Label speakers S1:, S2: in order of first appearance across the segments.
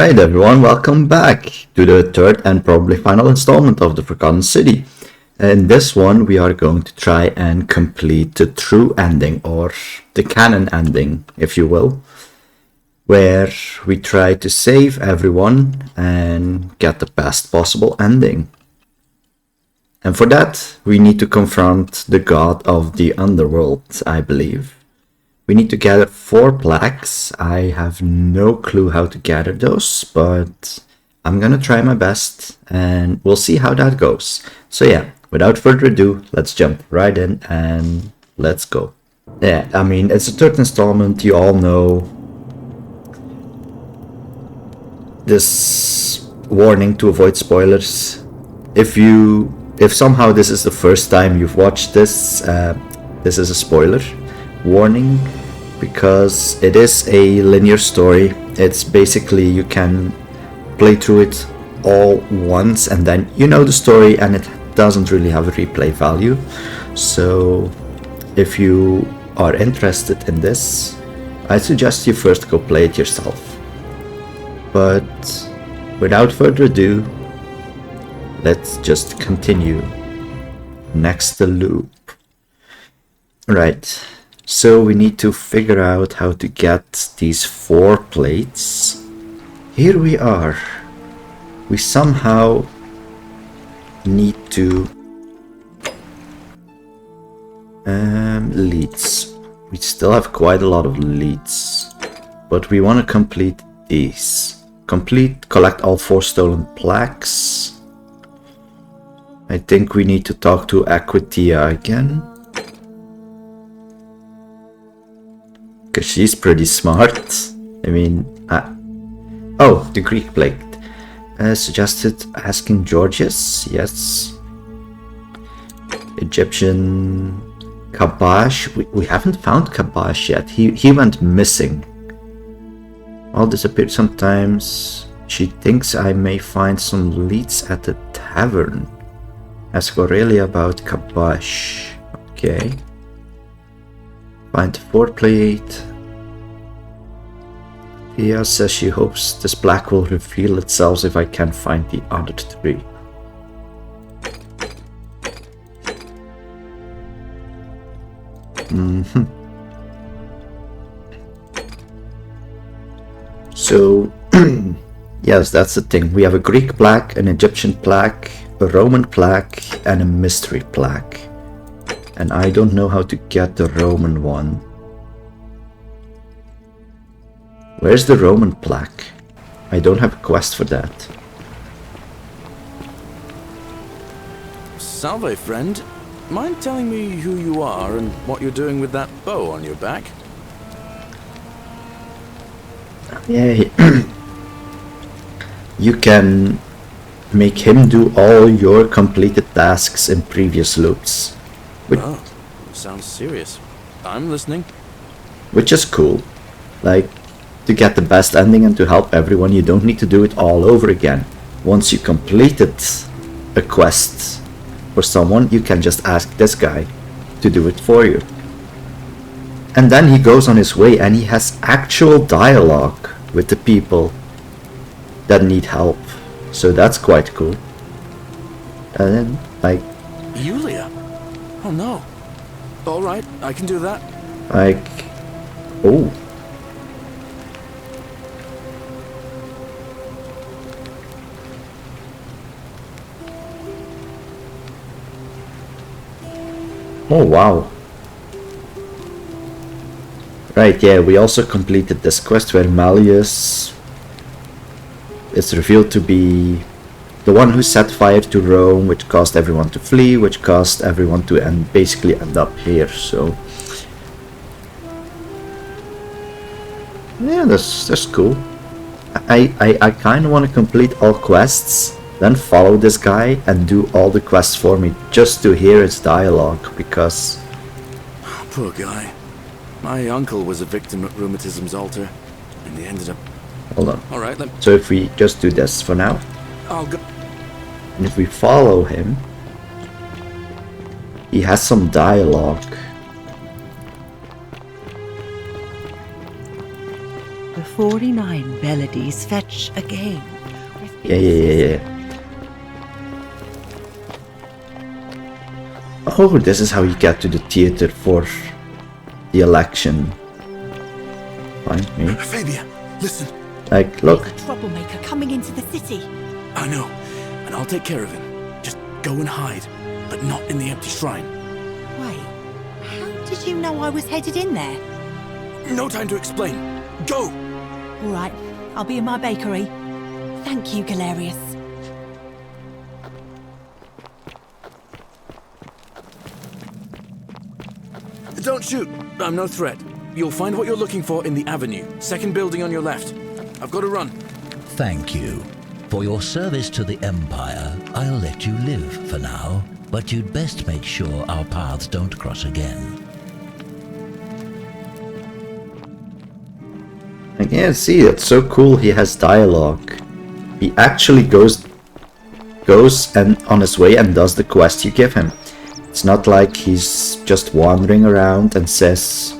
S1: Right everyone, welcome back to the third and probably final installment of the Forgotten City. In this one we are going to try and complete the true ending, or the canon ending if you will, where we try to save everyone and get the best possible ending. And for that we need to confront the god of the Underworld, I believe. We need to gather 4 plaques. I have no clue how to gather those, but I'm gonna try my best and we'll see how that goes. So yeah, without further ado, let's jump right in and let's go. Yeah, I mean, it's the third installment, you all know. This warning to avoid spoilers. If somehow this is the first time you've watched this, this is a spoiler warning, because it is a linear story. It's basically you can play through it all once and then you know the story, and it doesn't really have a replay value. So if you are interested in this, I suggest you first go play it yourself. But without further ado, let's just continue. Next the loop. Right. So we need to figure out how to get these 4 plates. Here we are. We somehow need to leads. We still have quite a lot of leads, but we want to complete these. Collect all 4 stolen plaques. I think we need to talk to Aquitia again, because she's pretty smart. I mean, oh, the Greek plate. Suggested asking Georgius, yes. Egyptian Kabash. We haven't found Kabash yet. He went missing. All disappeared sometimes. She thinks I may find some leads at the tavern. Ask Aurelia about Kabash. Okay. Find the 4th plate. Thea says she hopes this black will reveal itself if I can find the other 3. So, yes, that's the thing. We have a Greek plaque, an Egyptian plaque, a Roman plaque, and a mystery plaque. And I don't know how to get the Roman one. Where's the Roman plaque? I don't have a quest for that.
S2: Salve, friend. Mind telling me who you are and what you're doing with that bow on your back?
S1: Yeah, you can make him do all your completed tasks in previous loops.
S2: Oh, sounds serious. I'm listening.
S1: Which is cool. Like, to get the best ending and to help everyone, you don't need to do it all over again. Once you completed a quest for someone, you can just ask this guy to do it for you. And then he goes on his way and he has actual dialogue with the people that need help. So that's quite cool. And then, like...
S2: Yulia? Oh no. Alright, I can do that.
S1: Like... Oh. Oh wow. Right, yeah, we also completed this quest where Malleus is revealed to be the one who set fire to Rome, which caused everyone to flee, which caused everyone to basically end up here, so... Yeah, that's cool. I kind of want to complete all quests, then follow this guy and do all the quests for me, just to hear his dialogue, because...
S2: Poor guy. My uncle was a victim at rheumatism's altar, and he ended up...
S1: Hold on.
S2: Alright,
S1: So if we just do this for now,
S2: I'll go...
S1: and if we follow him, he has some dialogue.
S3: 49 melodies fetch again.
S1: Yeah. Oh, this is how you get to the theater for the election. Find me.
S2: Fabia, listen.
S1: Like, look.
S4: There's a troublemaker coming into the city.
S2: I know, and I'll take care of him. Just go and hide, but not in the empty shrine.
S4: Wait, how did you know I was headed in there?
S2: No time to explain. Go!
S4: All right, I'll be in my bakery. Thank you, Galerius.
S2: Don't shoot. I'm no threat. You'll find what you're looking for in the avenue. Second building on your left. I've got to run.
S5: Thank you. For your service to the Empire, I'll let you live for now, but you'd best make sure our paths don't cross again.
S1: Yeah, see, it's so cool. He has dialogue. He actually goes and on his way and does the quest you give him. It's not like he's just wandering around and says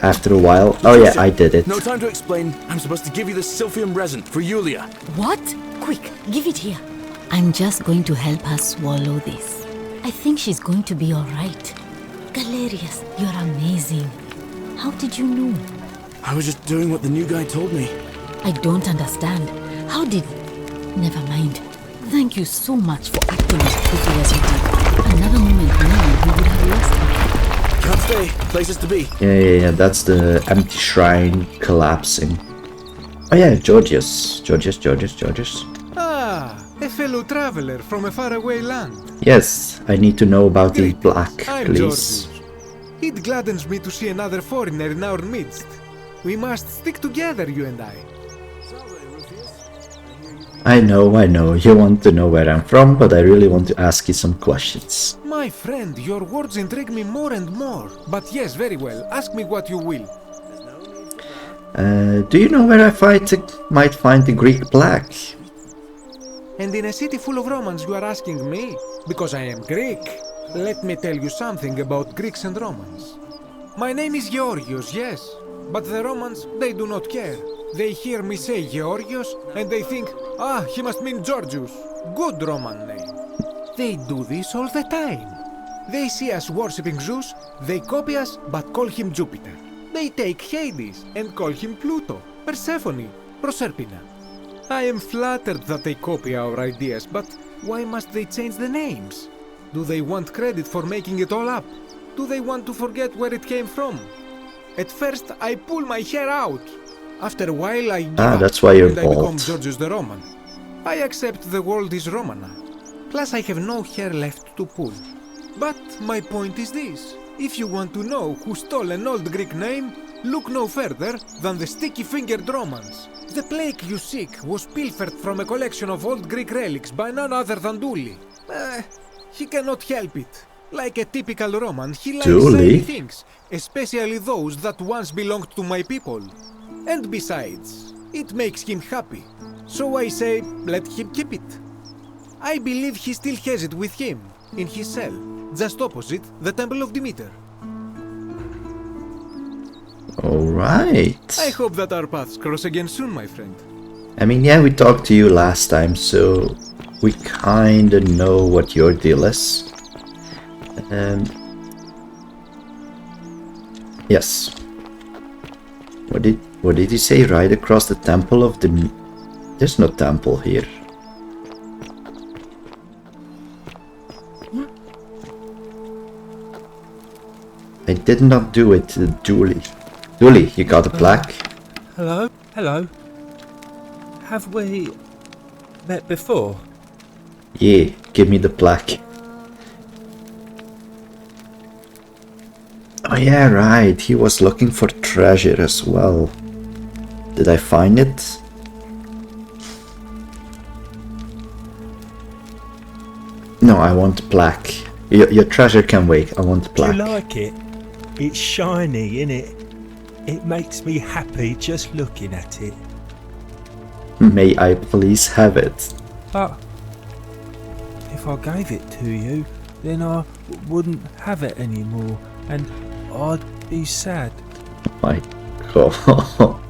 S1: after a while, oh yeah, I did it.
S2: No time to explain. I'm supposed to give you the Silphium resin for Yulia.
S4: What? Quick, give it here.
S6: I'm just going to help her swallow this. I think she's going to be alright. Galerius, you're amazing. How did you know?
S2: I was just doing what the new guy told me.
S6: I don't understand. How did... Never mind. Thank you so much for acting as quickly as you did. Another moment now, you would have lost me.
S2: Can't stay. Places to be.
S1: Yeah, that's the empty shrine collapsing. Oh yeah, Georgius.
S7: Ah, a fellow traveler from a faraway land.
S1: Yes, I need to know about the black,
S7: I'm
S1: please.
S7: Georgius. It gladdens me to see another foreigner in our midst. We must stick together, you and I.
S1: I know, you want to know where I'm from, but I really want to ask you some questions.
S7: My friend, your words intrigue me more and more. But yes, very well, ask me what you will.
S1: Do you know where I might find the Greek black?
S7: And in a city full of Romans you are asking me? Because I am Greek. Let me tell you something about Greeks and Romans. My name is Georgios, yes. But the Romans, they do not care. They hear me say Georgios, and they think, ah, he must mean Georgius. Good Roman name. They do this all the time. They see us worshipping Zeus, they copy us, but call him Jupiter. They take Hades, and call him Pluto, Persephone, Proserpina. I am flattered that they copy our ideas, but why must they change the names? Do they want credit for making it all up? Do they want to forget where it came from? At first, I pull my hair out. After a while, I give up,
S1: that's why you're
S7: and I become
S1: bald.
S7: Georgius the Roman. I accept the world is Roman now. Plus, I have no hair left to pull. But my point is this. If you want to know who stole an old Greek name, look no further than the sticky-fingered Romans. The plague you seek was pilfered from a collection of old Greek relics by none other than Dooley. He cannot help it. Like a typical Roman, he likes shiny things, especially those that once belonged to my people. And besides, it makes him happy. So I say, let him keep it. I believe he still has it with him, in his cell, just opposite the Temple of Demeter.
S1: Alright.
S7: I hope that our paths cross again soon, my friend.
S1: I mean, yeah, we talked to you last time, so we kinda know what your deal is. Yes. What did you say? Right across the temple of the... There's no temple here. I did not do it, Dooley. Dooley, you got a plaque?
S8: Hello? Have we met before?
S1: Yeah, give me the plaque. Oh yeah, right, he was looking for treasure as well. Did I find it? No, I want the plaque. Your treasure can wait, I want the plaque.
S8: Do you like it? It's shiny, innit? It makes me happy just looking at it.
S1: May I please have it?
S8: But if I gave it to you, then I wouldn't have it anymore, and I'd be sad.
S1: My God.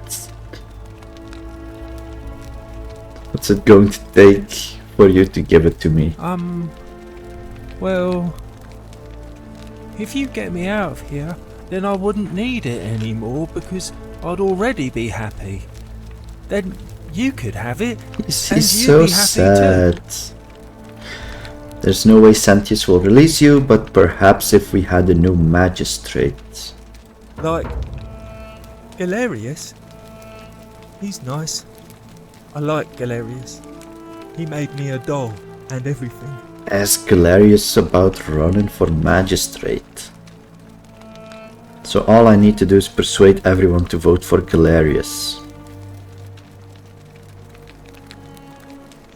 S1: What's it going to take for you to give it to me?
S8: Well, if you get me out of here, then I wouldn't need it anymore because I'd already be happy. Then you could have it,
S1: He's
S8: and
S1: so
S8: you'd be happy
S1: sad.
S8: too.
S1: There's no way Sentius will release you, but perhaps if we had a new magistrate.
S8: Like Galerius. He's nice. I like Galerius. He made me a doll and everything.
S1: Ask Galerius about running for magistrate. So all I need to do is persuade everyone to vote for Galerius.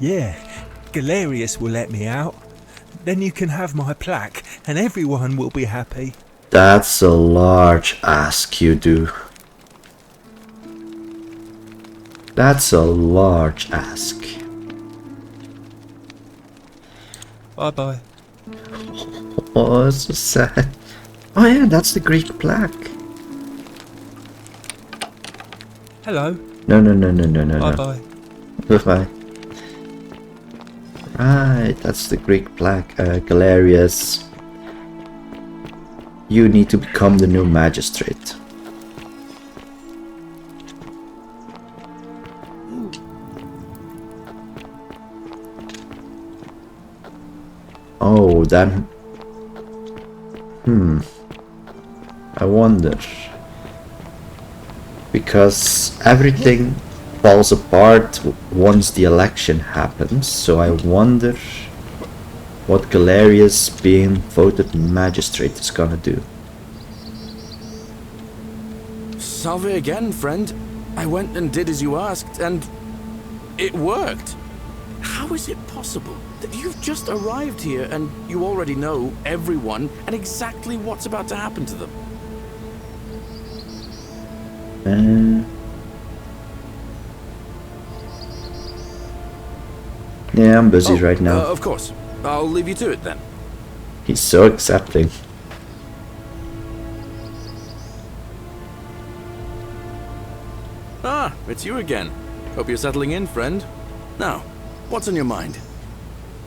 S8: Yeah, Galerius will let me out. Then you can have my plaque and everyone will be happy.
S1: That's a large ask you do. That's a large ask.
S8: Bye-bye.
S1: Oh, it's so sad. Oh yeah, that's the Greek plaque.
S8: Hello.
S1: No.
S8: Bye-bye.
S1: Goodbye. Right, that's the Greek plaque. Galerius, you need to become the new magistrate. Oh, then... I wonder. Because everything falls apart once the election happens, so I wonder what Galerius being voted magistrate is gonna do.
S2: Salve again, friend. I went and did as you asked, and it worked. How is it possible that you've just arrived here and you already know everyone and exactly what's about to happen to them?
S1: Yeah, I'm busy right now.
S2: Of course. I'll leave you to it then.
S1: He's so accepting.
S2: Ah, it's you again. Hope you're settling in, friend. Now, what's on your mind?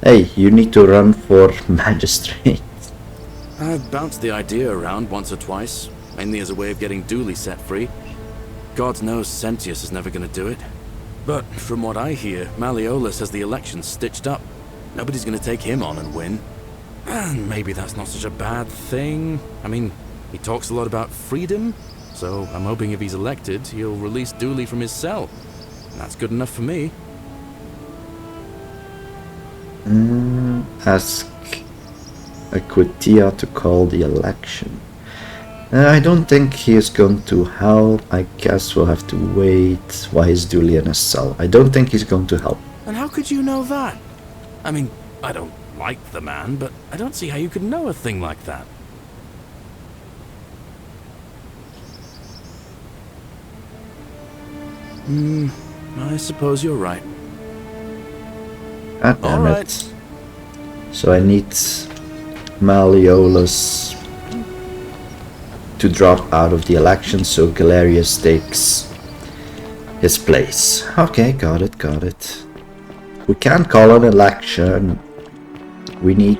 S1: Hey, you need to run for magistrate.
S2: I've bounced the idea around once or twice, mainly as a way of getting Dooley set free. God knows Sentius is never going to do it. But from what I hear, Malleolus has the election stitched up. Nobody's going to take him on and win. And maybe that's not such a bad thing. I mean, he talks a lot about freedom, so I'm hoping if he's elected, he'll release Dooley from his cell. And that's good enough for me.
S1: Ask Aquitia to call the election. I don't think he is going to help. I guess we'll have to wait while he's Dooley in his cell. I don't think he's going to help.
S2: And how could you know that? I mean, I don't like the man, but I don't see how you could know a thing like that. I suppose you're right.
S1: God damn
S2: All
S1: it.
S2: right.
S1: So I need Malleolus to drop out of the election so Galerius takes his place. Okay, got it. We can't call an election. We need...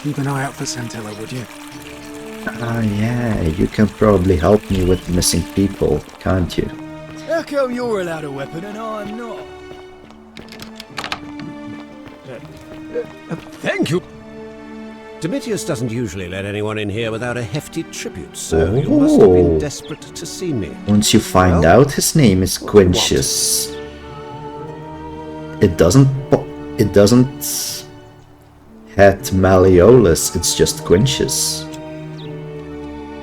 S9: Keep an eye out for Santilla, would you?
S1: Ah yeah, you can probably help me with missing people, can't you?
S9: How come you're allowed a weapon and I'm not?
S10: Thank you. Domitius doesn't usually let anyone in here without a hefty tribute, so you must have been desperate to see me.
S1: Once you find out his name is Quintius, it doesn't head Malleolus, it's just Quintius.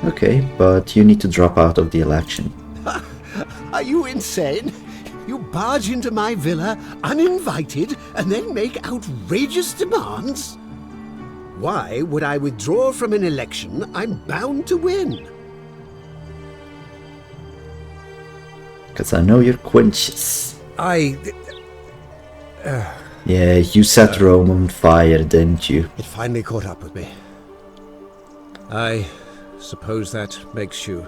S1: Okay, but you need to drop out of the election.
S10: Are you insane? You barge into my villa uninvited and then make outrageous demands? Why would I withdraw from an election I'm bound to win?
S1: Because I know you're Quintius. Yeah, you set Rome on fire, didn't you?
S10: It finally caught up with me. I suppose that makes you...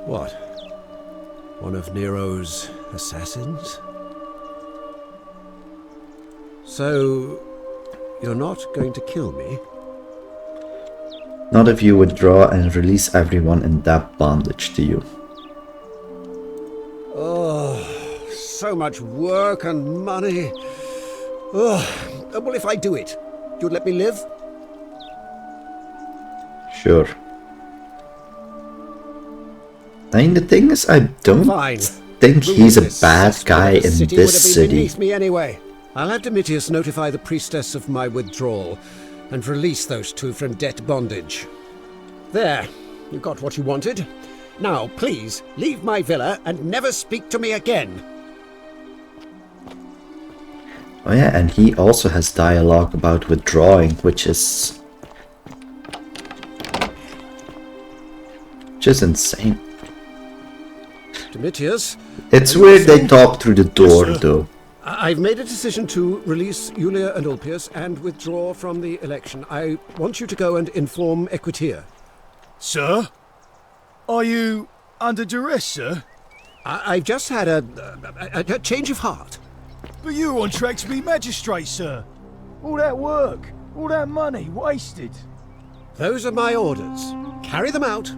S10: what? One of Nero's assassins? So, you're not going to kill me?
S1: Not if you withdraw and release everyone in that bondage to you.
S10: Oh, so much work and money. Oh, well, if I do it, you'd let me live?
S1: Sure. I mean, the thing is, I don't
S10: Fine.
S1: think he's a bad guy in
S10: Would
S1: this
S10: have been
S1: city.
S10: beneath me anyway. I'll have Domitius notify the priestess of my withdrawal and release those two from debt bondage. There, you got what you wanted. Now, please, leave my villa and never speak to me again.
S1: Oh yeah, and he also has dialogue about withdrawing, which is insane.
S10: Domitius?
S1: It's weird they talk through the door, though.
S10: I've made a decision to release Julia and Ulpius and withdraw from the election. I want you to go and inform Equitia.
S9: Sir? Are you under duress, sir?
S10: I've just had a change of heart.
S9: But you were on track to be magistrate, sir. All that work, all that money wasted.
S10: Those are my orders. Carry them out.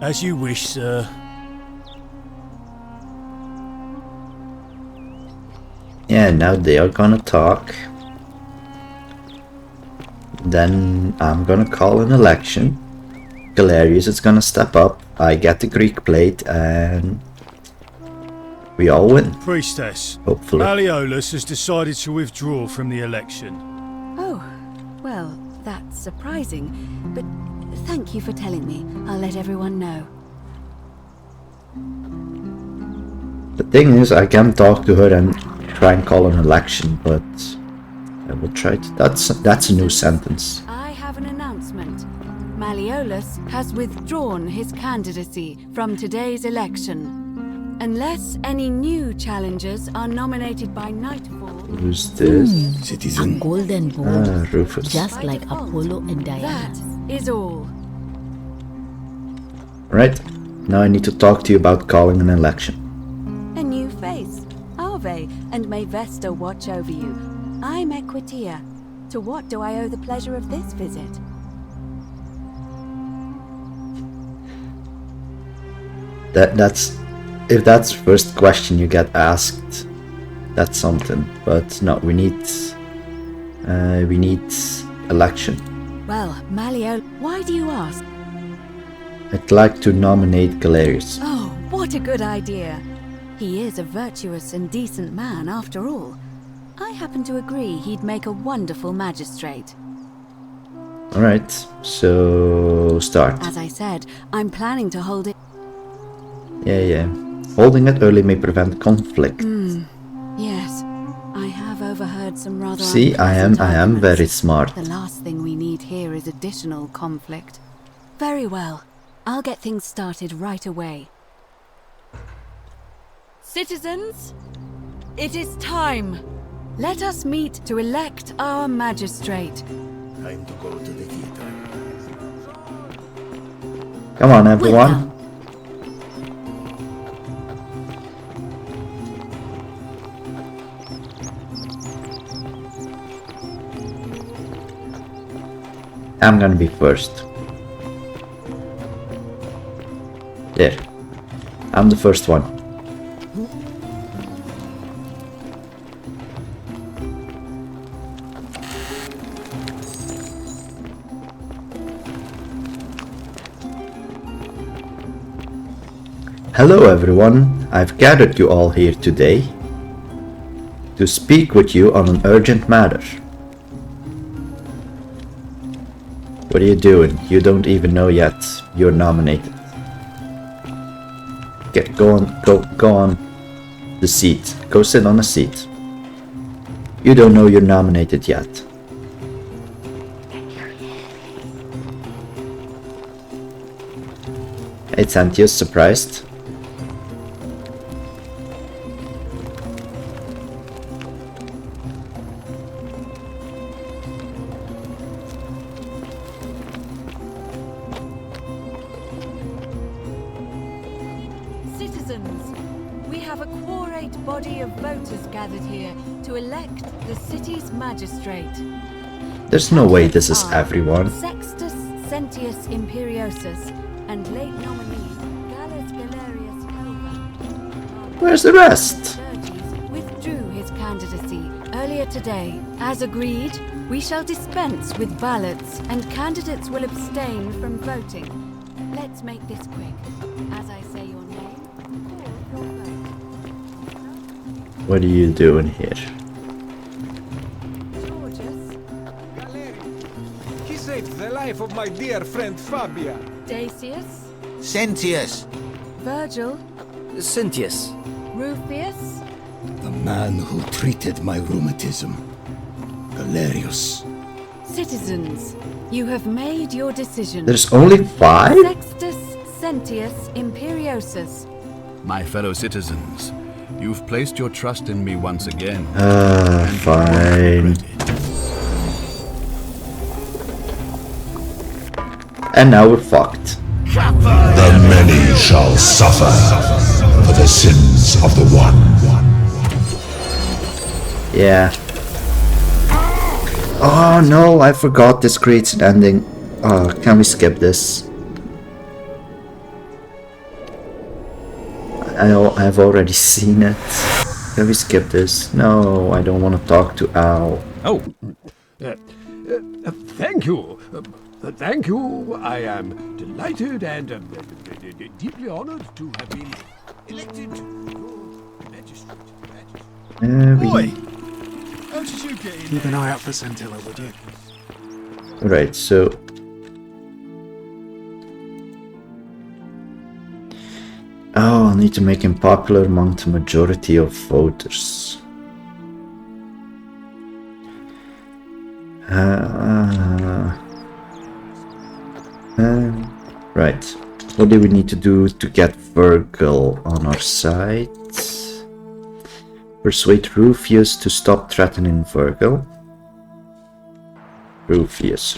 S9: As you wish, sir.
S1: Yeah, now they are gonna talk. Then I'm gonna call an election. Galerius is gonna step up. I get the Greek plate and we all win.
S9: Priestess,
S1: Hopefully.
S9: Malleolus has decided to withdraw from the election.
S6: Oh, well, that's surprising. But thank you for telling me. I'll let everyone know.
S1: The thing is, I can talk to her and try and call an election, but I will try to. That's a new sentence.
S6: I have an announcement. Malleolus has withdrawn his candidacy from today's election. Unless any new challengers are nominated by nightfall...
S1: Who's this?
S6: A golden bowl,
S1: Rufus.
S6: just like Apollo and Diana. That is all.
S1: Right, now I need to talk to you about calling an election.
S6: A new face. Ave, and may Vesta watch over you. I'm Equitia. To what do I owe the pleasure of this visit?
S1: That's if that's first question you get asked, that's something. But no, we need election.
S6: Well, Malleolus, why do you ask?
S1: I'd like to nominate Galerius.
S6: Oh, what a good idea. He is a virtuous and decent man after all. I happen to agree he'd make a wonderful magistrate.
S1: Alright, so start.
S6: As I said, I'm planning to hold it...
S1: Yeah. Holding it early may prevent conflict.
S6: Yes, I have overheard some rather...
S1: See, I am very smart.
S6: The last thing we need here is additional conflict. Very well. I'll get things started right away. Citizens, it is time. Let us meet to elect our magistrate.
S9: Time to go to the theater.
S1: Come on, everyone.
S6: Welcome.
S1: I'm gonna be first. There. I'm the first one. Hello everyone, I've gathered you all here today to speak with you on an urgent matter. What are you doing? You don't even know yet. You're nominated. Go on the seat. Go sit on a seat. You don't know you're nominated yet. Hey, Tantius, surprised?
S6: we have a quorate body of voters gathered here to elect the city's magistrate.
S1: There's no way this is everyone.
S6: Sextus Sentius Imperiosus and late nominee Gallus Galerius Helva.
S1: Where's the rest?
S6: Withdrew his candidacy earlier today. As agreed, we shall dispense with ballots and candidates will abstain from voting. Let's make this quick. As I say your name, call your vote.
S1: What are you doing here?
S6: Georgius,
S7: He saved the life of my dear friend Fabia.
S6: Dacius,
S11: Sentius.
S6: Virgil,
S11: Sentius.
S6: Rufius,
S10: The man who treated my rheumatism. Galerius.
S6: Citizens, you have made your decision.
S1: There's only 5?
S6: Sextus Sentius Imperiosus.
S12: My fellow citizens, you've placed your trust in me once again.
S1: Fine. And now we're fucked.
S13: The many shall suffer for the sins of the one.
S1: Yeah. Oh no, I forgot this creates an ending. Oh, can we skip this? I know I've already seen it. Can we skip this? No, I don't want to talk to Al.
S14: Oh, thank you. Thank you. I am delighted and deeply honored to have been elected your magistrate.
S1: Boy,
S14: how did you get in?
S15: Keep an eye out for Centilla, would you?
S1: Right, so... Oh, I need to make him popular among the majority of voters. Right. What do we need to do to get Virgil on our side? Persuade Rufius to stop threatening Virgil. Rufius.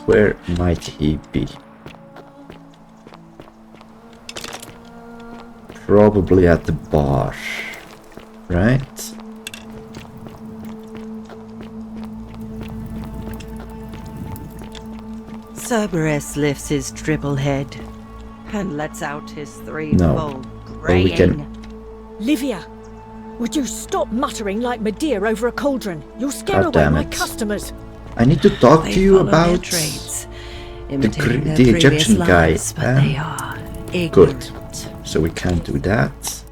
S1: Where might he be? Probably at the bar, right?
S3: Cerberus lifts his triple head and lets out his threefold
S1: we can...
S4: Livia, would you stop muttering like Medea over a cauldron? You'll scare
S1: God
S4: away
S1: damn
S4: my
S1: it.
S4: customers.
S1: I need to talk
S3: They
S1: to you
S3: follow their
S1: about
S3: traits,
S1: the
S3: imitating their
S1: Egyptian
S3: previous
S1: guy.
S3: lives, but they are ignorant.
S1: Good. So we can't do that.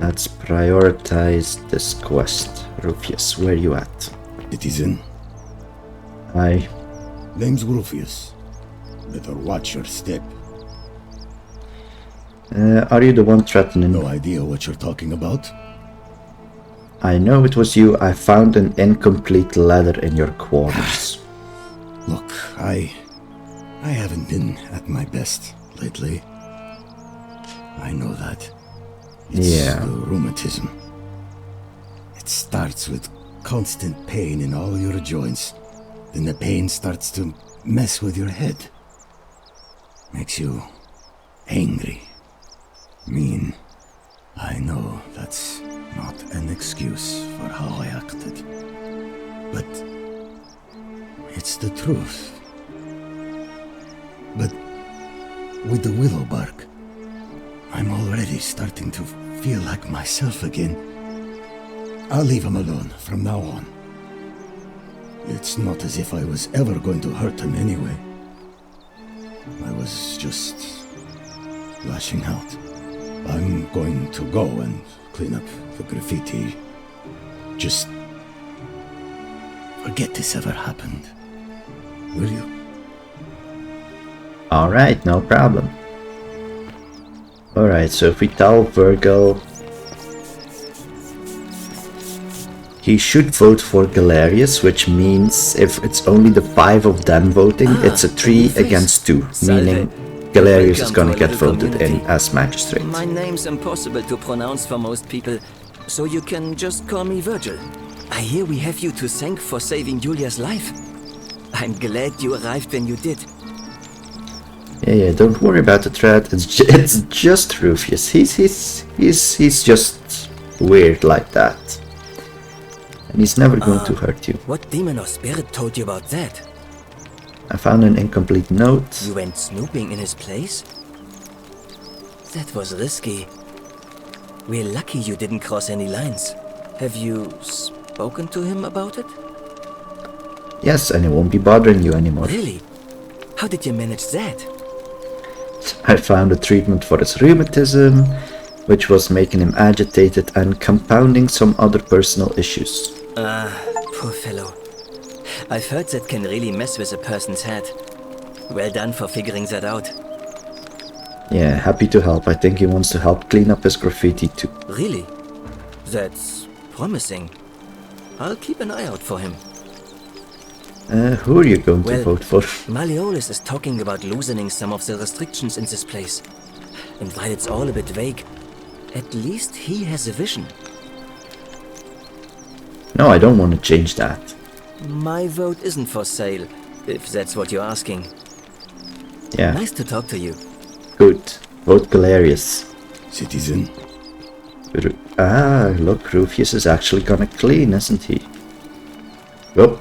S1: Let's prioritize this quest. Rufius, where you at?
S10: Citizen.
S1: Hi.
S10: Name's Rufius. Better watch your step.
S1: Are you the one threatening?
S10: No idea what you're talking about.
S1: I know it was you. I found an incomplete letter in your quarters.
S10: Look, I haven't been at my best lately. I know that. It's the rheumatism. It starts with constant pain in all your joints. Then the pain starts to mess with your head. Makes you angry, mean. I know that's not an excuse for how I acted. But it's the truth. But with the willow bark, I'm already starting to feel like myself again. I'll leave him alone from now on. It's not as if I was ever going to hurt him anyway. I was just lashing out. I'm going to go and clean up the graffiti. Just forget this ever happened. Will you?
S1: Alright, no problem. Alright, so if we tell Virgil he should vote for Galerius, which means if it's only the 5 of them voting, it's a 3 against 2, meaning Galerius is gonna get voted in as magistrate.
S11: My name's impossible to pronounce for most people, so you can just call me Virgil. I hear we have you to thank for saving Julia's life. I'm glad you arrived when you did.
S1: Yeah, don't worry about the threat. It's just Rufus. He's just weird like that. And he's never going to hurt you.
S11: What demon or spirit told you about that?
S1: I found an incomplete note.
S11: You went snooping in his place? That was risky. We're lucky you didn't cross any lines. Have you spoken to him about it?
S1: Yes, and it won't be bothering you anymore.
S11: Really? How did you manage that?
S1: I found a treatment for his rheumatism, which was making him agitated and compounding some other personal issues.
S11: Poor fellow. I've heard that can really mess with a person's head. Well done for figuring that out.
S1: Yeah, happy to help. I think he wants to help clean up his graffiti too.
S11: Really? That's promising. I'll keep an eye out for him.
S1: Who are you going to vote for?
S11: Malleolus is talking about loosening some of the restrictions in this place. And while it's all a bit vague, at least he has a vision.
S1: No, I don't want to change that.
S11: My vote isn't for sale, if that's what you're asking.
S1: Yeah.
S11: Nice to talk to you.
S1: Good. Vote Galerius.
S12: Citizen.
S1: Look, Rufus is actually gonna clean, isn't he? Oh.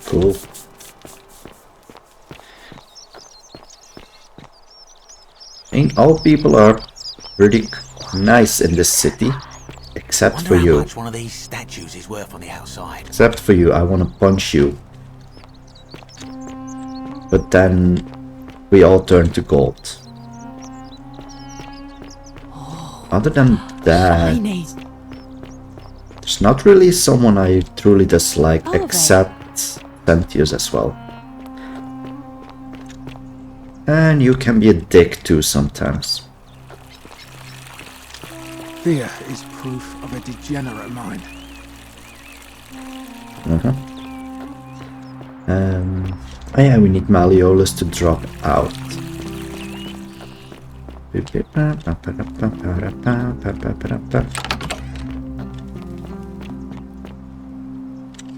S1: Cool. I think all people are pretty nice in this city, except for you.
S16: How much one of these statues is worth on the outside?
S1: Except for you, I want to punch you. But then we all turn to gold. Other than that, there's not really someone I truly dislike, except Sentius as well. And you can be a dick too sometimes.
S15: Fear is proof of a degenerate mind.
S1: Oh yeah, we need Malleolus to drop out.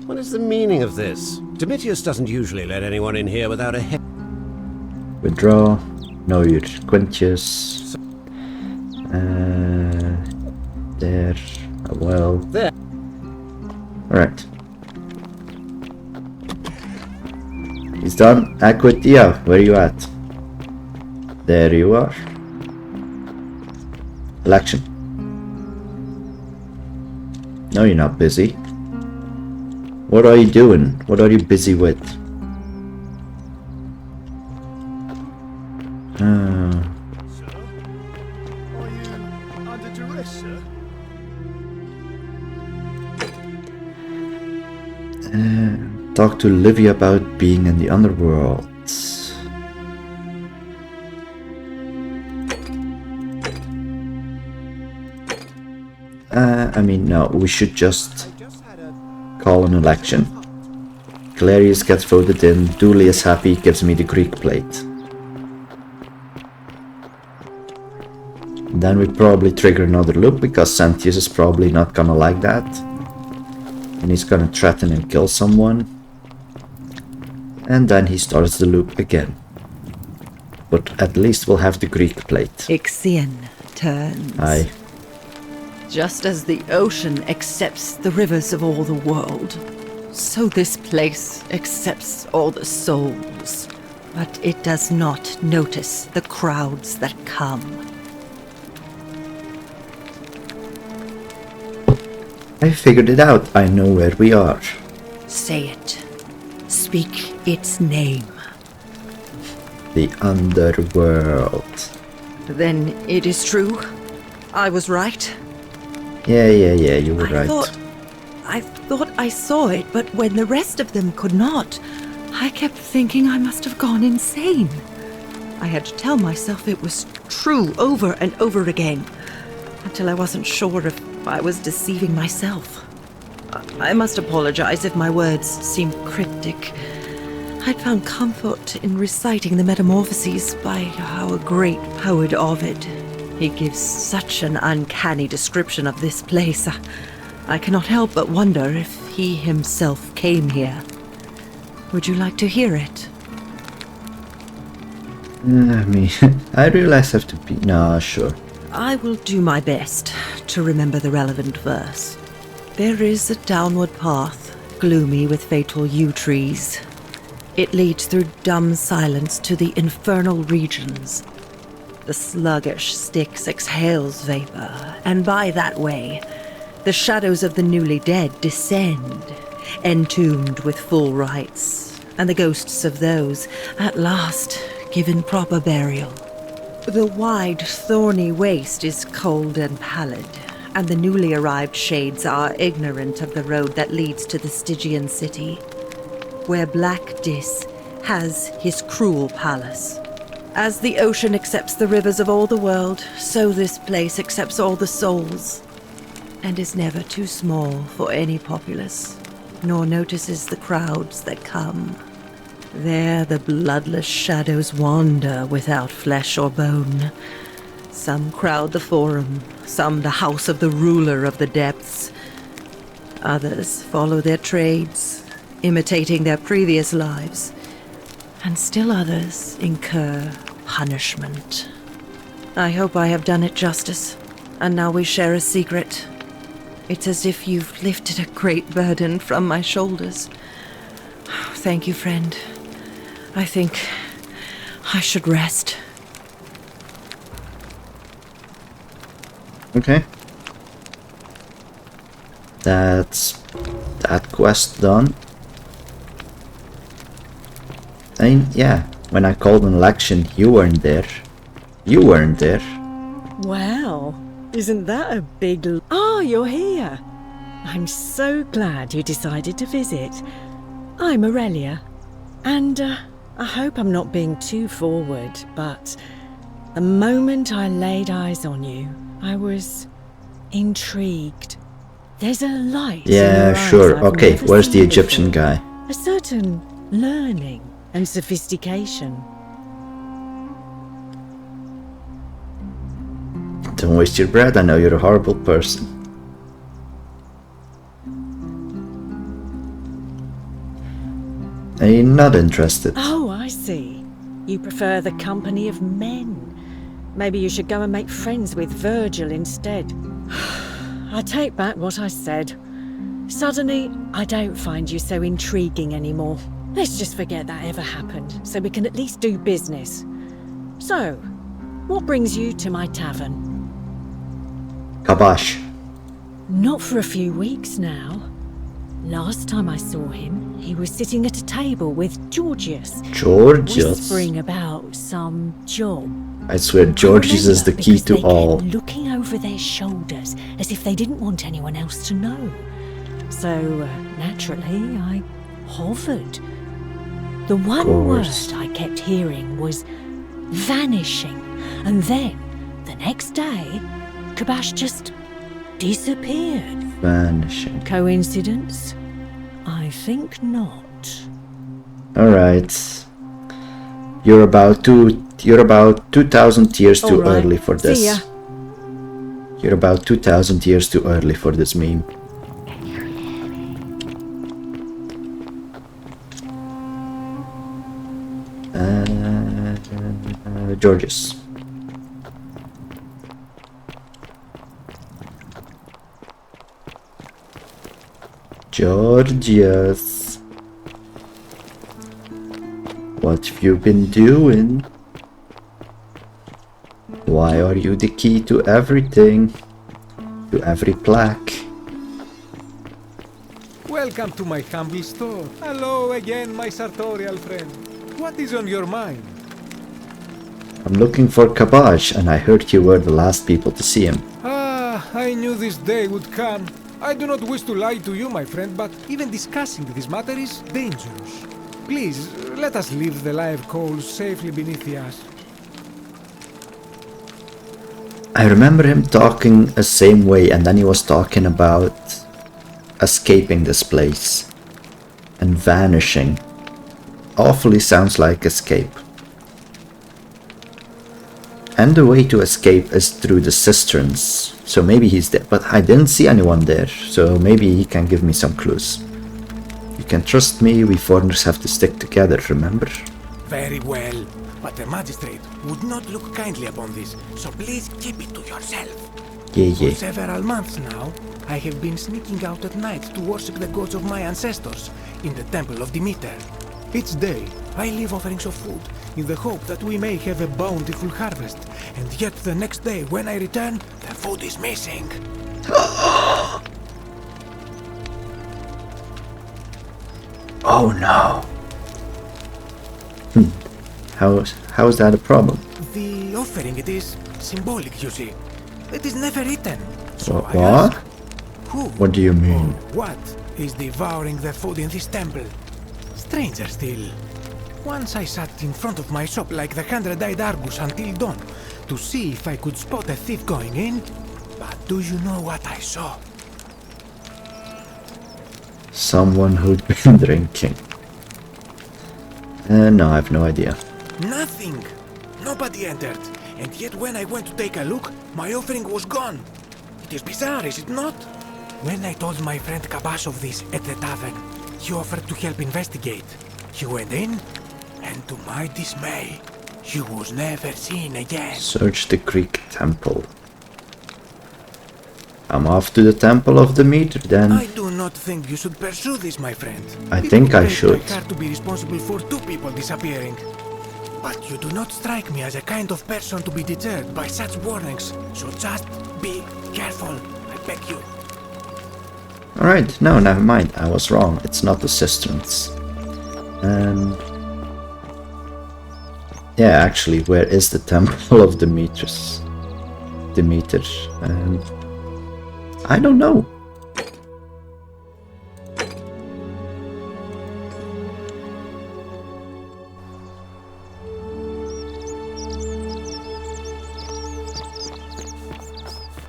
S10: What is the meaning of this? Domitius doesn't usually let anyone in here without a head.
S1: Withdraw. No, you're Quintius. There. Well.
S10: There.
S1: Alright. He's done. Aquatia, where are you at? There you are. Election. No, you're not busy. What are you doing? What are you busy with? Talk to Livia about being in the Underworld. I mean, no, we should just call an election. Galerius gets voted in, Dooley is happy, gives me the Greek plate. Then we probably trigger another loop, because Sentius is probably not gonna like that. And he's gonna threaten and kill someone. And then he starts the loop again. But at least we'll have the Greek plate.
S3: Ixion turns.
S1: Aye.
S3: Just as the ocean accepts the rivers of all the world, so this place accepts all the souls. But it does not notice the crowds that come.
S1: I figured it out. I know where we are.
S3: Say it. Speak its name.
S1: The Underworld.
S3: Then it is true. I was right.
S1: Yeah, you were right.
S3: I thought I saw it, but when the rest of them could not, I kept thinking I must have gone insane. I had to tell myself it was true over and over again, until I wasn't sure if I was deceiving myself. I must apologize if my words seem cryptic. I'd found comfort in reciting the Metamorphoses by our great poet Ovid. He gives such an uncanny description of this place. I cannot help but wonder if he himself came here. Would you like to hear it?
S1: I mean, I realize I have to be... No, sure.
S3: I will do my best to remember the relevant verse. There is a downward path, gloomy with fatal yew trees. It leads through dumb silence to the infernal regions. The sluggish Styx exhales vapor, and by that way, the shadows of the newly dead descend, entombed with full rites, and the ghosts of those, at last, given proper burial. The wide, thorny waste is cold and pallid, and the newly arrived shades are ignorant of the road that leads to the Stygian city, where Black Dis has his cruel palace. As the ocean accepts the rivers of all the world, so this place accepts all the souls, and is never too small for any populace, nor notices the crowds that come. There the bloodless shadows wander without flesh or bone. Some crowd the forum, some the house of the ruler of the depths. Others follow their trades, imitating their previous lives. And still others incur punishment. I hope I have done it justice, and now we share a secret. It's as if you've lifted a great burden from my shoulders. Thank you, friend. I think I should rest.
S1: Okay. That's that quest done. And yeah, when I called an election, you weren't there. You weren't there.
S4: Wow, isn't that a big... Oh, you're here. I'm so glad you decided to visit. I'm Aurelia, and I hope I'm not being too forward, but the moment I laid eyes on you, I was intrigued. There's a light in
S1: Yeah,
S4: your eyes
S1: sure.
S4: I've
S1: Okay,
S4: never
S1: where's the
S4: seen
S1: Egyptian
S4: before.
S1: guy?
S4: A certain learning and sophistication.
S1: Don't waste your breath, I know you're a horrible person. I'm not interested.
S4: Oh, I see. You prefer the company of men. Maybe you should go and make friends with Virgil instead. I take back what I said. Suddenly, I don't find you so intriguing anymore. Let's just forget that ever happened, so we can at least do business. So, what brings you to my tavern?
S1: Kabash.
S4: Not for a few weeks now. Last time I saw him, he was sitting at a table with Georgius.
S1: Georgius?
S4: Whispering about some job.
S1: I swear Georgius is the key to all.
S4: Looking over their shoulders as if they didn't want anyone else to know. So, naturally, I hovered. The one word I kept hearing was vanishing. And then, the next day, Kabash just disappeared.
S1: Vanishing.
S4: Coincidence? I think not.
S1: Alright. You're about 2,000 years too early for this.
S4: See ya.
S1: You're about 2,000 years too early for this meme. Georgius. Georgius. What have you been doing? Why are you the key to everything? To every plaque?
S7: Welcome to my humble store. Hello again, my sartorial friend. What is on your mind?
S1: I'm looking for Kabash, and I heard you were the last people to see him.
S7: Ah, I knew this day would come. I do not wish to lie to you, my friend, but even discussing this matter is dangerous. Please, let us leave the live coals safely beneath the ash.
S1: I remember him talking the same way, and then he was talking about escaping this place and vanishing. Awfully sounds like escape. And the way to escape is through the cisterns, so maybe he's there, but I didn't see anyone there, so maybe he can give me some clues. You can trust me, we foreigners have to stick together, remember?
S7: Very well, but the magistrate would not look kindly upon this, so please keep it to yourself.
S1: Yeah.
S7: For several months now, I have been sneaking out at night to worship the gods of my ancestors in the temple of Demeter. Each day, I leave offerings of food in the hope that we may have a bountiful harvest, and yet the next day when I return, the food is missing.
S1: Oh no. How is that a problem?
S7: The offering, it is symbolic, you see. It is never eaten. So
S1: What?
S7: I ask, who
S1: What do you mean?
S7: what is devouring the food in this temple? Stranger still. Once I sat in front of my shop like the 100-eyed Argus until dawn to see if I could spot a thief going in. But do you know what I saw?
S1: Someone who'd been drinking. No, I have no idea.
S7: Nothing. Nobody entered. And yet when I went to take a look, my offering was gone. It is bizarre, is it not? When I told my friend Kabash of this at the tavern, he offered to help investigate. He went in, and to my dismay, he was never seen again.
S1: Search the Greek temple. I'm off to the temple of Demeter then.
S7: I do not think you should pursue this, my friend.
S1: I think I should.
S7: It hard to be responsible for 2 people disappearing. But you do not strike me as a kind of person to be deterred by such warnings. So just be careful, I beg you.
S1: Alright, no, never mind. I was wrong. It's not the cisterns. Yeah, actually, where is the temple of Demeter? I don't know.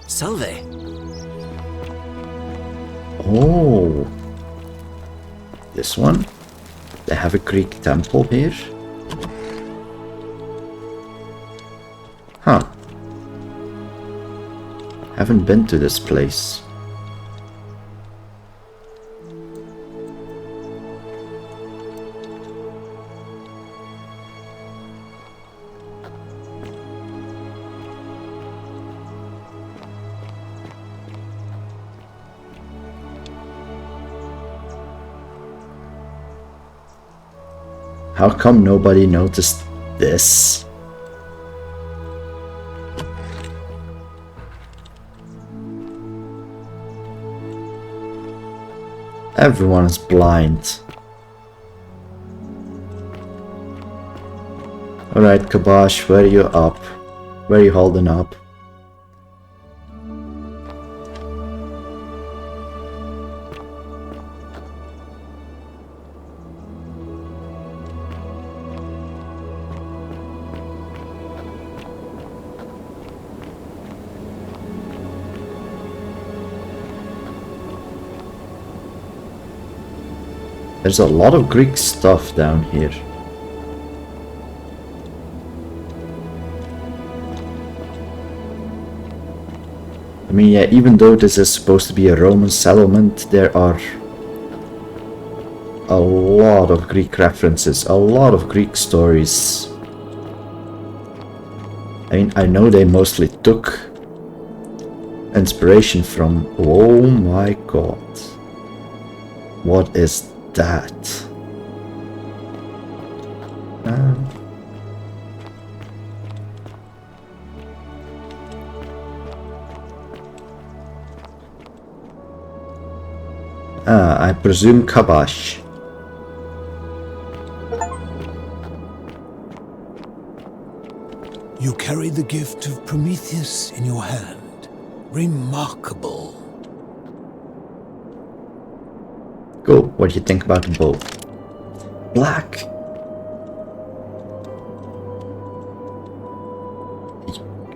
S11: Salve.
S1: Oh, this one? They have a Greek temple here? Huh. Haven't been to this place. How come nobody noticed this? Everyone is blind. Alright, Kabash, where are you up? Where are you holding up? There's a lot of Greek stuff down here. I mean, yeah, even though this is supposed to be a Roman settlement, there are a lot of Greek references, a lot of Greek stories. I mean, I know they mostly took inspiration from... Oh my god. What is that? I presume Kabash.
S17: You carry the gift of Prometheus in your hand. Remarkable.
S1: Cool. What do you think about the bow? Black.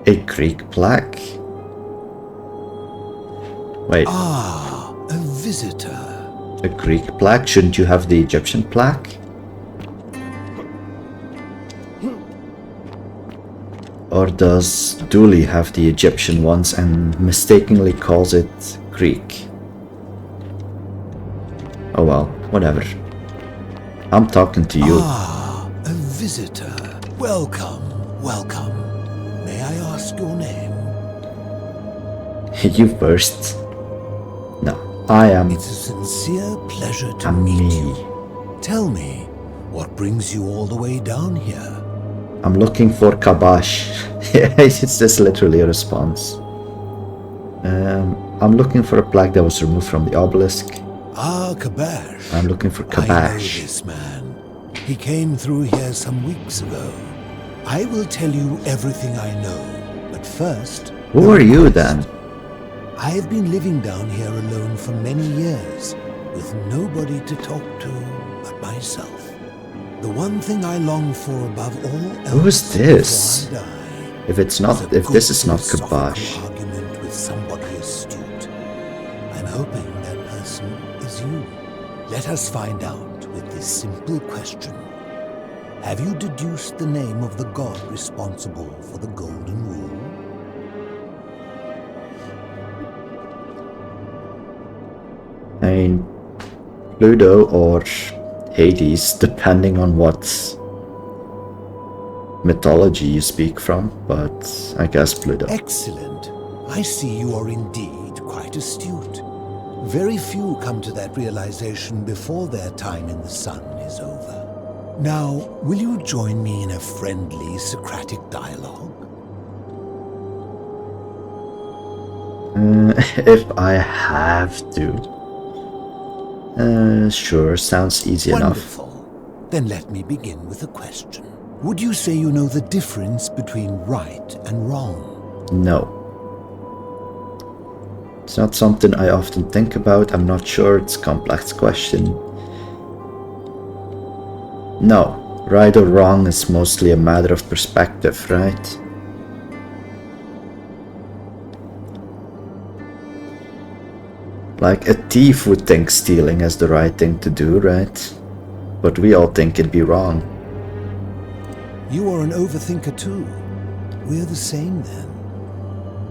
S1: A Greek plaque? Wait.
S17: Ah, a visitor.
S1: A Greek plaque? Shouldn't you have the Egyptian plaque? Or does Dooley have the Egyptian ones and mistakenly calls it Greek? Oh well, whatever. whatever. I'm talking to you.
S17: Ah, a visitor. Welcome, welcome. May I ask your name?
S1: You first. No, I am.
S17: It's a sincere pleasure to meet you. Tell me, what brings you all the way down here?
S1: I'm looking for Kabash. It's just literally a response. I'm looking for a plaque that was removed from the obelisk.
S17: Ah, Kabash.
S1: I'm looking for
S17: I know
S1: Kabash.
S17: this man. He came through here some weeks ago. I will tell you everything I know, but first...
S1: Who are you then?
S17: I've been living down here alone for many years, with nobody to talk to but myself. The one thing I long for above all else
S1: Who's this?
S17: before I die
S1: If it's not, if this is not Kabash.
S17: argument with somebody astute. I'm hoping that person is you. Let us find out with this simple question. Have you deduced the name of the god responsible for the Golden Rule?
S1: I mean, Pluto or Hades, depending on what mythology you speak from, but I guess Pluto.
S17: Excellent. I see you are indeed quite astute. Very few come to that realization before their time in the sun is over. Now, will you join me in a friendly Socratic dialogue?
S1: If I have to. Sure, sounds easy enough.
S17: Wonderful. Then let me begin with a question. Would you say you know the difference between right and wrong?
S1: No. It's not something I often think about. I'm not sure. It's a complex question. No. Right or wrong is mostly a matter of perspective, right? Like a thief would think stealing is the right thing to do, right? But we all think it'd be wrong.
S17: You are an overthinker too. We're the same then.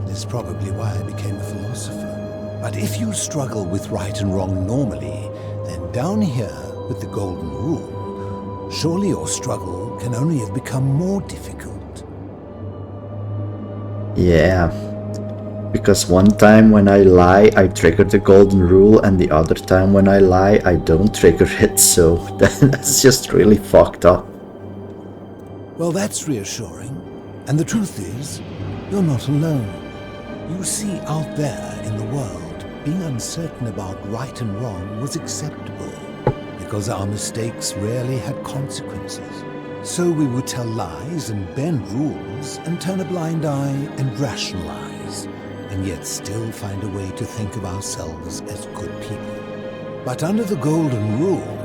S17: It is probably why I became a philosopher. But if you struggle with right and wrong normally, then down here with the Golden Rule, surely your struggle can only have become more difficult.
S1: Yeah. Because one time when I lie, I trigger the Golden Rule, and the other time when I lie, I don't trigger it, so that's just really fucked up.
S17: Well, that's reassuring. And the truth is, you're not alone. You see, out there in the world, being uncertain about right and wrong was acceptable, because our mistakes rarely had consequences. So we would tell lies and bend rules and turn a blind eye and rationalize, and yet still find a way to think of ourselves as good people. But under the Golden Rule,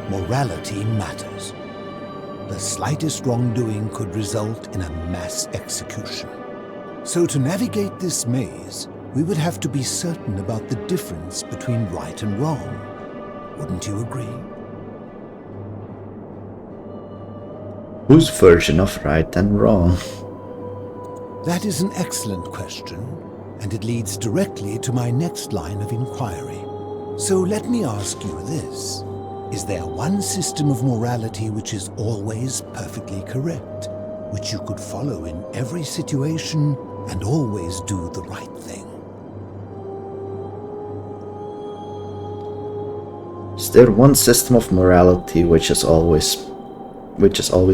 S17: morality matters. The slightest wrongdoing could result in a mass execution. So to navigate this maze, we would have to be certain about the difference between right and wrong. Wouldn't you agree?
S1: Whose version of right and wrong?
S17: That is an excellent question, and it leads directly to my next line of inquiry. So let me ask you this. Is there one system of morality which is always perfectly correct, which you could follow in every situation and always do the right thing?
S1: Is there one system of morality which is always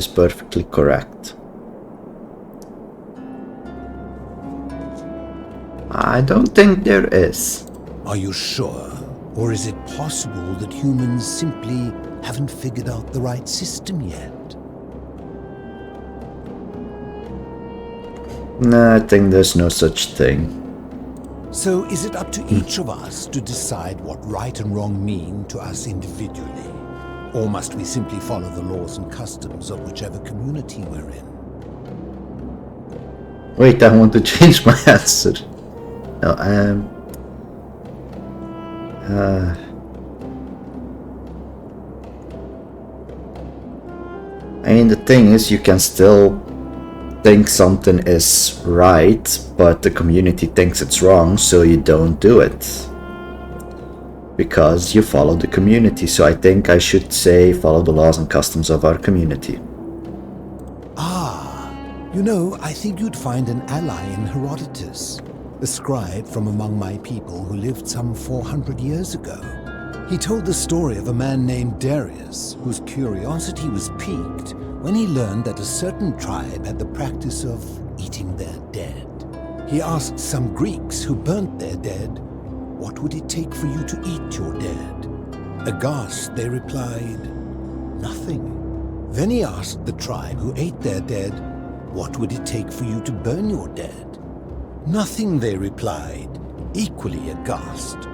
S1: perfectly correct? I don't think there is.
S17: Are you sure? Or is it possible that humans simply haven't figured out the right system yet?
S1: Nah, I think there's no such thing.
S17: So is it up to each of us to decide what right and wrong mean to us individually? Or must we simply follow the laws and customs of whichever community we're in?
S1: Wait, I want to change my answer. No, I mean, the thing is, you can still think something is right, but the community thinks it's wrong, so you don't do it. because you follow the community. So I think I should say follow the laws and customs of our community.
S17: Ah, you know, I think you'd find an ally in Herodotus, a scribe from among my people who lived some 400 years ago. He told the story of a man named Darius, whose curiosity was piqued when he learned that a certain tribe had the practice of eating their dead. He asked some Greeks who burnt their dead, "What would it take for you to eat your dead?" Aghast, they replied, "Nothing." Then he asked the tribe who ate their dead, "What would it take for you to burn your dead?" "Nothing," they replied, equally aghast.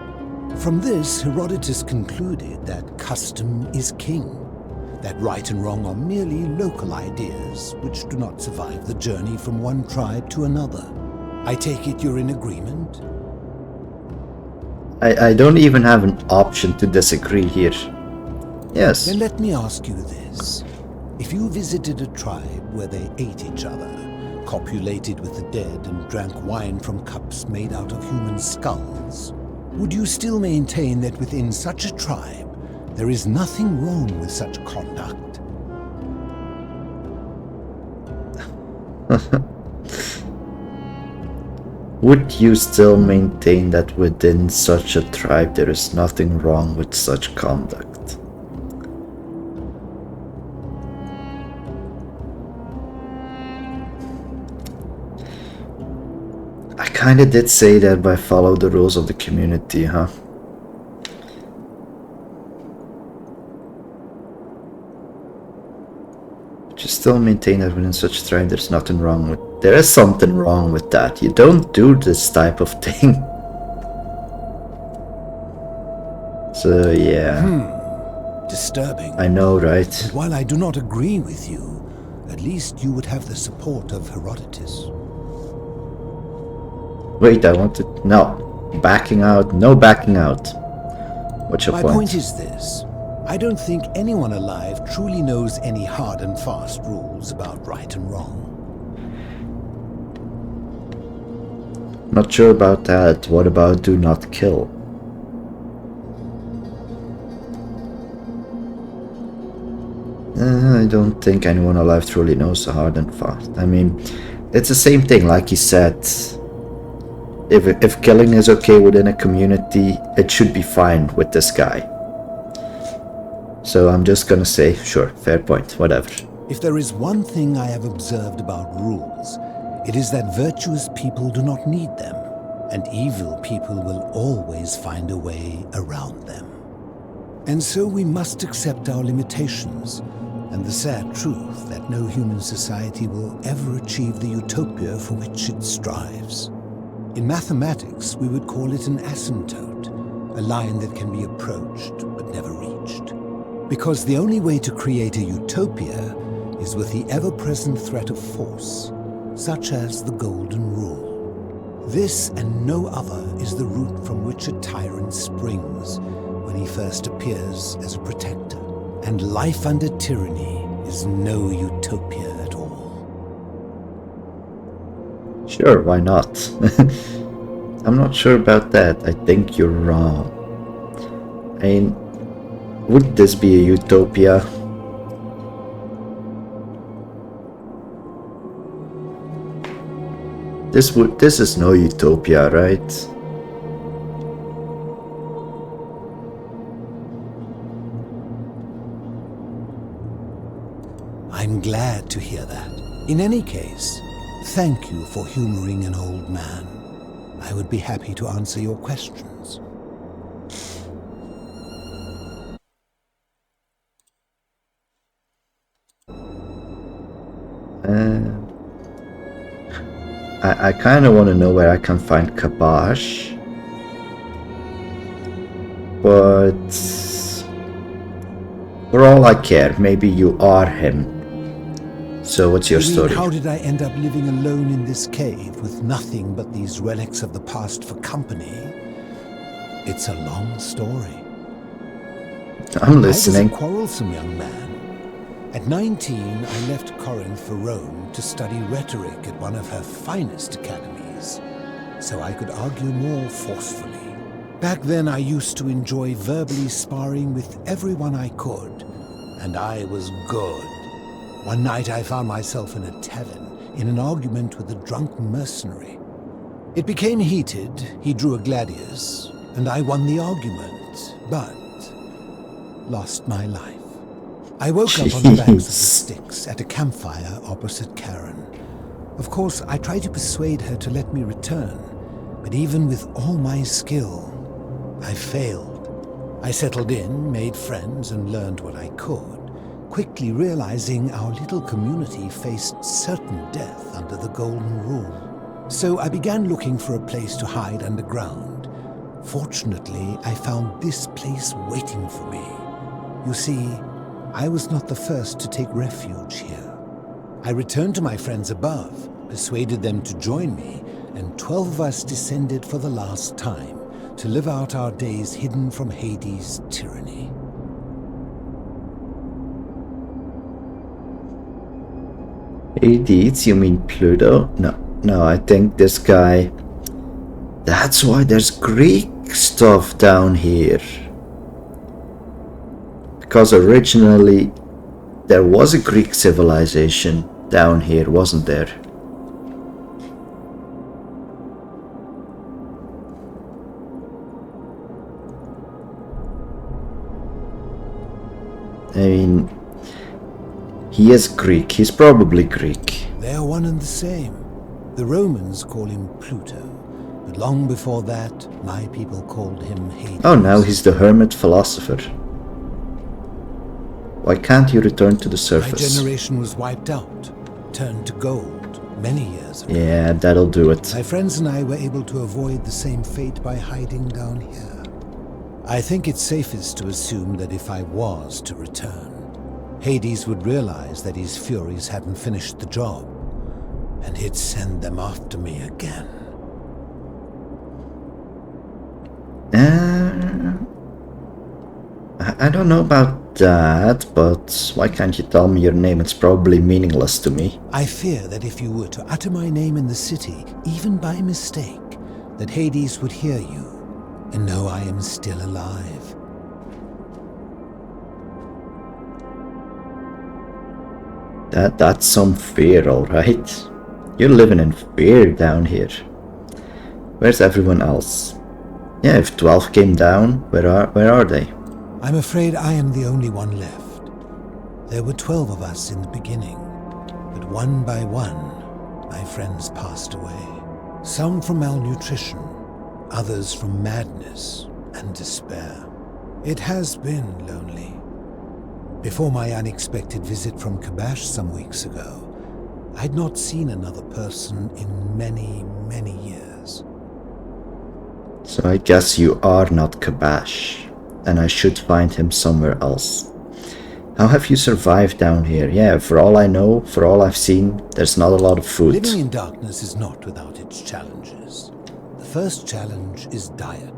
S17: From this, Herodotus concluded that custom is king, that right and wrong are merely local ideas which do not survive the journey from one tribe to another. I take it you're in agreement?
S1: I don't even have an option to disagree here. Yes.
S17: Then let me ask you this. If you visited a tribe where they ate each other, copulated with the dead and drank wine from cups made out of human skulls, would you still maintain that within such a tribe there is nothing wrong with such conduct?
S1: Would you still maintain that within such a tribe there is nothing wrong with such conduct? I kinda did say that by follow the rules of the community, huh? But you still maintain that within such a tribe there's nothing wrong with... There is something wrong with that. You don't do this type of thing. So, yeah.
S17: Disturbing.
S1: I know, right?
S17: But while I do not agree with you, at least you would have the support of Herodotus.
S1: Wait, I want to... No. Backing out. No backing out. What's your
S17: My
S1: point?
S17: point is this. I don't think anyone alive truly knows any hard and fast rules about right and wrong.
S1: Not sure about that. What about do not kill? I don't think anyone alive truly knows the hard and fast. I mean, it's the same thing, like you said. If killing is okay within a community, it should be fine with this guy. So I'm just gonna say, sure, fair point, whatever.
S17: If there is one thing I have observed about rules, it is that virtuous people do not need them, and evil people will always find a way around them. And so we must accept our limitations, and the sad truth that no human society will ever achieve the utopia for which it strives. In mathematics, we would call it an asymptote, a line that can be approached but never reached. Because the only way to create a utopia is with the ever-present threat of force, such as the Golden Rule. This and no other is the root from which a tyrant springs when he first appears as a protector. And life under tyranny is no utopia at all.
S1: Sure, why not? I'm not sure about that. I think you're wrong. I mean, would this be a utopia? This is no utopia, right?
S17: I'm glad to hear that. In any case, thank you for humoring an old man. I would be happy to answer your questions.
S1: I kind of want to know where I can find Kabash. But for all I care, maybe you are him. So what's your story?
S17: How did I end up living alone in this cave with nothing but these relics of the past for company? It's a long story.
S1: I'm listening.
S17: I was a quarrelsome young man. At 19, I left Corinth for Rome to study rhetoric at one of her finest academies, so I could argue more forcefully. Back then I used to enjoy verbally sparring with everyone I could, and I was good. One night I found myself in a tavern, in an argument with a drunk mercenary. It became heated, he drew a gladius, and I won the argument, but lost my life. I woke up on the banks of the Styx at a campfire opposite Karen. Of course, I tried to persuade her to let me return, but even with all my skill, I failed. I settled in, made friends, and learned what I could, quickly realizing our little community faced certain death under the Golden Rule. So I began looking for a place to hide underground. Fortunately, I found this place waiting for me. You see, I was not the first to take refuge here. I returned to my friends above, persuaded them to join me, and 12 of us descended for the last time, to live out our days hidden from Hades' tyranny.
S1: Hades? You mean Pluto? No, I think this guy... That's why there's Greek stuff down here. Because originally there was a Greek civilization down here, wasn't there? I mean, he is Greek. He's probably Greek.
S17: They are one and the same. The Romans call him Pluto, but long before that, my people called him Hades.
S1: Oh, now he's the hermit philosopher. Why can't you return to the surface?
S17: My generation was wiped out, turned to gold, many years ago.
S1: Yeah, that'll do it.
S17: My friends and I were able to avoid the same fate by hiding down here. I think it's safest to assume that if I was to return, Hades would realize that his furies hadn't finished the job, and he'd send them after me again.
S1: I don't know about that, but why can't you tell me your name? It's probably meaningless to me.
S17: I fear that if you were to utter my name in the city, even by mistake, that Hades would hear you and know I am still alive.
S1: That's some fear, alright. You're living in fear down here. Where's everyone else? Yeah, if 12 came down, where are they?
S17: I'm afraid I am the only one left. There were 12 of us in the beginning, but one by one, my friends passed away. Some from malnutrition, others from madness and despair. It has been lonely. Before my unexpected visit from Kabash some weeks ago, I'd not seen another person in many, many years.
S1: So I guess you are not Kabash, and I should find him somewhere else. How have you survived down here? Yeah, for all I know, for all I've seen, there's not a lot of food.
S17: Living in darkness is not without its challenges. The first challenge is diet.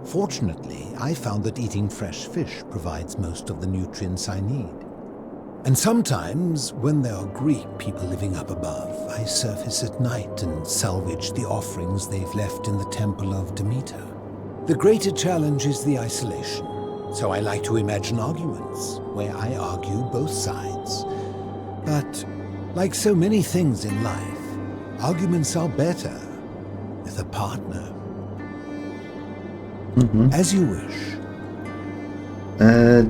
S17: Fortunately, I found that eating fresh fish provides most of the nutrients I need. And sometimes, when there are Greek people living up above, I surface at night and salvage the offerings they've left in the temple of Demeter. The greater challenge is the isolation, so I like to imagine arguments, where I argue both sides. But, like so many things in life, arguments are better with a partner. As you wish.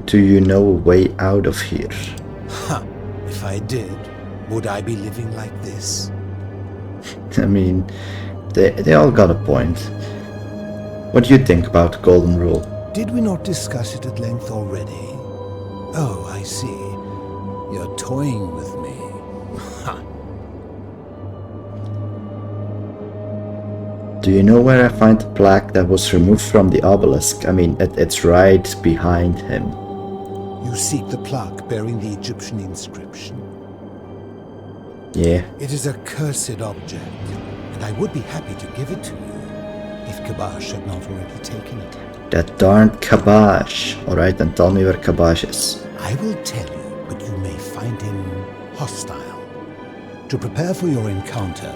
S1: Do you know a way out of here?
S17: If I did, would I be living like this?
S1: I mean, they all got a point. What do you think about Golden Rule?
S17: Did we not discuss it at length already? Oh, I see. You're toying with me.
S1: Do you know where I find the plaque that was removed from the obelisk? I mean, it's right behind him.
S17: You seek the plaque bearing the Egyptian inscription?
S1: Yeah.
S17: It is a cursed object, and I would be happy to give it to you, if Kabash had not already taken it.
S1: That darned Kabash. Alright, then tell me where Kabash is.
S17: I will tell you, but you may find him hostile. To prepare for your encounter,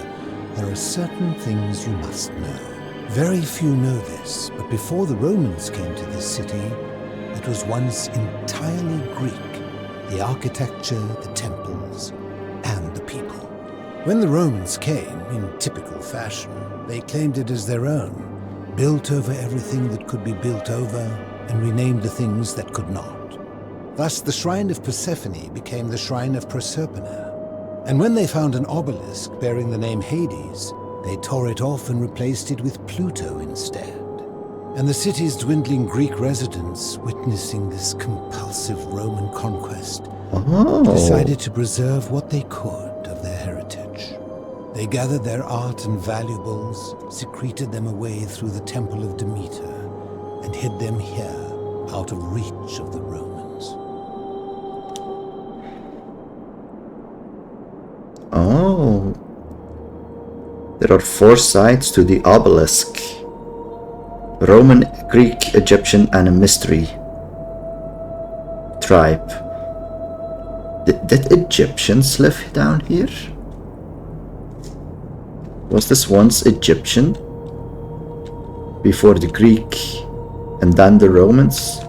S17: there are certain things you must know. Very few know this, but before the Romans came to this city, it was once entirely Greek. The architecture, the temples, and the people. When the Romans came, in typical fashion, they claimed it as their own, built over everything that could be built over, and renamed the things that could not. Thus, the shrine of Persephone became the shrine of Proserpina. And when they found an obelisk bearing the name Hades, they tore it off and replaced it with Pluto instead. And the city's dwindling Greek residents, witnessing this compulsive Roman conquest, decided to preserve what they could of their heritage. They gathered their art and valuables, secreted them away through the Temple of Demeter, and hid them here, out of reach of the Romans.
S1: Oh. There are 4 sides to the obelisk. Roman, Greek, Egyptian, and a mystery tribe. Did Egyptians live down here? Was this once Egyptian? Before the Greek and then the Romans?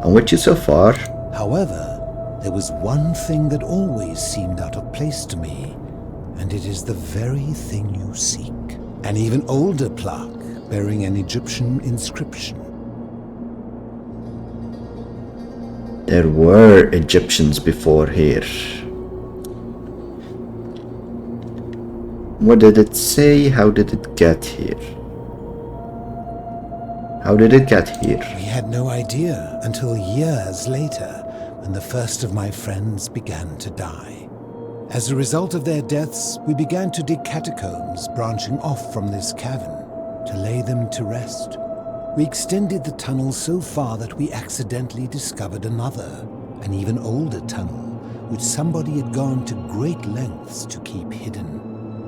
S1: I'm with you so far.
S17: However, there was one thing that always seemed out of place to me, and it is the very thing you seek. An even older plaque bearing an Egyptian inscription.
S1: There were Egyptians before here. What did it say? How did it get here? How did it get here?
S17: We had no idea until years later, when the first of my friends began to die. As a result of their deaths, we began to dig catacombs branching off from this cavern to lay them to rest. We extended the tunnel so far that we accidentally discovered another, an even older tunnel, which somebody had gone to great lengths to keep hidden.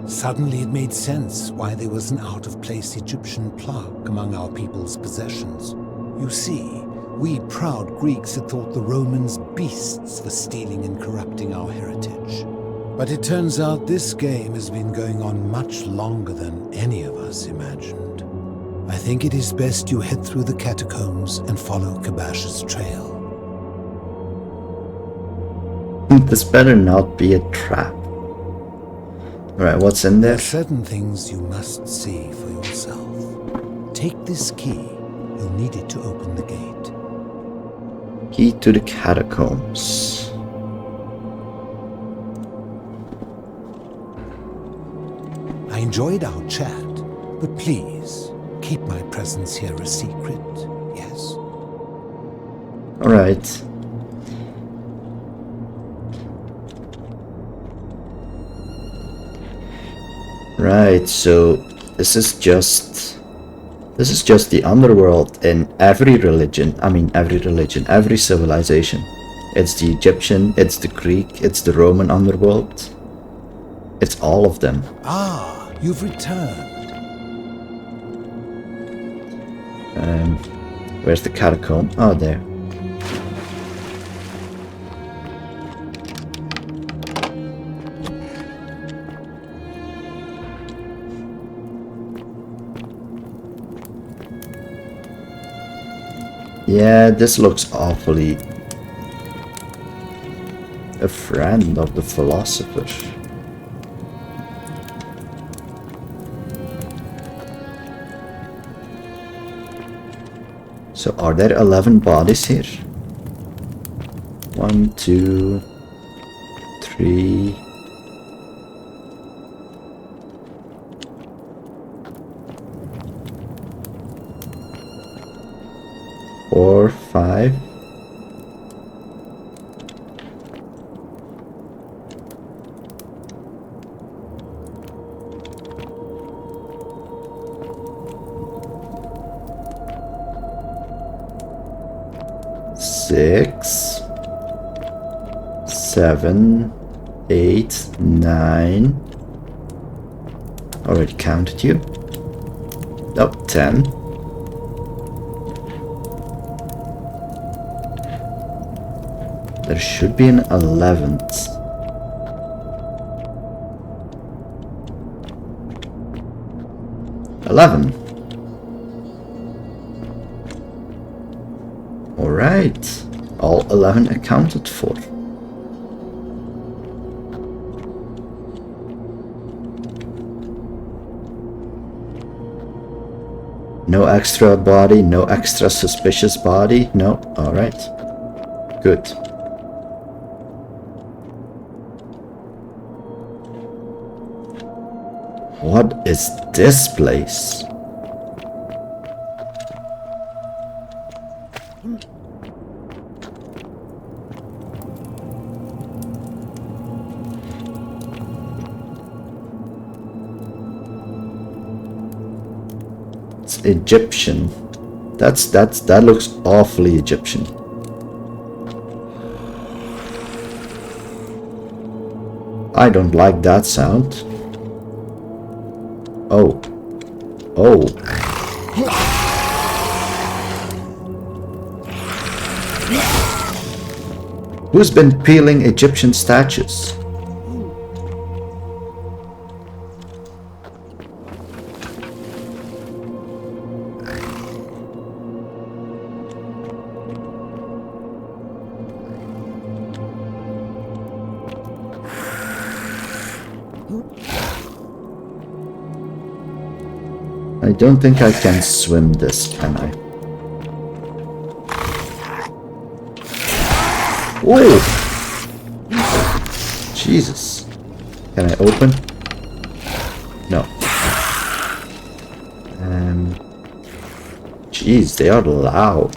S17: Suddenly it made sense why there was an out-of-place Egyptian plaque among our people's possessions. You see, we proud Greeks had thought the Romans beasts for stealing and corrupting our heritage. But it turns out this game has been going on much longer than any of us imagined. I think it is best you head through the catacombs and follow Kabash's trail.
S1: This better not be a trap. Alright, what's in there?
S17: There are certain things you must see for yourself. Take this key. You'll need it to open the gate.
S1: Key to the catacombs.
S17: I enjoyed our chat, but please, keep my presence here a secret, yes?
S1: Alright. Right, so this is just the underworld in every religion, every civilization. It's the Egyptian, it's the Greek, it's the Roman underworld. It's all of them.
S17: Ah, you've returned.
S1: Where's the catacomb? Oh, there. Yeah, this looks awfully a friend of the philosopher. So are there 11 bodies here? 1, 2, 3. Four, 5. Six, 7, 8, 9. Already counted you. Oh, 10. There should be an 11th. 11. Alright, all 11 accounted for. No extra body, no extra suspicious body, no, alright. Good. What is this place? It's Egyptian. That looks awfully Egyptian. I don't like that sound. Oh. Oh. Who's been peeling Egyptian statues? I don't think I can swim this, can I? Oh! Jesus. Can I open? No. Jeez, they are loud.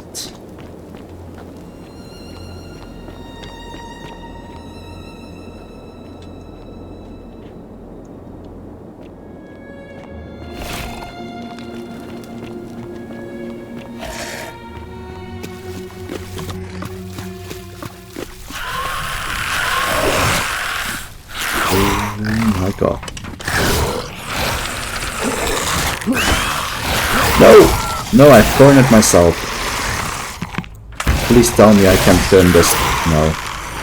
S1: God. No, I've cornered myself. Please tell me I can turn this. No,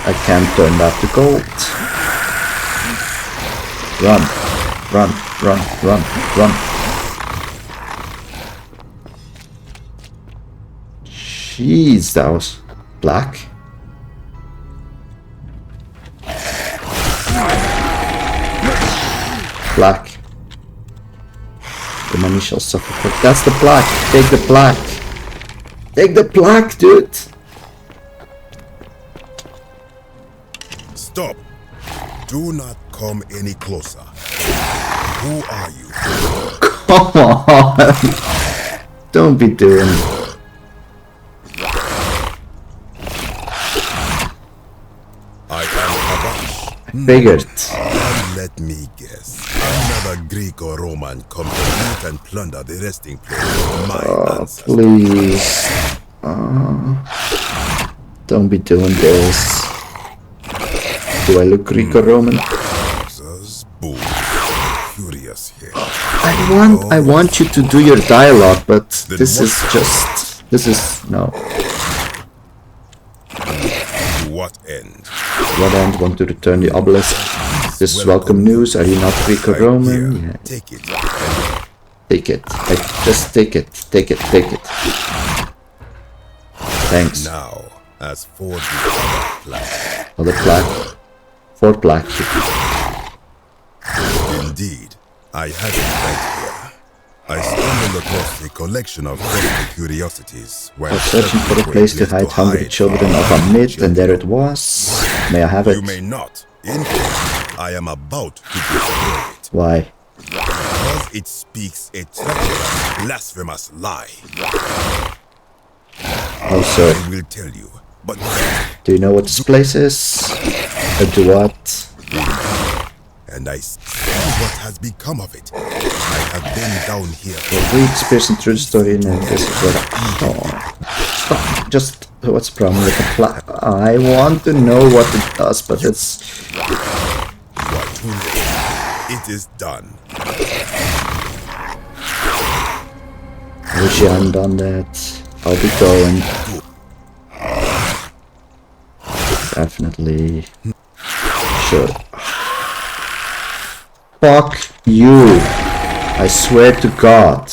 S1: I can't turn that to gold. Run, run, run, run, run. Jeez, that was black. Black. The money shall suffer for. That's the black. Take the black. Take the black, dude.
S18: Stop. Do not come any closer. Who are you?
S1: Come on. Don't be doing.
S18: I am Abash.
S1: Figured.
S18: Let me guess. Another Greek or Roman come to loot and plunder the resting place of my ancestors.
S1: Please. Don't be doing this. Do I look Greek or Roman?
S18: Curious here.
S1: I want you to do your dialogue, but this is just. This is no.
S18: To what end?
S1: What end? Want to return the obelisk? This is welcome news. Are you not Greek or Roman? Yeah.
S18: Take it.
S1: Take it. Just take it. Take it. Take it. Thanks.
S18: Now, as for the other plaque.
S1: Other plaque. 4 plaque.
S18: Indeed, I have it right here. I stumbled across a collection of credible curiosities.
S1: I was searching for a place to hide hungry children of a myth, and there it was. May I have it?
S18: You may not. In fact, I am about to destroy it.
S1: Why?
S18: Because it speaks a treacherous, blasphemous lie.
S1: Oh, sir.
S18: I will tell you, but
S1: do you know what this place is? Or do what?
S18: And I see what has become of it. I have been down here.
S1: Well, we experiencing through the story, and this is what. Oh, stop! Just what's the problem with the plaque? I want to know what it does, but it's.
S18: You are too late. It is done.
S1: I wish you hadn't done that. I'll be going. Definitely. Sure. Fuck you. I swear to God.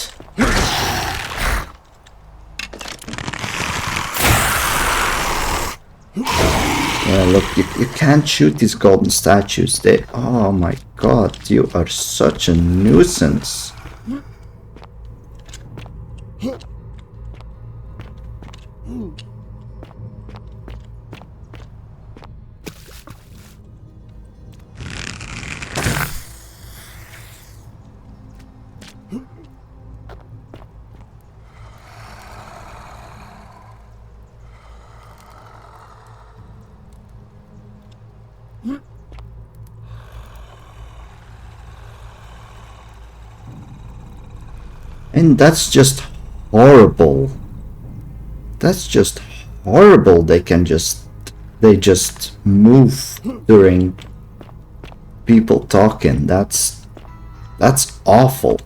S1: Yeah, look, you can't shoot these golden statues. They... Oh my God, you are such a nuisance. And that's just horrible. That's just horrible. They just move during people talking. That's awful.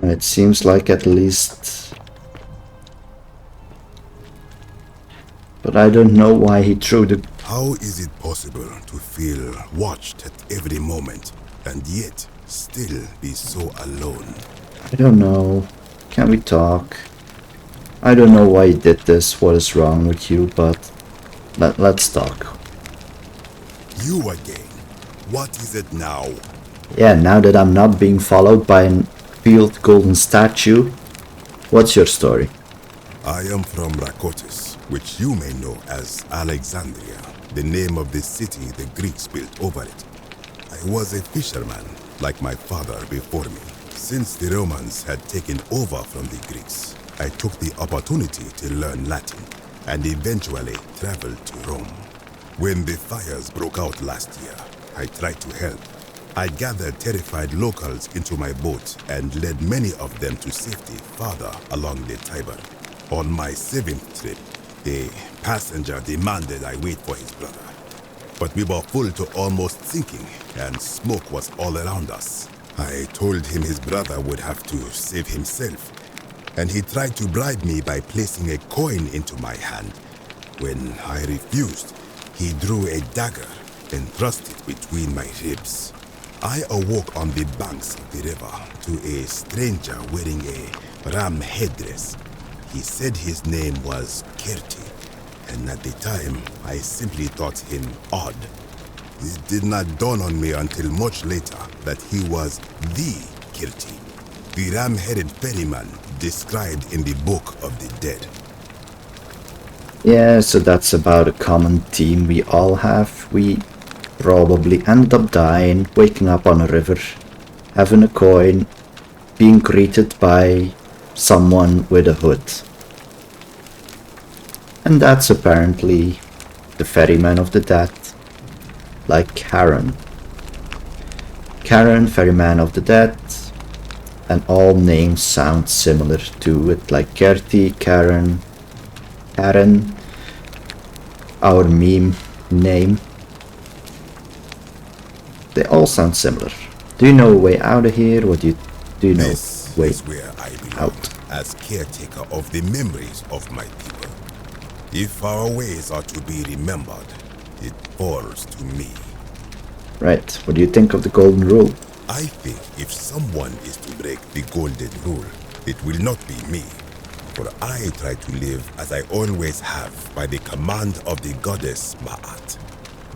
S1: It seems like at least... But I don't know why he threw the...
S18: How is it possible to feel watched at every moment and yet still be so alone?
S1: I don't know. Can we talk? I don't know why he did this, what is wrong with you, but let's talk.
S18: You again? What is it now?
S1: Yeah, now that I'm not being followed by an field golden statue, what's your story?
S18: I am from Rakotis, which you may know as Alexandria, the name of the city the Greeks built over it. I was a fisherman, like my father before me. Since the Romans had taken over from the Greeks, I took the opportunity to learn Latin and eventually traveled to Rome. When the fires broke out last year, I tried to help. I gathered terrified locals into my boat and led many of them to safety farther along the Tiber. On my 7th trip, a passenger demanded I wait for his brother. But we were full to almost sinking, and smoke was all around us. I told him his brother would have to save himself, and he tried to bribe me by placing a coin into my hand. When I refused, he drew a dagger and thrust it between my ribs. I awoke on the banks of the river to a stranger wearing a ram headdress. He said his name was Kirti, and at the time, I simply thought him odd. It did not dawn on me until much later that he was the Kirti, the ram-headed ferryman described in the Book of the Dead.
S1: Yeah, so that's about a common theme we all have. We probably end up dying, waking up on a river, having a coin, being greeted by someone with a hood. And that's apparently the ferryman of the dead, like Karen. Karen, ferryman of the dead, and all names sound similar to it, like Kerti, Karen, our meme name. They all sound similar. Do you know a way out of here? What do you know?
S18: This
S1: way
S18: is where I belong,
S1: out.
S18: as caretaker of the memories of my people. If our ways are to be remembered, it falls to me.
S1: Right. What do you think of the golden rule?
S18: I think if someone is to break the golden rule, it will not be me. For I try to live as I always have by the command of the goddess Ma'at.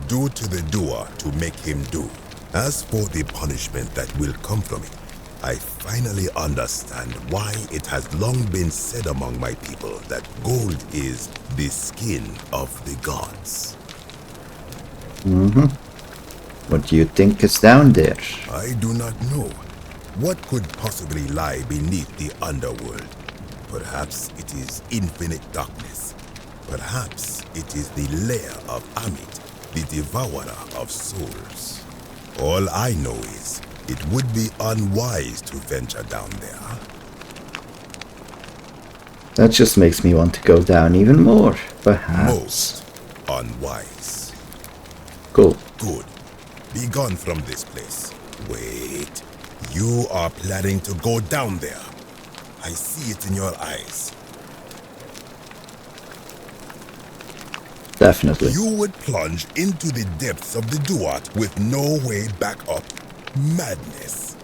S18: Do to the doer to make him do. As for the punishment that will come from it, I finally understand why it has long been said among my people that gold is the skin of the gods.
S1: What do you think is down there?
S18: I do not know. What could possibly lie beneath the underworld? Perhaps it is infinite darkness. Perhaps it is the lair of Amit, the devourer of souls. All I know is it would be unwise to venture down there.
S1: That just makes me want to go down even more, perhaps.
S18: Most unwise.
S1: Cool.
S18: Good. Be gone from this place. Wait. You are planning to go down there. I see it in your eyes.
S1: Definitely.
S18: You would plunge into the depths of the Duat with no way back up. Madness.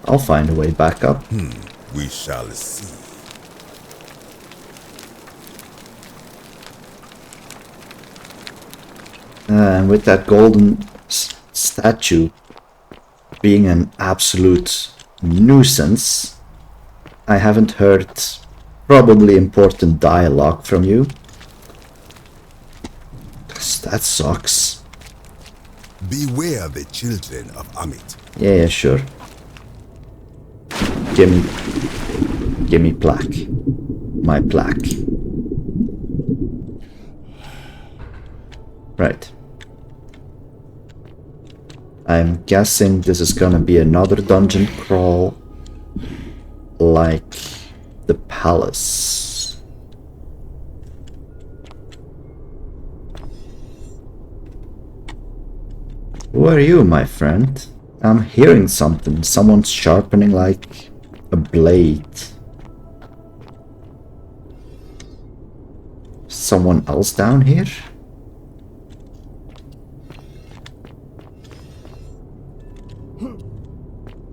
S1: I'll find a way back up.
S18: We shall see.
S1: And with that golden statue being an absolute nuisance, I haven't heard probably important dialogue from you. That sucks.
S18: Beware the children of Amit.
S1: Yeah, sure. Give me plaque. My plaque. Right. I'm guessing this is gonna be another dungeon crawl like the palace. Who are you, my friend? I'm hearing something. Someone's sharpening like a blade. Someone else down here?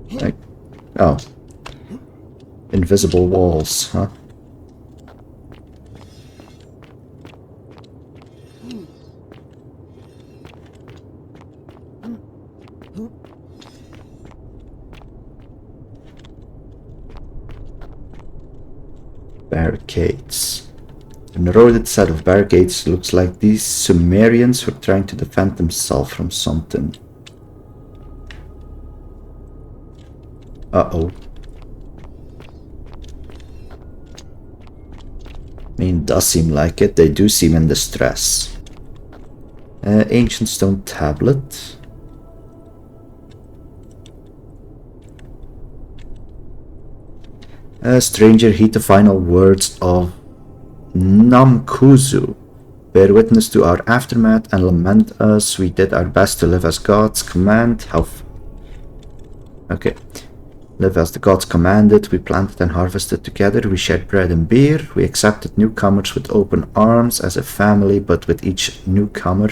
S1: Like, oh. Invisible walls, huh? Barricades. An eroded set of barricades. Looks like these Sumerians were trying to defend themselves from something. Uh-oh. I mean, does seem like it. They do seem in distress. Ancient stone tablet. Stranger, heed the final words of Namkuzu. Bear witness to our aftermath and lament us. We did our best to live as God's command. Okay. Live as the gods commanded. We planted and harvested together. We shared bread and beer. We accepted newcomers with open arms as a family, but with each newcomer,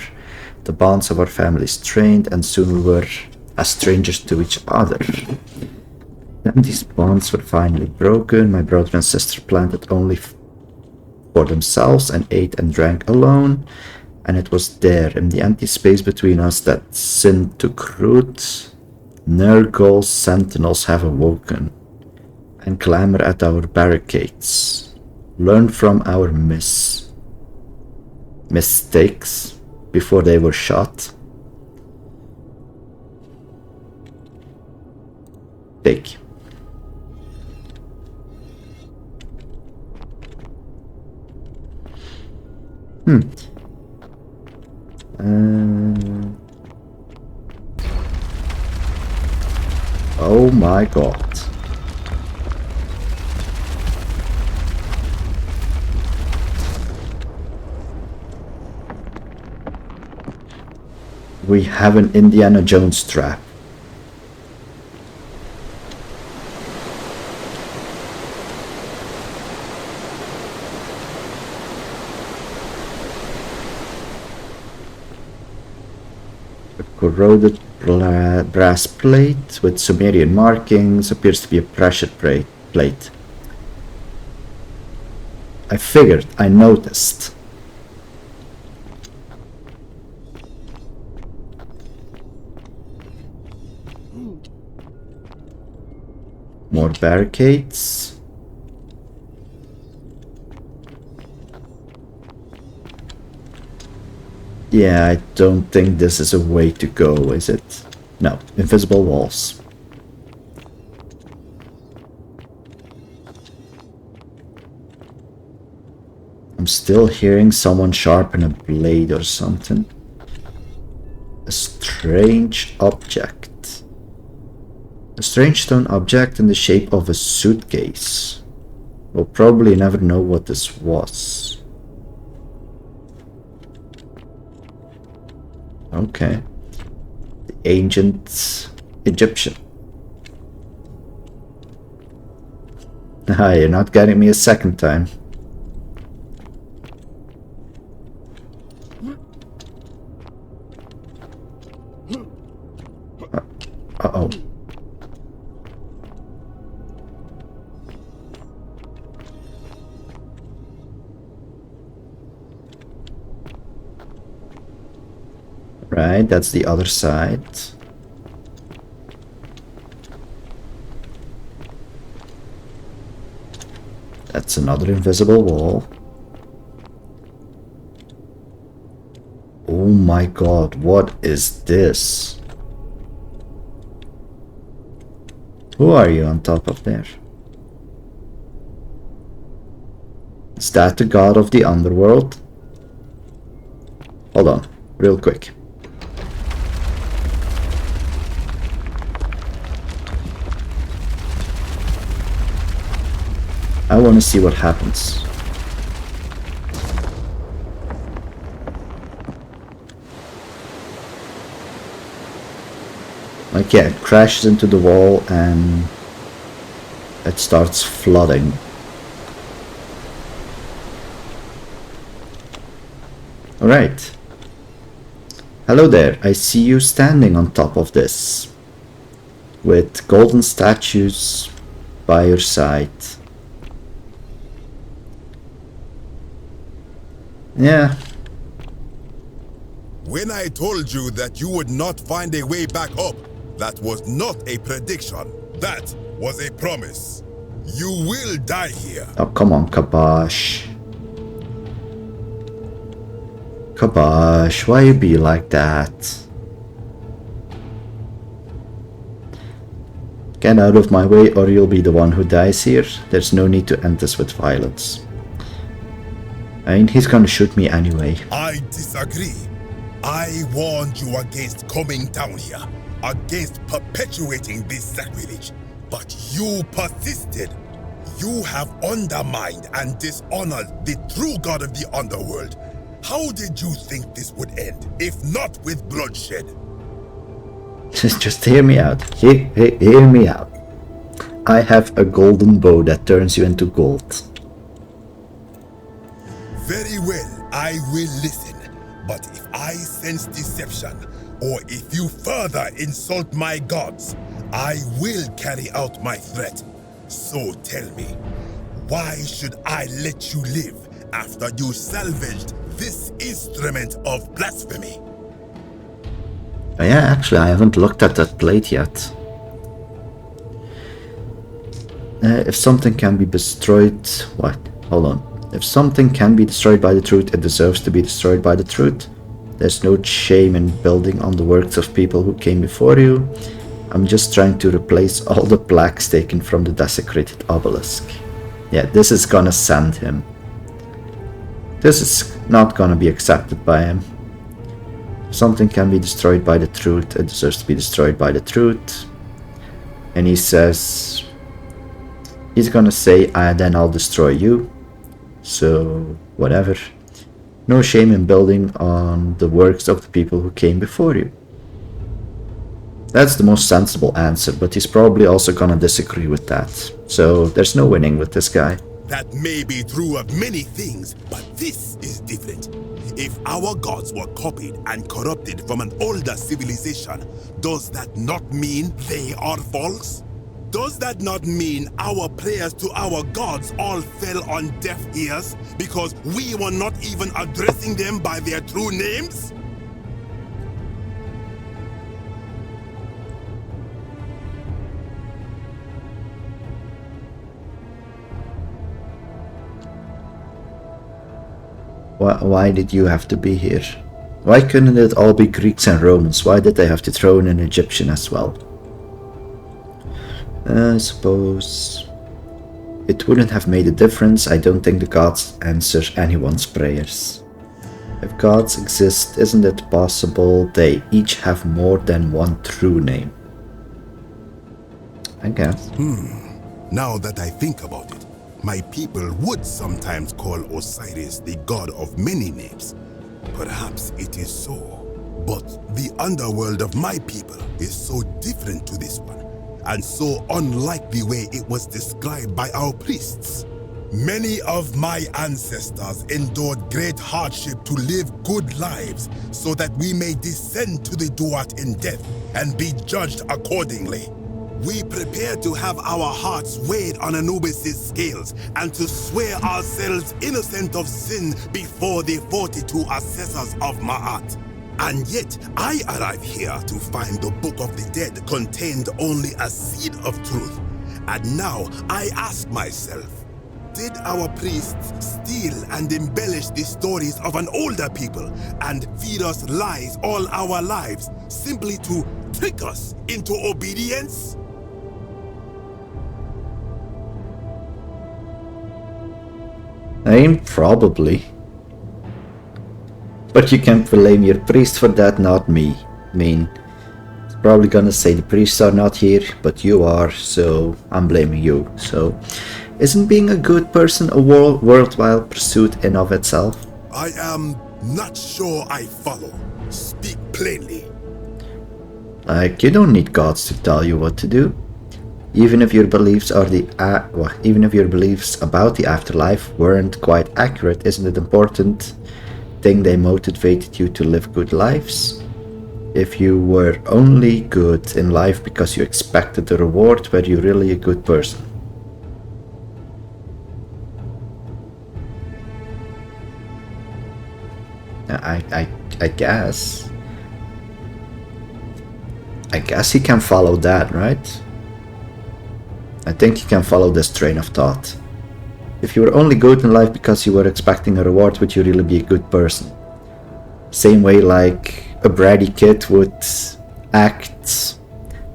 S1: the bonds of our family strained, and soon we were as strangers to each other. Then these bonds were finally broken. My brother and sister planted only for themselves and ate and drank alone. And it was there, in the empty space between us, that sin took root. Nergal's sentinels have awoken and clamor at our barricades. Learn from our mistakes before they were shot. Take. Oh my god. We have an Indiana Jones trap. A corroded brass plate with Sumerian markings appears to be a pressure plate. I figured, I noticed. More barricades. Yeah, I don't think this is a way to go, is it? No, invisible walls. I'm still hearing someone sharpen a blade or something. A strange object. A strange stone object in the shape of a suitcase. We'll probably never know what this was. Okay. The ancient Egyptian. Haha, you're not getting me a second time. Uh-oh. Right, that's the other side. That's another invisible wall. Oh my god, what is this? Who are you on top of there? Is that the god of the Underworld? Hold on, real quick. I want to see what happens. Like, yeah, it crashes into the wall and it starts flooding. Alright. Hello there, I see you standing on top of this, with golden statues by your side. Yeah.
S18: When I told you that you would not find a way back up, that was not a prediction. That was a promise. You will die here.
S1: Oh, come on, Kabash. Kabash, why you be like that? Get out of my way or you'll be the one who dies here. There's no need to end this with violence. I mean, he's gonna shoot me anyway.
S18: I disagree. I warned you against coming down here, against perpetuating this sacrilege, but you persisted. You have undermined and dishonored the true god of the Underworld. How did you think this would end, if not with bloodshed?
S1: Just hear me out. Hear me out. I have a golden bow that turns you into gold.
S18: Very well, I will listen. But if I sense deception, or if you further insult my gods, I will carry out my threat. So tell me, why should I let you live after you salvaged this instrument of blasphemy?
S1: Yeah, actually, I haven't looked at that plate yet. If something can be destroyed... What? Hold on. If something can be destroyed by the truth, it deserves to be destroyed by the truth. There's no shame in building on the works of people who came before you. I'm just trying to replace all the plaques taken from the desecrated obelisk. Yeah, this is gonna send him. This is not gonna be accepted by him. If something can be destroyed by the truth, it deserves to be destroyed by the truth. And he says... He's gonna say, then I'll destroy you. So, whatever. No shame in building on the works of the people who came before you. That's the most sensible answer, but he's probably also gonna disagree with that. So, there's no winning with this guy.
S18: That may be true of many things, but this is different. If our gods were copied and corrupted from an older civilization, does that not mean they are false? Does that not mean our prayers to our gods all fell on deaf ears because we were not even addressing them by their true names?
S1: Why did you have to be here? Why couldn't it all be Greeks and Romans? Why did they have to throw in an Egyptian as well? I suppose it wouldn't have made a difference. I don't think the gods answer anyone's prayers. If gods exist, isn't it possible they each have more than one true name? I guess.
S18: Now that I think about it, my people would sometimes call Osiris the god of many names. Perhaps it is so. But the underworld of my people is so different to this one, and so unlike the way it was described by our priests. Many of my ancestors endured great hardship to live good lives so that we may descend to the Duat in death and be judged accordingly. We prepare to have our hearts weighed on Anubis' scales and to swear ourselves innocent of sin before the 42 assessors of Ma'at. And yet, I arrive here to find the Book of the Dead contained only a seed of truth. And now I ask myself, did our priests steal and embellish the stories of an older people and feed us lies all our lives simply to trick us into obedience?
S1: I mean, probably. But you can blame your priest for that, not me. I mean, it's probably gonna say the priests are not here, but you are, so I'm blaming you. So, isn't being a good person a worthwhile pursuit in of itself?
S18: I am not sure I follow. Speak plainly.
S1: Like, you don't need gods to tell you what to do. Even if your beliefs are even if your beliefs about the afterlife weren't quite accurate, isn't it important thing they motivated you to live good lives? If you were only good in life because you expected a reward, were you really a good person? I guess. I guess he can follow that, right? I think he can follow this train of thought. If you were only good in life because you were expecting a reward, would you really be a good person? Same way like a bratty kid would act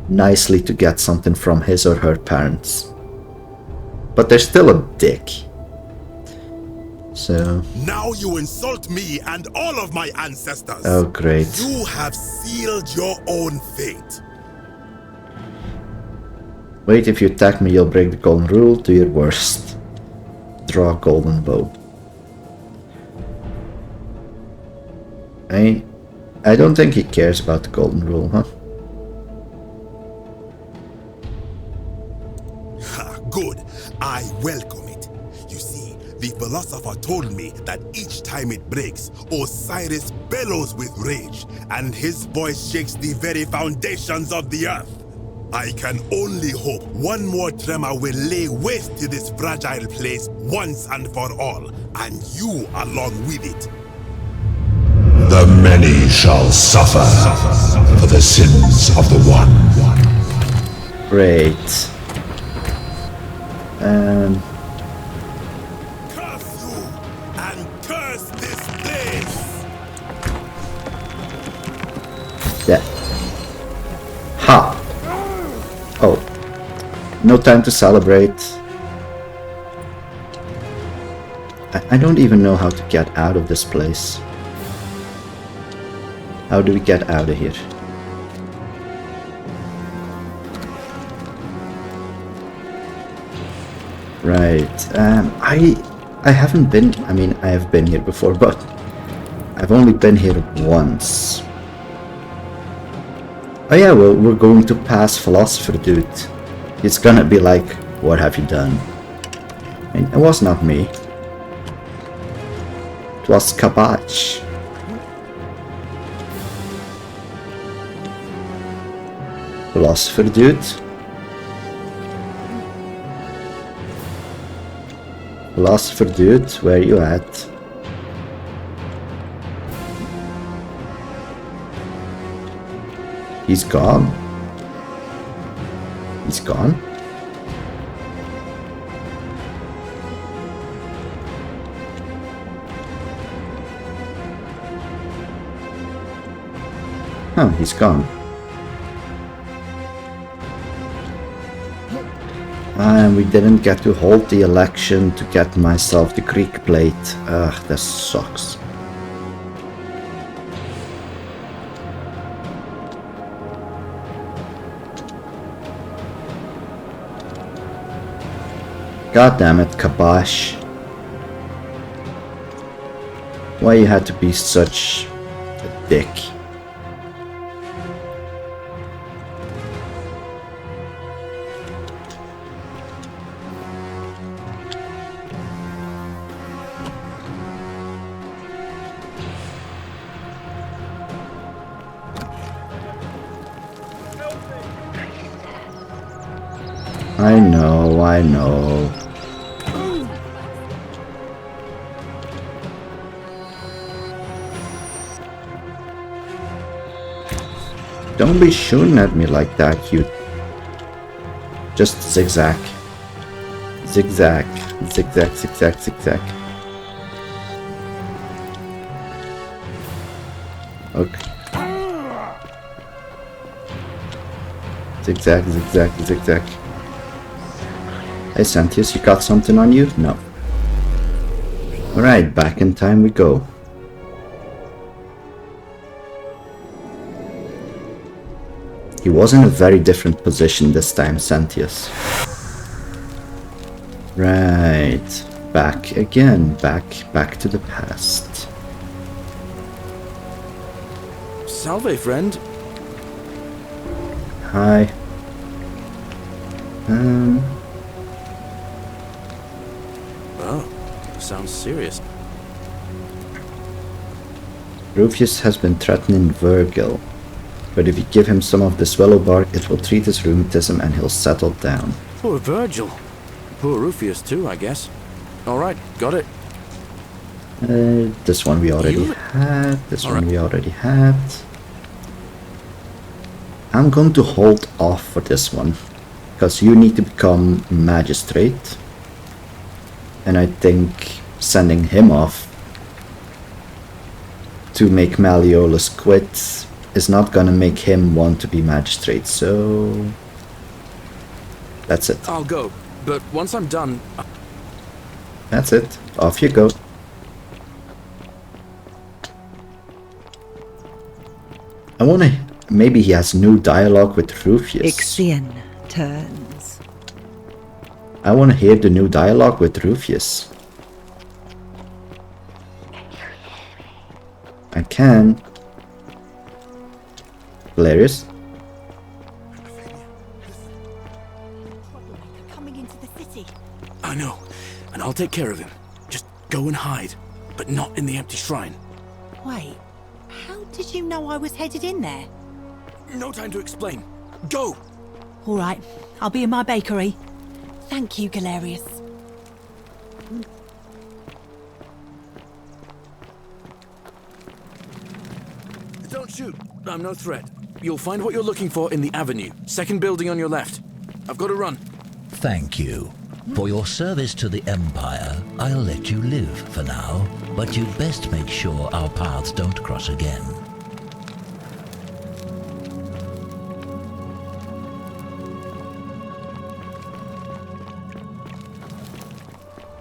S1: nicely to get something from his or her parents. But they're still a dick. So...
S18: Now you insult me and all of my ancestors.
S1: Oh, great.
S18: You have sealed your own fate.
S1: Wait, if you attack me, you'll break the golden rule. Do your worst. Draw a golden bow. I don't think he cares about the golden rule, huh?
S18: Good. I welcome it. You see, the philosopher told me that each time it breaks, Osiris bellows with rage, and his voice shakes the very foundations of the earth. I can only hope one more tremor will lay waste to this fragile place once and for all, and you along with it.
S13: The many shall suffer for the sins of the one.
S1: Great.
S18: Curse you and curse this place.
S1: Yeah. Ha! Oh. No time to celebrate. I don't even know how to get out of this place. How do we get out of here? Right. I haven't been... I mean, I have been here before, but I've only been here once. Oh yeah, well, we're going to pass Philosopher Dude. It's gonna be like, what have you done? I mean, it was not me. It was Kabach. Philosopher Dude. Philosopher Dude, where you at? He's gone. He's gone? Oh, he's gone. And we didn't get to hold the election to get myself the Greek plate. Ugh, that sucks. God damn it, Kabash. Why you had to be such a dick? I know. Don't be shooting at me like that, you... Just zigzag. Zigzag. Zigzag, zigzag, zigzag. Okay. Zigzag, zigzag, zigzag. Hey Santius, you got something on you? No. Alright, back in time we go. He was in a very different position this time, Santius. Right. Back again. Back to the past.
S2: Salve, friend.
S1: Hi.
S2: Oh, sounds serious.
S1: Rufius has been threatening Virgil, but if you give him some of this willow bark, it will treat his rheumatism and he'll settle down.
S2: Poor Virgil. Poor Rufius too, I guess. Alright, got it.
S1: This one we already had. This one we already had. I'm going to hold off for this one, because you need to become magistrate. And I think sending him off to make Malleolus quit is not gonna make him want to be magistrate, so that's it.
S2: I'll go, but once I'm done...
S1: That's it. Off you go. I wanna... Maybe he has new dialogue with Rufius.
S3: Ixion turns.
S1: I wanna hear the new dialogue with Rufius. I can. Hilarious.
S19: Coming into the city.
S2: I know, and I'll take care of him. Just go and hide, but not in the empty shrine.
S19: Wait, how did you know I was headed in there?
S2: No time to explain. Go!
S19: All right, I'll be in my bakery. Thank you, Galerius.
S2: Don't shoot. I'm no threat. You'll find what you're looking for in the avenue. Second building on your left. I've got to run.
S5: Thank you. For your service to the Empire, I'll let you live for now, but you'd best make sure our paths don't cross again.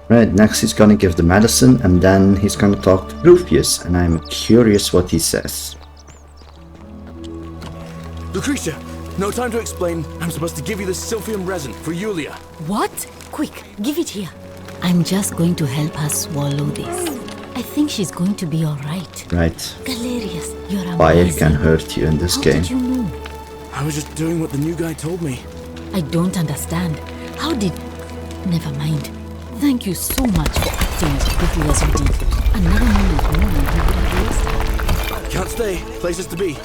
S1: Right, next he's gonna give the medicine, and then he's gonna talk to Rufius, and I'm curious what he says.
S2: Lucretia, no time to explain. I'm supposed to give you the Sylphium resin for Yulia.
S20: What? Quick, give it here. I'm just going to help her swallow this. I think she's going to be alright.
S1: Right.
S20: Galerius, you're amazing.
S1: Fire can hurt you in this game.
S20: How did you know?
S2: I was just doing what the new guy told me.
S20: I don't understand. How did... Never mind. Thank you so much for acting as quickly as you did. Another moment more and you would have lost.
S2: Can't stay. Places to be.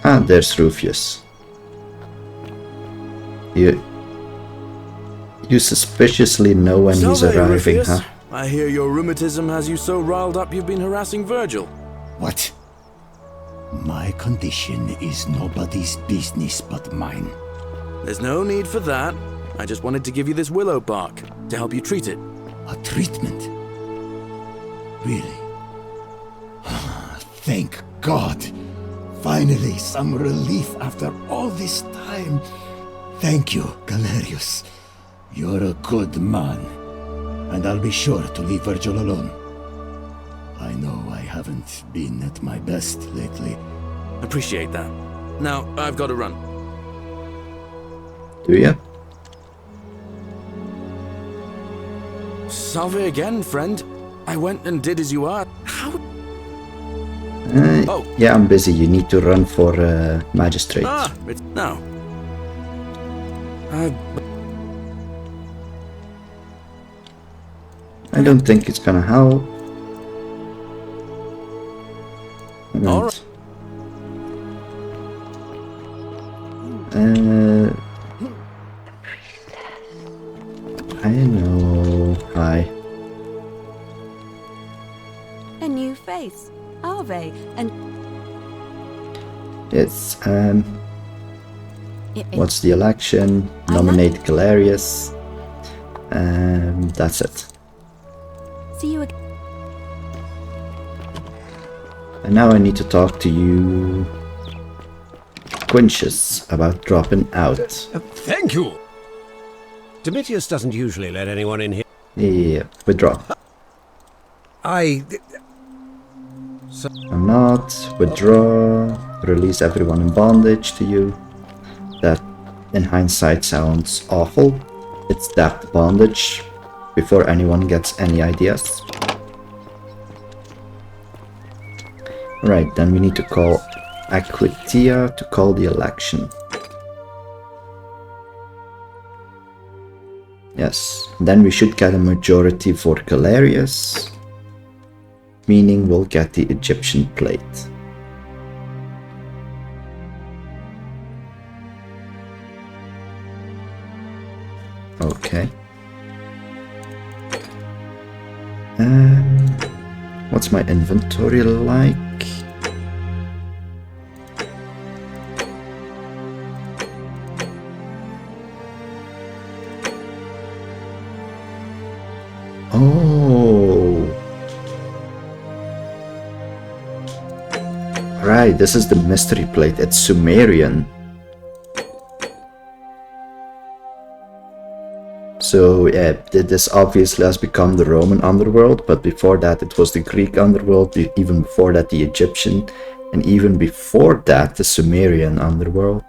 S1: Ah, there's Rufius. You suspiciously know when he's
S2: Salve,
S1: arriving,
S2: Rufius.
S1: huh?
S2: I hear your rheumatism has you so riled up you've been harassing Virgil.
S21: What? My condition is nobody's business but mine.
S2: There's no need for that. I just wanted to give you this willow bark to help you treat it.
S21: A treatment? Really? Thank God! Finally, some relief after all this time. Thank you, Galerius. You're a good man. And I'll be sure to leave Virgil alone. I know I haven't been at my best lately.
S2: Appreciate that. Now, I've got to run.
S1: Do you?
S2: Salve again, friend. I went and did as you are. How?
S1: Yeah, I'm busy. You need to run for magistrate.
S2: Ah, it's no.
S1: I don't think it's gonna help.
S2: All right.
S1: I know. Hi.
S6: A new face, Ave, and
S1: It's what's the election? Nominate Galerius. That's it.
S6: see you again.
S1: And now I need to talk to you, Quintius, about dropping out.
S10: Thank you! Domitius doesn't usually let anyone in here.
S1: Yeah, withdraw. I'm not. Withdraw. Release everyone in bondage to you. That, in hindsight, sounds awful. It's that bondage before anyone gets any ideas. Right, then we need to call Aquitia to call the election. Yes, then we should get a majority for Galerius, meaning we'll get the Egyptian plate. Okay. What's my inventory like? Oh. Right, this is the mystery plate. It's Sumerian. So yeah, this obviously has become the Roman underworld, but before that it was the Greek underworld, even before that the Egyptian, and even before that the Sumerian underworld.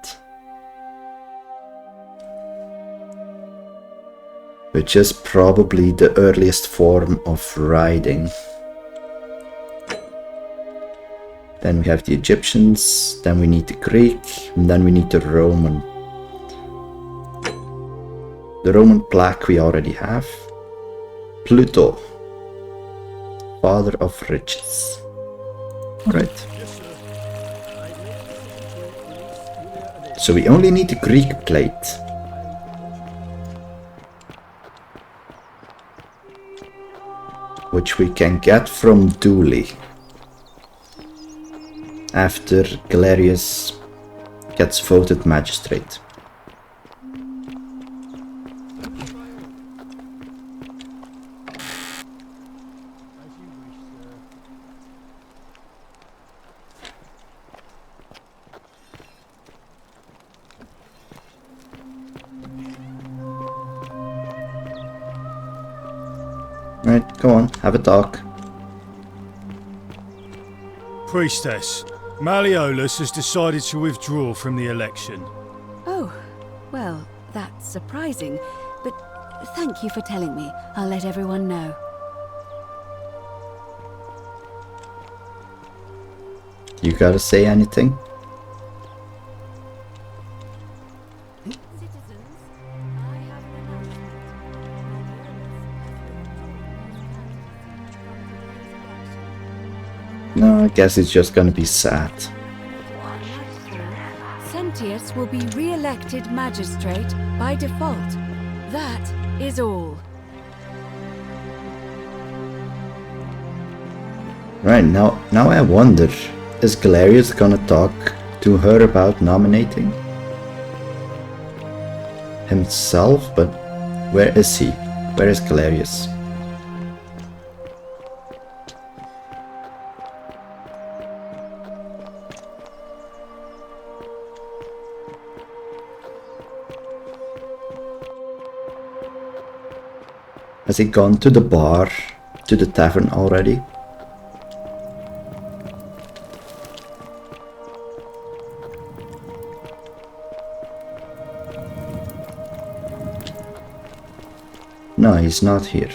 S1: Which is probably the earliest form of writing. Then we have the Egyptians, then we need the Greek, and then we need the Roman. The Roman plaque we already have. Pluto, father of riches. Right. So we only need the Greek plate. Which we can get from Dooley. After Galerius gets voted magistrate. Right, go on, have a talk.
S9: Priestess, Malleolus has decided to withdraw from the election.
S6: Oh, well, that's surprising, but thank you for telling me. I'll let everyone know.
S1: You gotta say anything? No, I guess it's just gonna be sad.
S6: Sentius will be re-elected magistrate by default. That is all.
S1: Right, now I wonder, is Galerius gonna talk to her about nominating himself? But where is he? Where is Galerius? Has he gone to the bar, to the tavern already? No, he's not here.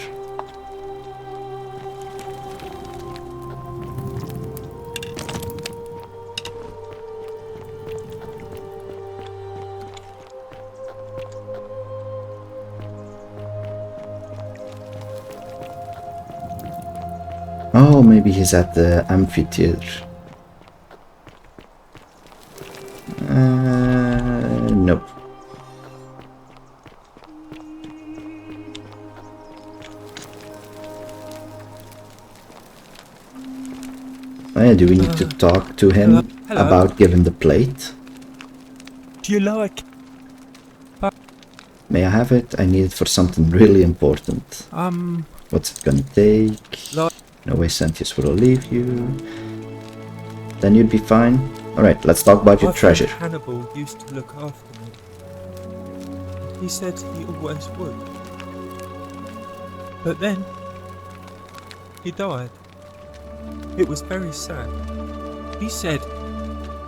S1: Oh, maybe he's at the amphitheater. Nope. Oh yeah, do we need to talk to him
S8: Hello.
S1: about giving the plate?
S8: Do you like?
S1: May I have it? I need it for something really important. What's it gonna take? No way Sentius will leave you. Then you'd be fine. Alright, let's talk about your treasure.
S8: Hannibal used to look after me. He said he always would. But then, he died. It was very sad. He said,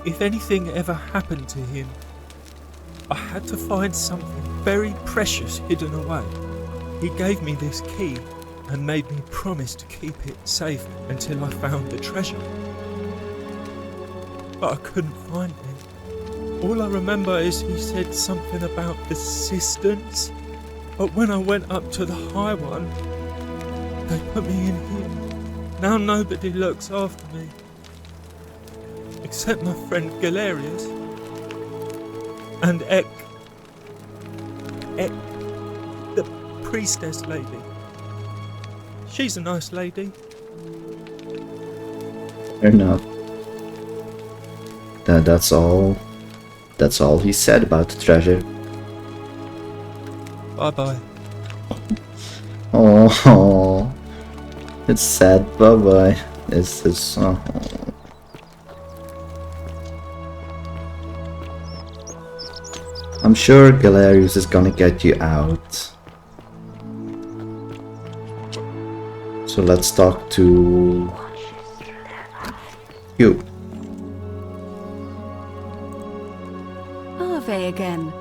S8: if anything ever happened to him, I had to find something very precious hidden away. He gave me this key and made me promise to keep it safe until I found the treasure. But I couldn't find it. All I remember is he said something about the cisterns, but when I went up to the high one, they put me in here. Now nobody looks after me, except my friend Galerius and Ek, the priestess lady. She's a nice lady.
S1: Fair enough. That's all. That's all he said about the treasure.
S8: Bye bye.
S1: Oh, it's sad. Bye bye. This is. I'm sure Galerius is gonna get you out. So let's talk to you.
S6: Ave again.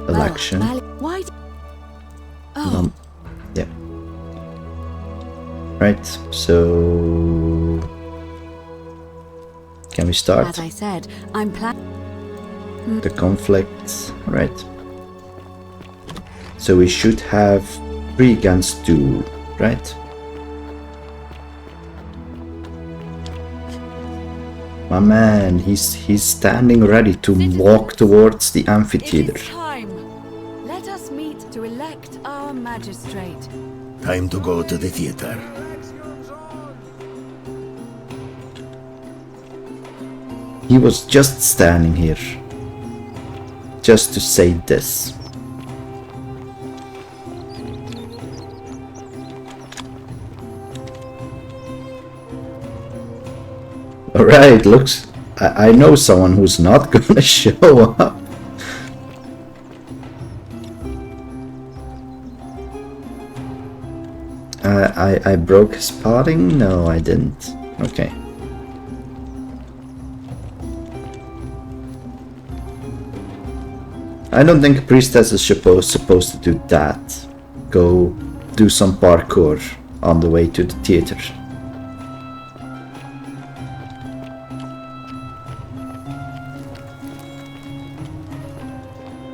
S1: Election.
S6: Why? Oh.
S1: Yeah. Right. So can we start?
S6: As I said, I'm
S1: The conflict. Right. So we should have 3 against 2, right? My man, he's standing ready to walk towards the amphitheater.
S6: It is time. Let us meet to elect our magistrate.
S21: Time to go to the theater.
S1: He was just standing here, just to say this. Alright, looks... I know someone who's not gonna show up. I broke his potting? No, I didn't. Okay. I don't think a priestess is supposed to do that. Go do some parkour on the way to the theater.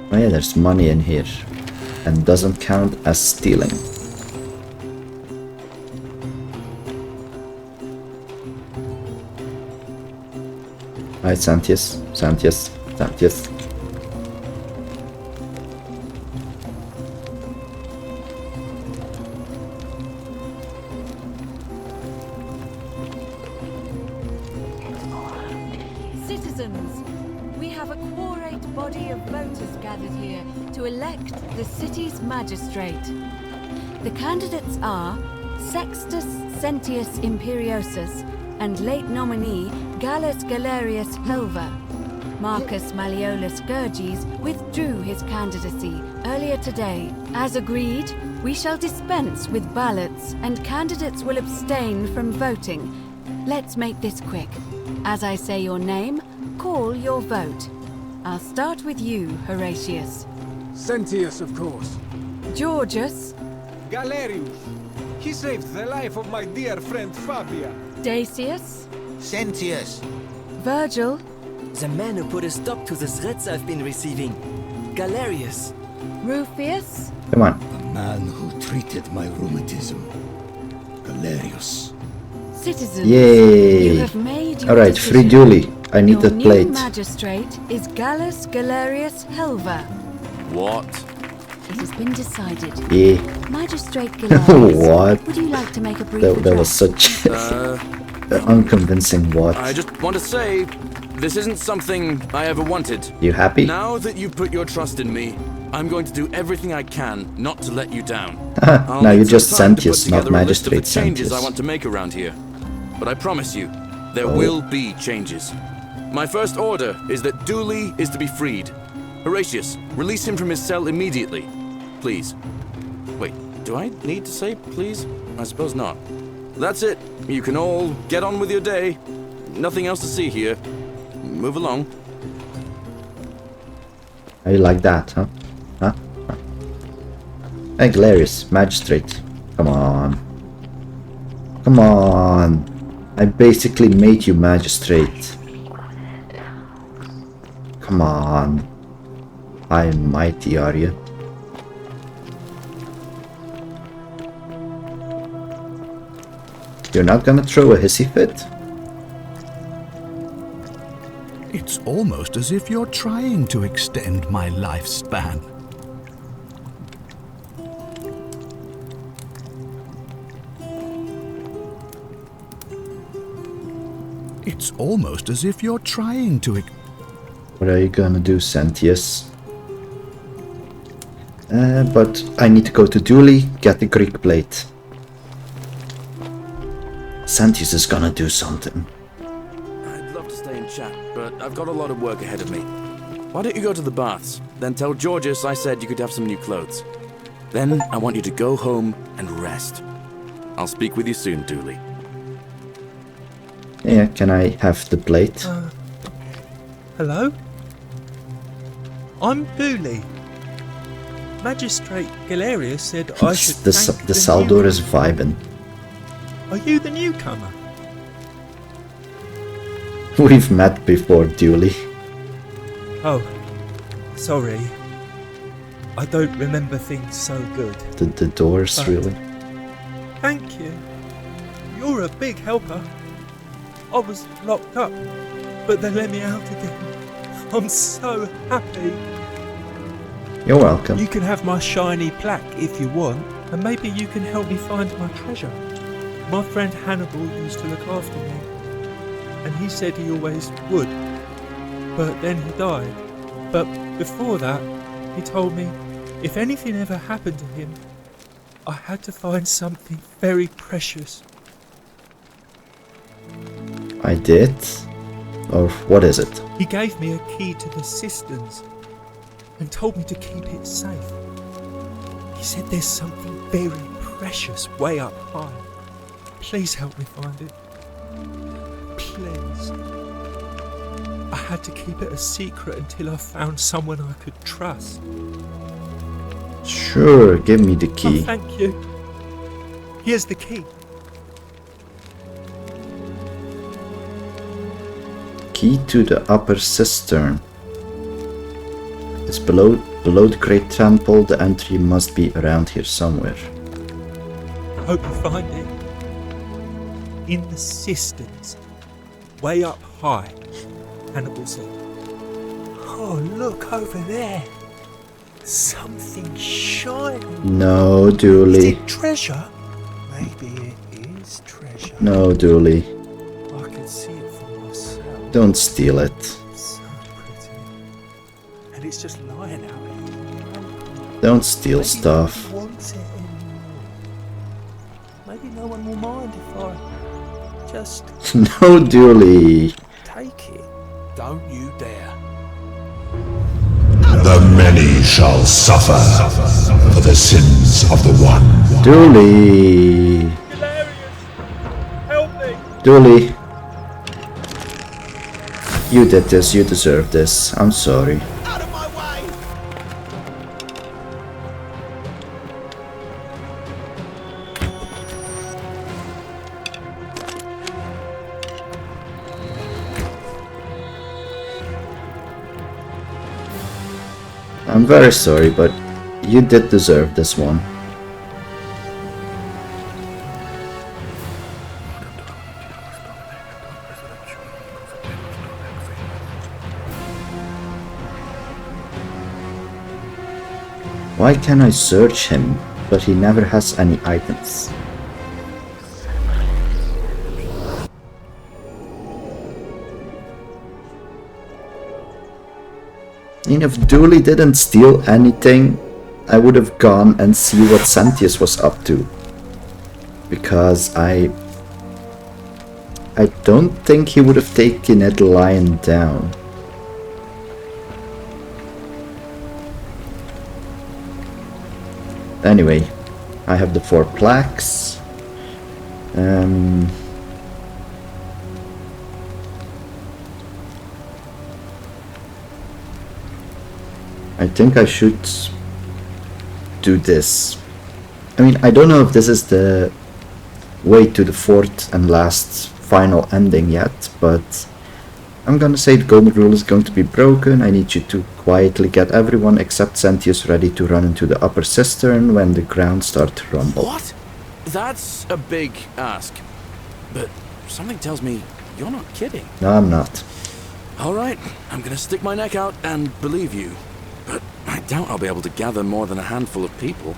S1: Oh yeah, there's money in here, and doesn't count as stealing. Alright, Santius.
S6: Citizens, we have a quorate body of voters gathered here to elect the city's magistrate. The candidates are Sextus Sentius Imperiosus and late nominee Gallus Galerius Helva. Marcus Malleolus Gurges withdrew his candidacy earlier today. As agreed, we shall dispense with ballots and candidates will abstain from voting. Let's make this quick. As I say your name, call your vote. I'll start with you, Horatius.
S7: Sentius, of course.
S6: Georgius.
S7: Galerius. He saved the life of my dear friend Fabia.
S6: Dacius.
S16: Sentius.
S6: Virgil.
S11: The man who put a stop to the threats I've been receiving. Galerius.
S6: Rufius.
S1: Come on.
S21: The man who treated my rheumatism. Galerius.
S6: Citizens.
S1: Yay!
S6: You have made your
S1: Alright, free
S6: decision.
S1: Julie. I need
S6: Your
S1: that
S6: new
S1: plate.
S6: magistrate is Gallus Galerius Helva.
S2: What?
S6: It has been decided.
S1: Yeah.
S6: Magistrate Galerius.
S1: What?
S6: Would you like to make a brief
S1: That was such unconvincing what.
S2: I just want to say, this isn't something I ever wanted.
S1: You happy?
S2: Now that you put your trust in me, I'm going to do everything I can not to let you down.
S1: Now you're just Sentius,
S2: to put
S1: not
S2: together a list of the
S1: Magistrate
S2: changes I
S1: Sentius.
S2: want to make around here. But I promise you, there
S1: Oh.
S2: will be changes. My first order is that Dooley is to be freed. Horatius, release him from his cell immediately. Please. Wait, do I need to say please? I suppose not. That's it. You can all get on with your day. Nothing else to see here. Move along.
S1: How you like that, huh? Huh? Hey, Galerius, Magistrate. Come on. Come on. I basically made you Magistrate. Come on. High and mighty, are you? You're not gonna throw a hissy fit?
S12: It's almost as if you're trying to extend my lifespan. It's almost as if you're trying to...
S1: What are you gonna do, Sentius? But I need to go to Dooley, get the Greek plate. Sentius is gonna do something.
S2: I'd love to stay and chat, but I've got a lot of work ahead of me. Why don't you go to the baths? Then tell Georgius I said you could have some new clothes. Then I want you to go home and rest. I'll speak with you soon, Dooley.
S1: Yeah, can I have the plate?
S8: Hello? I'm Dooley. Magistrate Galerius said I should
S1: the
S8: thank
S1: the Saldor is vibing.
S8: Are you the newcomer?
S1: We've met before, Dooley.
S8: Oh, sorry. I don't remember things so good.
S1: The doors,
S8: But-
S1: really.
S8: Thank you. You're a big helper. I was locked up, but they let me out again. I'm so happy.
S1: You're welcome.
S8: You can have my shiny plaque if you want, and maybe you can help me find my treasure. My friend Hannibal used to look after me, and he said he always would, but then he died. But before that, he told me if anything ever happened to him, I had to find something very precious.
S1: I did? Or what is it?
S8: He gave me a key to the cisterns and told me to keep it safe. He said there's something very precious way up high. Please help me find it. Please. I had to keep it a secret until I found someone I could trust.
S1: Sure, give me the
S8: Oh,
S1: key.
S8: thank you. Here's the key.
S1: Key to the upper cistern. It's below the Great Temple. The entry must be around here somewhere.
S8: Hope you find it. In the cisterns. Way up high, Hannibal said. Oh, look over there. Something shining.
S1: No,
S8: Is
S1: Dooley.
S8: it treasure? Maybe it is treasure.
S1: No, Dooley.
S8: I can see it for myself.
S1: Don't steal it.
S8: So pretty. And it's just lying out here.
S1: Don't steal
S8: Maybe
S1: stuff.
S8: no one wants it anymore. Maybe no one will mind if I just
S1: No, Dooley.
S8: take it.
S16: Don't you dare.
S13: The many shall suffer for the sins of the one.
S1: Dooley.
S8: Help me!
S1: Dooley. You did this, you deserve this. I'm sorry. I'm very sorry, but you did deserve this one. Why can I search him, but he never has any items? And if Dooley didn't steal anything, I would have gone and see what Sentius was up to. Because I don't think he would have taken it lying down. Anyway, I have the 4 plaques. I think I should do this. I mean, I don't know if this is the way to the 4th and last final ending yet, but I'm gonna say the golden rule is going to be broken. I need you to quietly get everyone except Sentius ready to run into the upper cistern when the ground starts to rumble.
S2: What? That's a big ask. But something tells me you're not kidding.
S1: No, I'm not.
S2: Alright, I'm gonna stick my neck out and believe you. But I doubt I'll be able to gather more than a handful of people.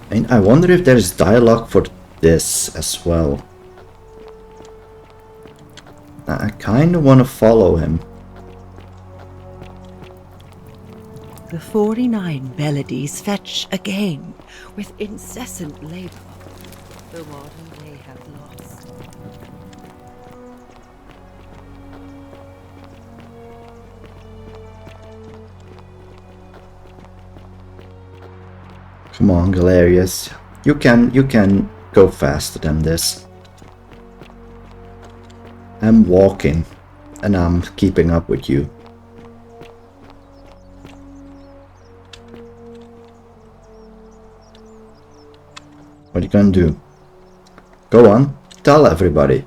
S1: And I wonder if there's dialogue for this as well. I kind of want to follow him.
S3: The 49 melodies fetch again with incessant labor. The warden they have lost.
S1: Come on, Galerius. You can go faster than this. I'm walking, and I'm keeping up with you. What are you gonna do? Go on, tell everybody.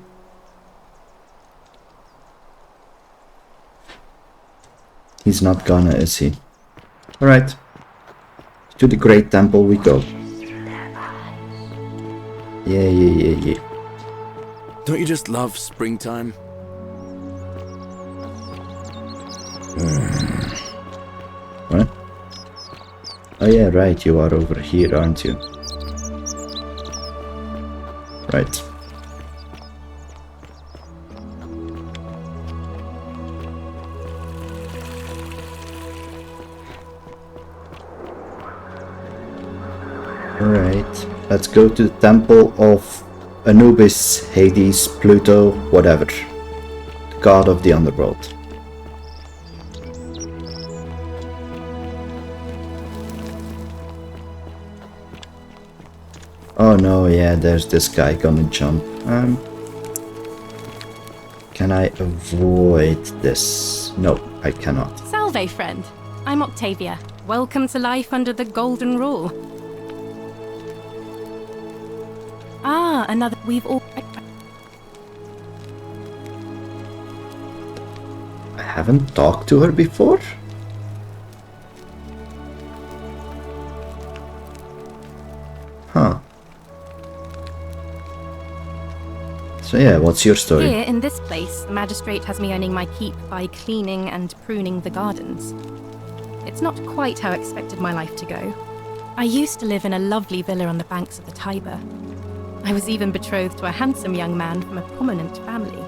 S1: He's not gonna, is he? Alright. To the Great Temple we go. Yeah.
S2: Don't you just love springtime?
S1: What? Oh yeah, right, you are over here, aren't you? Right. Alright, let's go to the Temple of Anubis, Hades, Pluto, whatever. The god of the Underworld. Oh no, yeah, there's this guy gonna jump. Can I avoid this? No, I cannot.
S14: Salve, friend. I'm Octavia. Welcome to life under the Golden Rule. Ah, another. We've all.
S1: I haven't talked to her before? Huh. So yeah, what's your story?
S14: Here, in this place, the magistrate has me earning my keep by cleaning and pruning the gardens. It's not quite how I expected my life to go. I used to live in a lovely villa on the banks of the Tiber. I was even betrothed to a handsome young man from a prominent family.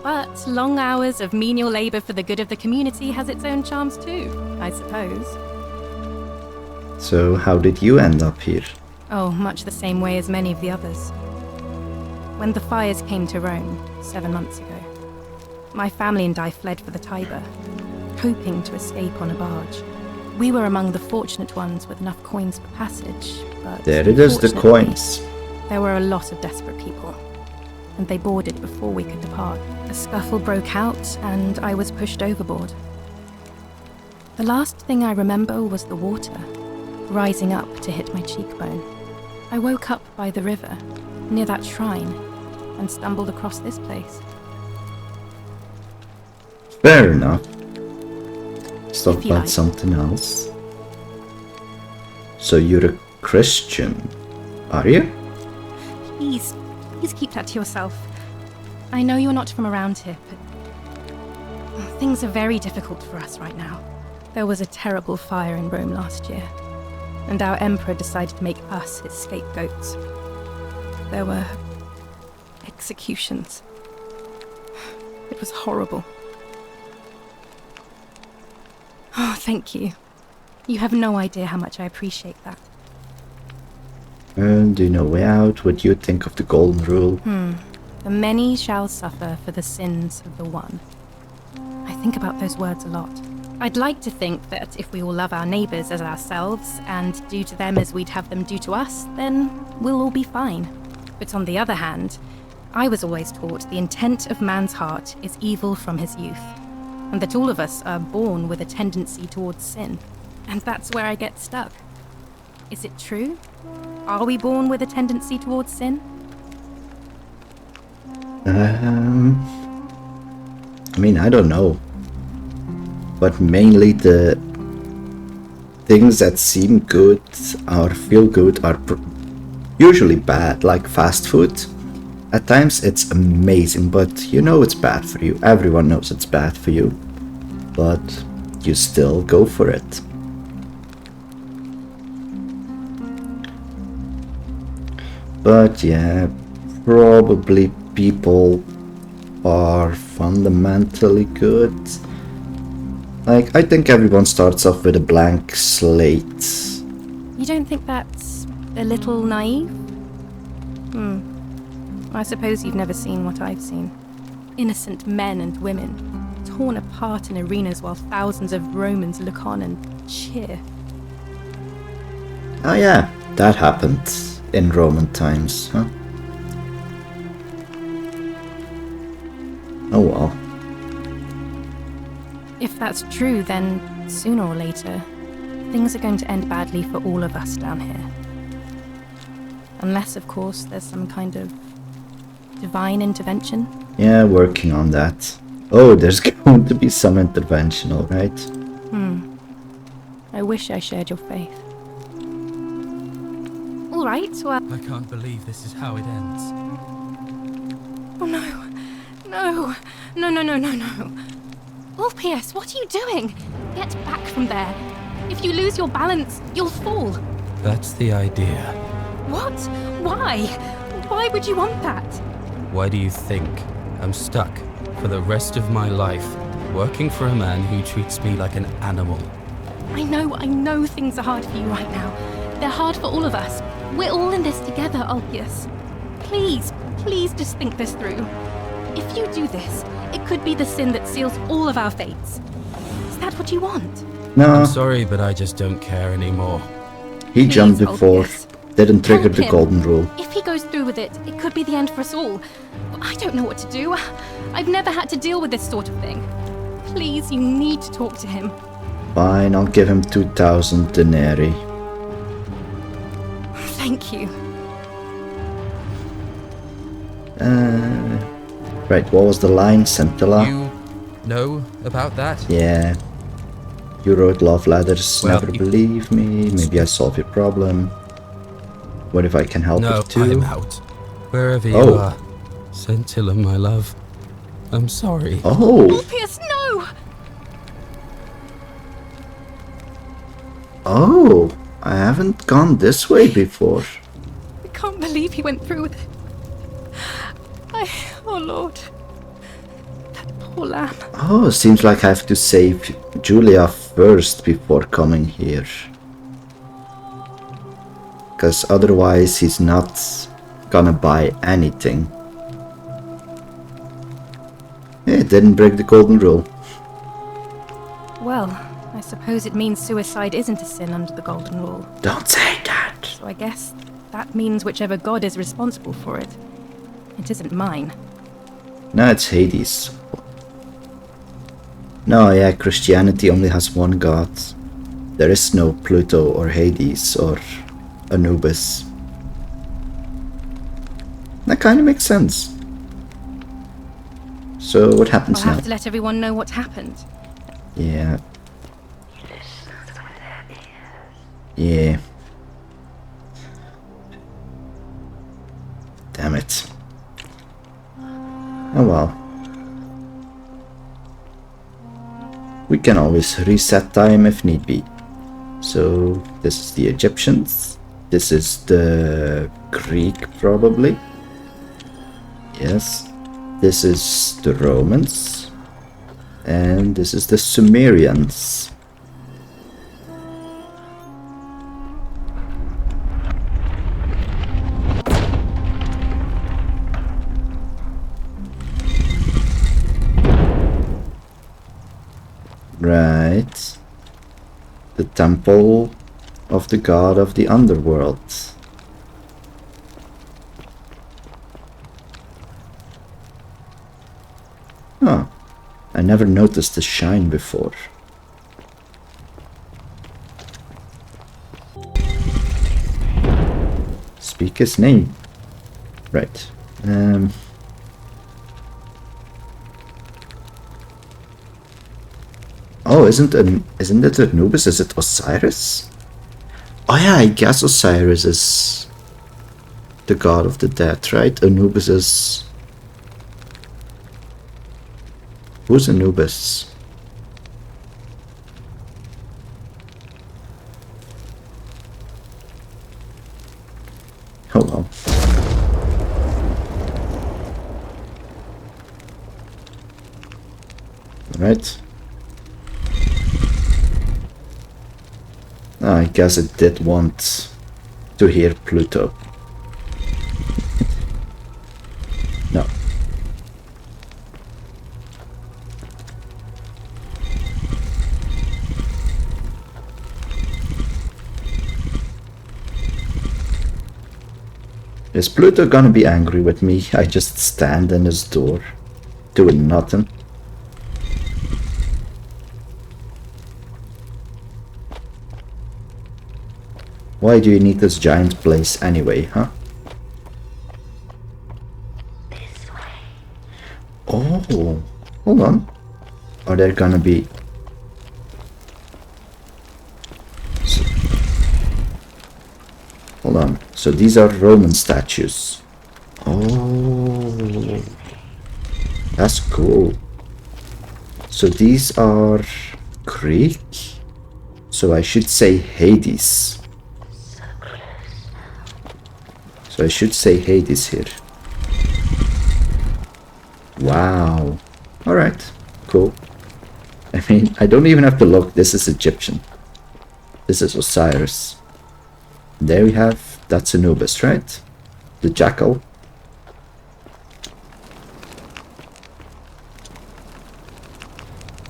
S14: But long hours of menial labor for the good of the community has its own charms too, I suppose.
S1: So how did you end up here?
S14: Oh, much the same way as many of the others. When the fires came to Rome 7 months ago, my family and I fled for the Tiber, hoping to escape on a barge. We were among the fortunate ones with enough coins for passage, but
S1: there it is, the coins.
S14: there were a lot of desperate people. and they boarded before we could depart. A scuffle broke out, and I was pushed overboard. The last thing I remember was the water, rising up to hit my cheekbone. I woke up by the river, near that shrine, and stumbled across this place.
S1: Fair enough. Let's talk
S14: If you
S1: about
S14: like.
S1: something else. So you're a Christian, are you?
S14: Please keep that to yourself. I know you're not from around here, but things are very difficult for us right now. There was a terrible fire in Rome last year, and our emperor decided to make us his scapegoats. There were executions. It was horrible. Oh, thank you. You have no idea how much I appreciate that.
S1: Do you know way out? What do you think of the golden rule?
S14: The many shall suffer for the sins of the one. I think about those words a lot. I'd like to think that if we all love our neighbours as ourselves and do to them as we'd have them do to us, then we'll all be fine. But on the other hand, I was always taught the intent of man's heart is evil from his youth, and that all of us are born with a tendency towards sin. And that's where I get stuck. Is it true? Are we born with a tendency towards sin?
S1: I mean, I don't know. But mainly the things that seem good or feel good are usually bad, like fast food. At times it's amazing, but you know it's bad for you. Everyone knows it's bad for you. But you still go for it. But yeah, probably people are fundamentally good. Like, I think everyone starts off with a blank slate.
S14: You don't think that's a little naive? I suppose you've never seen what I've seen. Innocent men and women, torn apart in arenas while thousands of Romans look on and cheer.
S1: Oh yeah, that happened in Roman times, huh? Oh well.
S14: If that's true, then sooner or later, things are going to end badly for all of us down here. Unless, of course, there's some kind of divine intervention.
S1: Yeah, working on that. Oh, there's going to be some intervention, alright?
S14: I wish I shared your faith. Alright, well...
S15: I can't believe this is how it ends.
S14: Oh no. No. No. Ulpius, what are you doing? Get back from there. If you lose your balance, you'll fall.
S15: That's the idea.
S14: What? Why? Why would you want that?
S15: Why do you think I'm stuck for the rest of my life working for a man who treats me like an animal?
S14: I know things are hard for you right now. They're hard for all of us. We're all in this together, Ulpius. Please just think this through. If you do this, it could be the sin that seals all of our fates. Is that what you want?
S1: No.
S15: I'm sorry, but I just don't care anymore.
S1: He jumped before. Didn't trigger the
S14: Help him.
S1: golden rule.
S14: If he goes through with it, it could be the end for us all. But I don't know what to do. I've never had to deal with this sort of thing. Please, you need to talk to him.
S1: Fine, I'll give him 2,000 denarii.
S14: Thank you.
S1: Right, what was the line? Scintilla?
S15: You know about that?
S1: Yeah. You wrote love letters,
S15: Well,
S1: never believe me, maybe I solve your problem. What if I can help
S15: No,
S1: you too?
S15: I'm out. Wherever you
S1: Oh.
S15: are. Scintilla, my love. I'm sorry.
S1: Oh!
S14: Ulpius, no!
S1: Oh! I haven't gone this way before.
S14: I can't believe he went through with it. Oh Lord. That poor lamb.
S1: Oh, seems like I have to save Julia first before coming here. Because otherwise he's not gonna buy anything. It didn't break the golden rule.
S14: Well, I suppose it means suicide isn't a sin under the Golden Rule.
S1: Don't say that!
S14: So I guess that means whichever god is responsible for it. It isn't mine.
S1: No, it's Hades. No, yeah, Christianity only has one god. There is no Pluto or Hades or Anubis. That kind of makes sense. So what happens
S14: I'll
S1: now?
S14: have to let everyone know what happened.
S1: Yeah. Yeah. Damn it. Oh well. We can always reset time if need be. So this is the Egyptians. This is the Greek probably. Yes. This is the Romans. And this is the Sumerians. Right. The temple of the god of the Underworld. Oh, I never noticed the shine before. Speak his name. Right. Oh, isn't it Anubis? Is it Osiris? Oh yeah, I guess Osiris is the god of the dead, right? Anubis is... Who's Anubis? Oh well. Right. I guess it did want to hear Pluto. No. Is Pluto gonna be angry with me? I just stand in his door, doing nothing. Why do you need this giant place anyway, huh?
S4: This way.
S1: Oh, hold on. Are there gonna be... Hold on. So these are Roman statues. Oh, that's cool. So these are Greek. So I should say Hades. So I should say Hades here. Wow. Alright, cool. I mean, I don't even have to look. This is Egyptian. This is Osiris. There we have, that's Anubis, right? The jackal.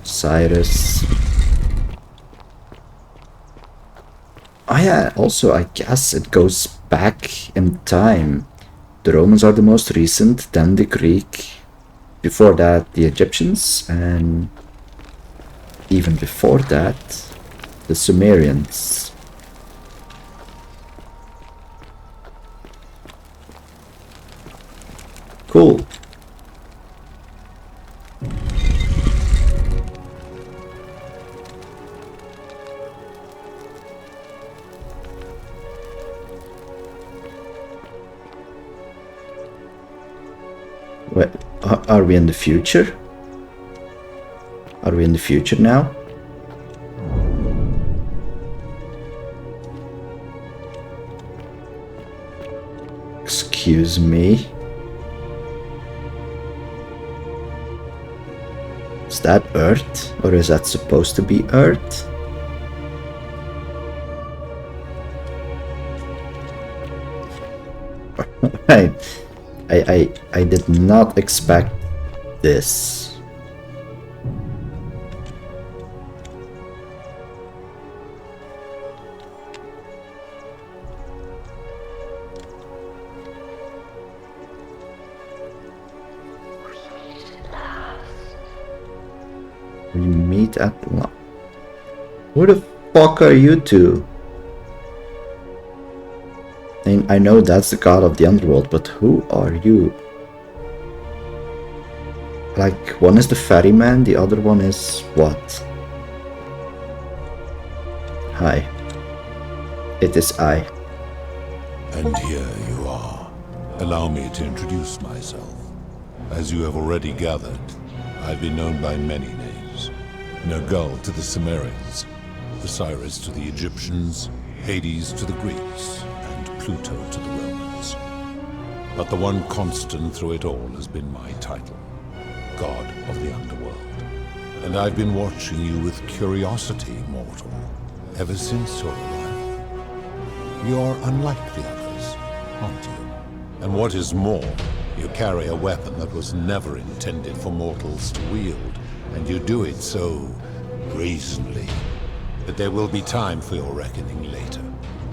S1: Osiris. Oh yeah, also I guess it goes back in time. The Romans are the most recent, then the Greek, before that the Egyptians, and even before that the Sumerians. Cool. What, are we in the future? Are we in the future now? Excuse me? Is that Earth? Or is that supposed to be Earth? Right. I did not expect this. We meet at who the fuck are you two? And I know that's the god of the underworld, but who are you? Like, one is the ferryman, the other one is what? Hi. It is I.
S13: And here you are. Allow me to introduce myself. As you have already gathered, I've been known by many names. Nergal to the Sumerians, Osiris to the Egyptians, Hades to the Greeks, and Pluto to the Romans. But the one constant through it all has been my title, God of the Underworld. And I've been watching you with curiosity, mortal, ever since your arrival. You're unlike the others, aren't you? And what is more, you carry a weapon that was never intended for mortals to wield, and you do it so brazenly that there will be time for your reckoning later.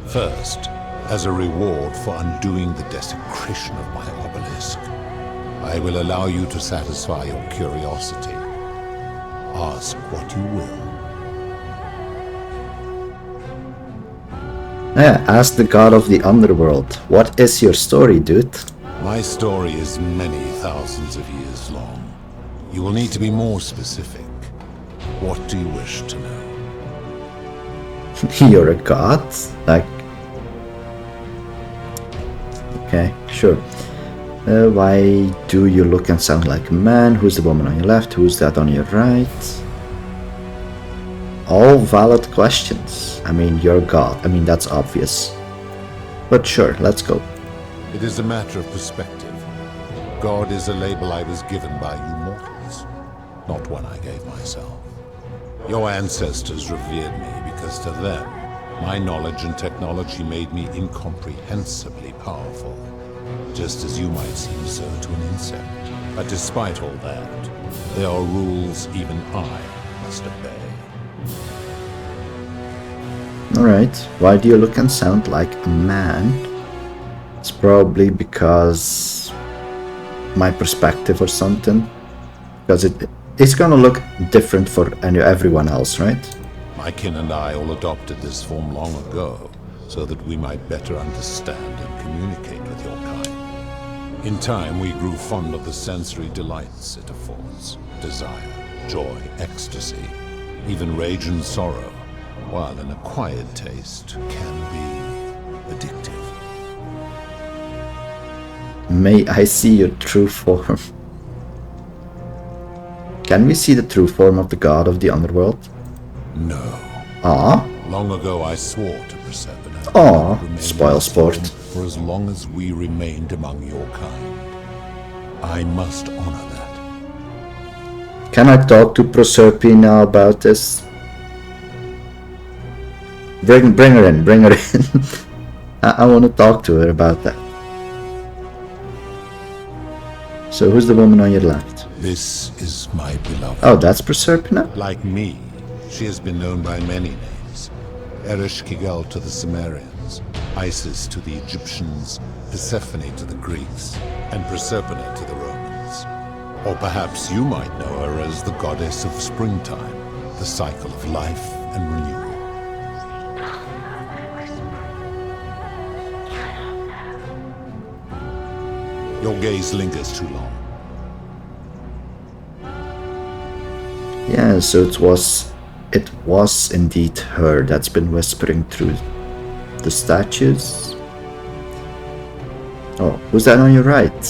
S13: First, as a reward for undoing the desecration of my obelisk, I will allow you to satisfy your curiosity. Ask what you will.
S1: Yeah, ask the god of the underworld. What is your story, dude?
S13: My story is many thousands of years long. You will need to be more specific. What do you wish to know?
S1: You're a god? Like... Okay, sure. Why do you look and sound like a man? Who's the woman on your left? Who's that on your right? All valid questions. I mean, you're God. I mean, that's obvious. But sure, let's go.
S13: It is a matter of perspective. God is a label I was given by you mortals, not one I gave myself. Your ancestors revered me because to them, my knowledge and technology made me incomprehensibly powerful, just as you might seem so to an insect. But despite all that, there are rules even I must obey.
S1: Alright, why do you look and sound like a man? It's probably because my perspective or something. Because it's gonna look different for everyone else, right?
S13: My kin and I all adopted this form long ago, so that we might better understand and communicate with your kind. In time, we grew fond of the sensory delights it affords. Desire, joy, ecstasy, even rage and sorrow, while an acquired taste can be addictive.
S1: May I see your true form? Can we see the true form of the god of the underworld?
S13: No.
S1: Ah.
S13: Long ago I swore to Persephone.
S1: Ah, spoil sport.
S13: For as long as we remained among your kind. I must honor that.
S1: Can I talk to Proserpine about this? Bring her in, bring her in. I want to talk to her about that. So who's the woman on your left?
S13: This is my beloved.
S1: Oh, that's Proserpine?
S13: Like me, she has been known by many names. Ereshkigal to the Sumerians, Isis to the Egyptians, Persephone to the Greeks, and Proserpine to the Romans. Or perhaps you might know her as the goddess of springtime, the cycle of life and renewal. Your gaze lingers too long.
S1: Yeah, so it was indeed her that's been whispering through the statues. Oh, who's that on your right?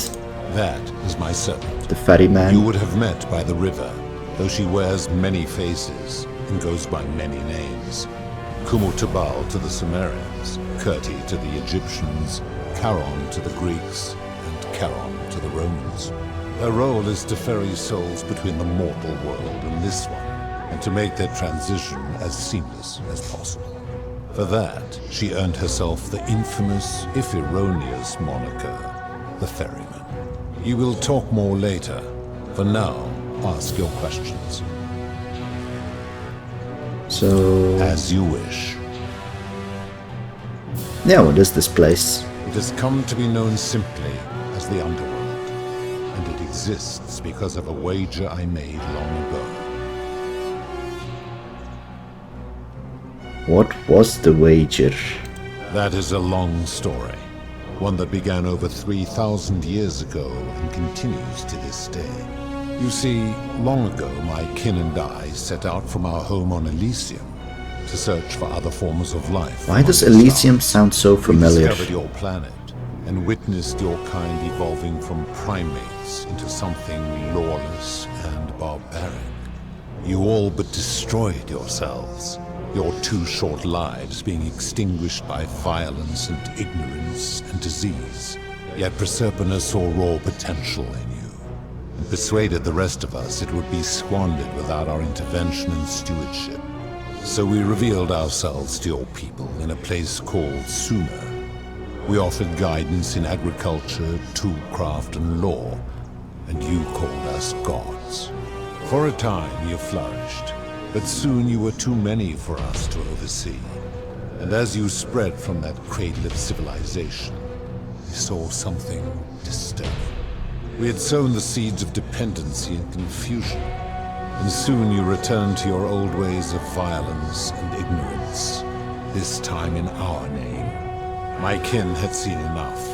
S13: That is my servant.
S1: The ferryman.
S13: You would have met by the river, though she wears many faces and goes by many names. Kumutabal to the Sumerians, Kirti to the Egyptians, Charon to the Greeks, and Charon to the Romans. Her role is to ferry souls between the mortal world and this one, and to make their transition as seamless as possible. For that, she earned herself the infamous, if erroneous, moniker, the Ferryman. You will talk more later. For now, ask your questions.
S1: So...
S13: As you wish.
S1: Yeah, what is this place?
S13: It has come to be known simply as the Underworld, and it exists because of a wager I made long ago.
S1: What was the wager?
S13: That is a long story. One that began over 3,000 years ago and continues to this day. You see, long ago my kin and I set out from our home on Elysium to search for other forms of life.
S1: Why does Elysium sound so familiar?
S13: We discovered your planet and witnessed your kind evolving from primates into something lawless and barbaric. You all but destroyed yourselves, your 2 short lives being extinguished by violence and ignorance and disease. Yet Proserpina saw raw potential in you, and persuaded the rest of us it would be squandered without our intervention and stewardship. So we revealed ourselves to your people in a place called Sumer. We offered guidance in agriculture, toolcraft, and law, and you called us gods. For a time you flourished, but soon you were too many for us to oversee. And as you spread from that cradle of civilization, we saw something disturbing. We had sown the seeds of dependency and confusion, and soon you returned to your old ways of violence and ignorance, this time in our name. My kin had seen enough,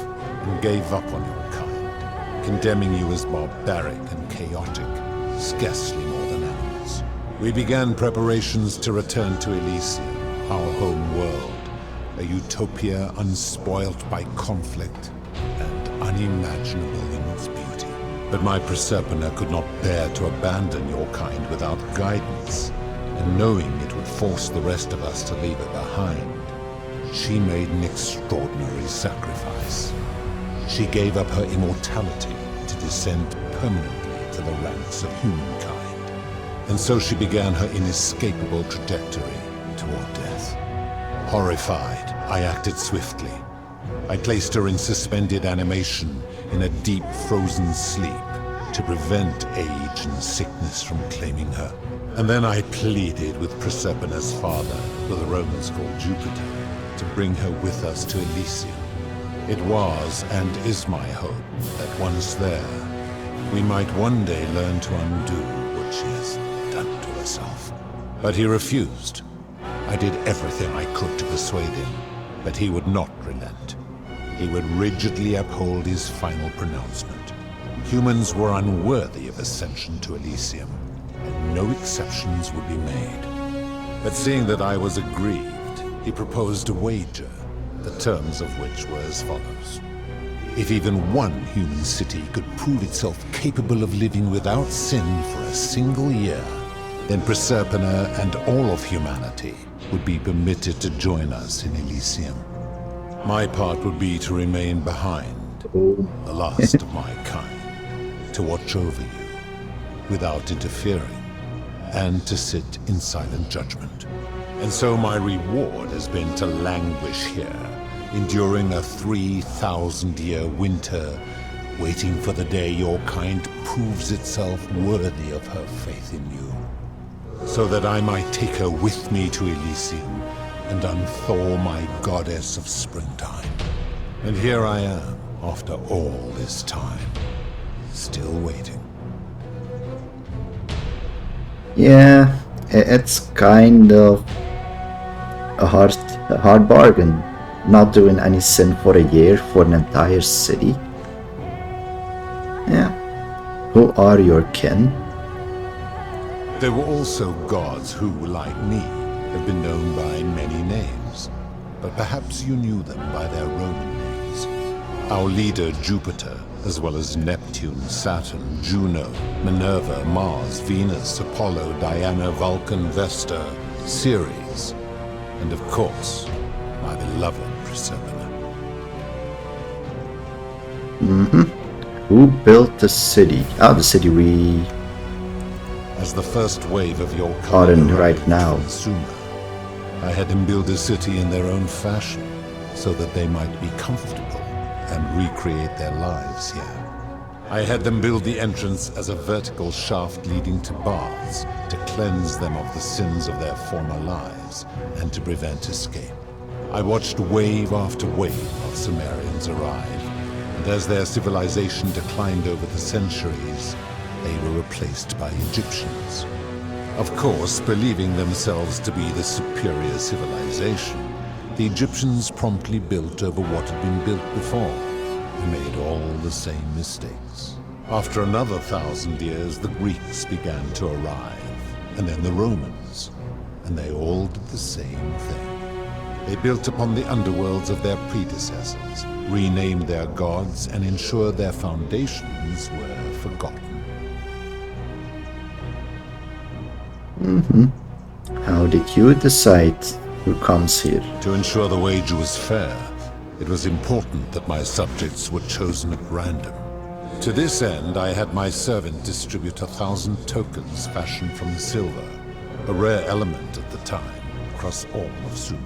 S13: and gave up on your kind, condemning you as barbaric and chaotic, scarcely more than animals. We began preparations to return to Elysium, our home world, a utopia unspoilt by conflict and unimaginable in its beauty. But my Proserpina could not bear to abandon your kind without guidance, and knowing it would force the rest of us to leave it behind, she made an extraordinary sacrifice. She gave up her immortality to descend permanently to the ranks of humankind. And so she began her inescapable trajectory toward death. Horrified, I acted swiftly. I placed her in suspended animation in a deep frozen sleep to prevent age and sickness from claiming her. And then I pleaded with Proserpina's father, who the Romans called Jupiter, to bring her with us to Elysium. It was and is my hope that once there, we might one day learn to undo what she has done to herself. But he refused. I did everything I could to persuade him, but he would not relent. He would rigidly uphold his final pronouncement. Humans were unworthy of ascension to Elysium, and no exceptions would be made. But seeing that I was aggrieved, he proposed a wager, the terms of which were as follows. If even one human city could prove itself capable of living without sin for a single year, then Proserpina and all of humanity would be permitted to join us in Elysium. My part would be to remain behind, the last of my kind, to watch over you without interfering, and to sit in silent judgment. And so my reward has been to languish here, enduring a 3,000-year winter, waiting for the day your kind proves itself worthy of her faith in you, so that I might take her with me to Elysium and unthaw my goddess of springtime. And here I am, after all this time, still waiting.
S1: Yeah, it's kind of a hard bargain, not doing any sin for a year for an entire city. Yeah. Who are your kin?
S13: There were also gods who, like me, have been known by many names, but perhaps you knew them by their Roman names. Our leader Jupiter, as well as Neptune, Saturn, Juno, Minerva, Mars, Venus, Apollo, Diana, Vulcan, Vesta, Ceres, and of course, my beloved Proserpina.
S1: Who built the city? Ah, the city we
S13: As the first wave of your
S1: are in right now.
S13: Sumer, I had them build a city in their own fashion, so that they might be comfortable and recreate their lives here. I had them build the entrance as a vertical shaft leading to baths, to cleanse them of the sins of their former lives, and to prevent escape. I watched wave after wave of Sumerians arrive, and as their civilization declined over the centuries, they were replaced by Egyptians. Of course, believing themselves to be the superior civilization, the Egyptians promptly built over what had been built before. They made all the same mistakes. After another 1,000 years, the Greeks began to arrive, and then the Romans, and they all did the same thing. They built upon the underworlds of their predecessors, renamed their gods, and ensured their foundations were forgotten.
S1: How did you decide who comes here?
S13: To ensure the wager was fair, it was important that my subjects were chosen at random. To this end, I had my servant distribute 1,000 tokens fashioned from silver, a rare element at the time, across all of Sumer.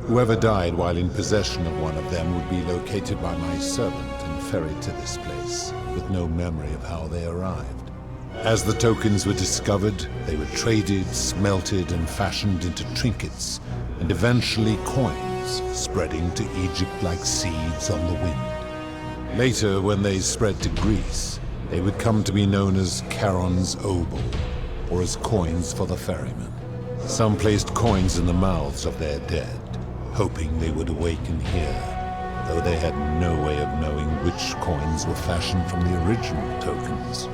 S13: Whoever died while in possession of one of them would be located by my servant and ferried to this place, with no memory of how they arrived. As the tokens were discovered, they were traded, smelted, and fashioned into trinkets, and eventually coins, spreading to Egypt like seeds on the wind. Later, when they spread to Greece, they would come to be known as Charon's obol, or as coins for the ferryman. Some placed coins in the mouths of their dead, hoping they would awaken here, though they had no way of knowing which coins were fashioned from the original tokens.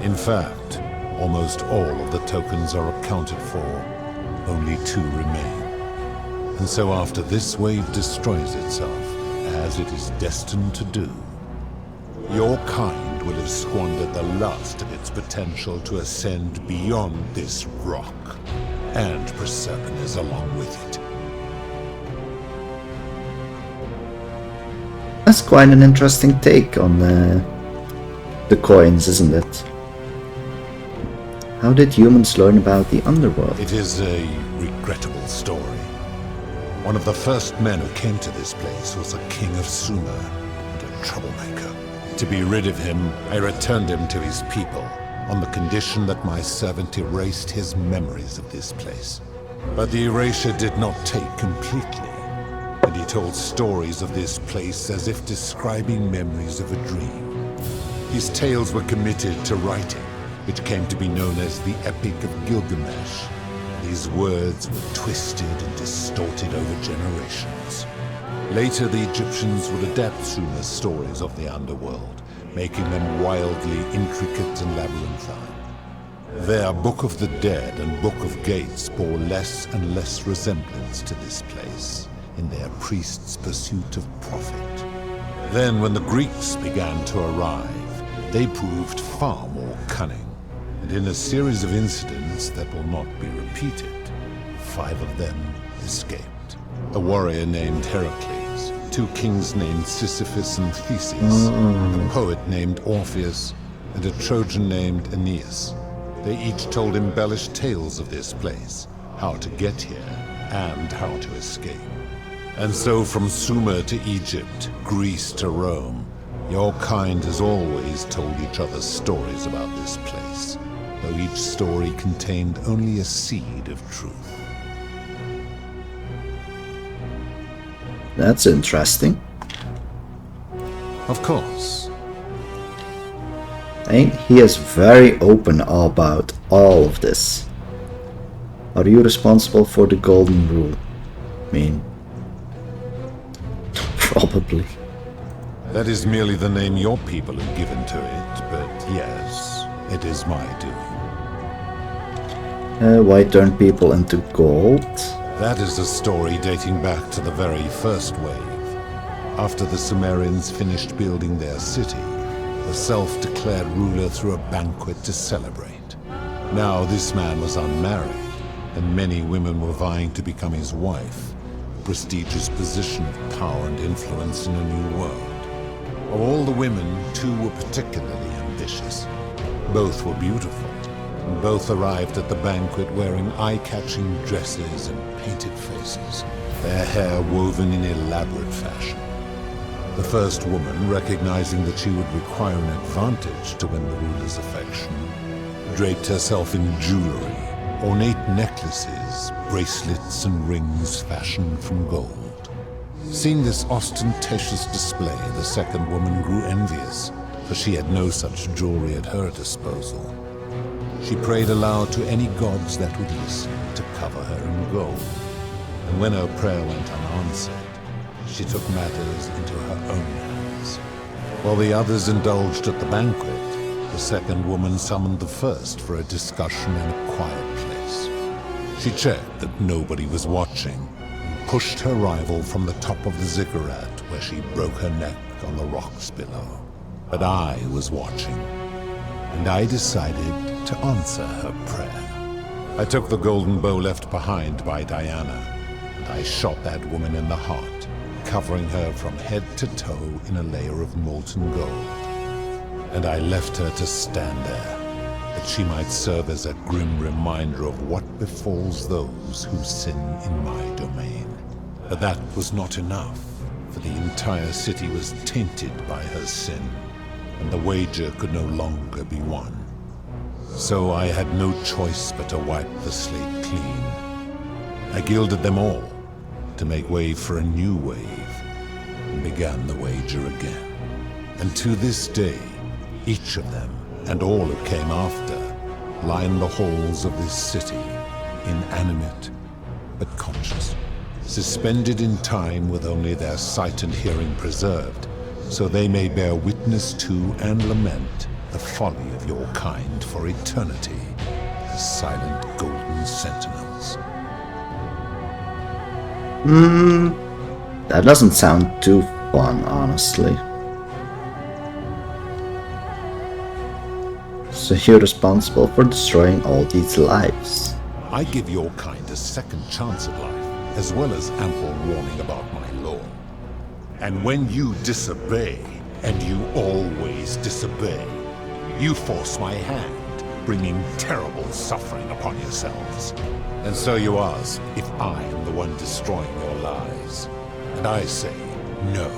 S13: In fact, almost all of the tokens are accounted for, only 2 remain. And so after this wave destroys itself, as it is destined to do, your kind will have squandered the last of its potential to ascend beyond this rock, and Persephone along with it.
S1: That's quite an interesting take on the coins, isn't it? How did humans learn about the Underworld?
S13: It is a regrettable story. One of the first men who came to this place was a king of Sumer and a troublemaker. To be rid of him, I returned him to his people, on the condition that my servant erased his memories of this place. But the erasure did not take completely, and he told stories of this place as if describing memories of a dream. His tales were committed to writing, which came to be known as the Epic of Gilgamesh. These words were twisted and distorted over generations. Later, the Egyptians would adapt Sumer's stories of the underworld, making them wildly intricate and labyrinthine. Their Book of the Dead and Book of Gates bore less and less resemblance to this place in their priests' pursuit of profit. Then, when the Greeks began to arrive, they proved far more cunning. And in a series of incidents that will not be repeated, 5 of them escaped. A warrior named Heracles, 2 kings named Sisyphus and Theseus, a poet named Orpheus, and a Trojan named Aeneas. They each told embellished tales of this place, how to get here, and how to escape. And so from Sumer to Egypt, Greece to Rome, your kind has always told each other stories about this place, though each story contained only a seed of truth.
S1: That's interesting.
S13: Of course.
S1: And he is very open about all of this. Are you responsible for the golden rule? I mean, probably.
S13: That is merely the name your people have given to it, but yes, it is my doing.
S1: Why turn people into gold?
S13: That is a story dating back to the very first wave. After the Sumerians finished building their city, the self-declared ruler threw a banquet to celebrate. Now this man was unmarried, and many women were vying to become his wife, a prestigious position of power and influence in a new world. Of all the women, 2 were particularly ambitious. Both were beautiful, and both arrived at the banquet wearing eye-catching dresses and painted faces, their hair woven in elaborate fashion. The first woman, recognizing that she would require an advantage to win the ruler's affection, draped herself in jewelry, ornate necklaces, bracelets, and rings fashioned from gold. Seeing this ostentatious display, the second woman grew envious, for she had no such jewelry at her disposal. She prayed aloud to any gods that would listen to cover her in gold. And when her prayer went unanswered, she took matters into her own hands. While the others indulged at the banquet, the second woman summoned the first for a discussion in a quiet place. She checked that nobody was watching and pushed her rival from the top of the ziggurat where she broke her neck on the rocks below. But I was watching, and I decided to answer her prayer. I took the golden bow left behind by Diana, and I shot that woman in the heart, covering her from head to toe in a layer of molten gold. And I left her to stand there, that she might serve as a grim reminder of what befalls those who sin in my domain. But that was not enough, for the entire city was tainted by her sin, and the wager could no longer be won. So I had no choice but to wipe the slate clean. I gilded them all to make way for a new wave, and began the wager again. And to this day, each of them, and all who came after, line the halls of this city, inanimate but conscious, suspended in time with only their sight and hearing preserved, so they may bear witness to and lament the folly of your kind for eternity, the silent golden sentinels.
S1: That doesn't sound too fun, honestly. So you're responsible for destroying all these lives.
S13: I give your kind a second chance at life, as well as ample warning about my law. And when you disobey, and you always disobey, you force my hand, bringing terrible suffering upon yourselves. And so you ask if I am the one destroying your lives. And I say, no,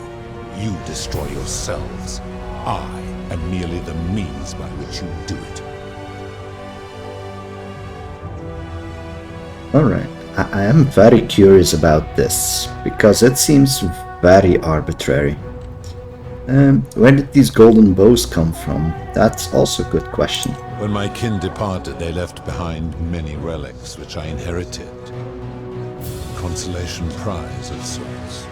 S13: you destroy yourselves. I am merely the means by which you do it.
S1: Alright, I am very curious about this, because it seems very arbitrary. Where did these golden bows come from? That's also a good question.
S13: When my kin departed, they left behind many relics which I inherited. A consolation prize of sorts.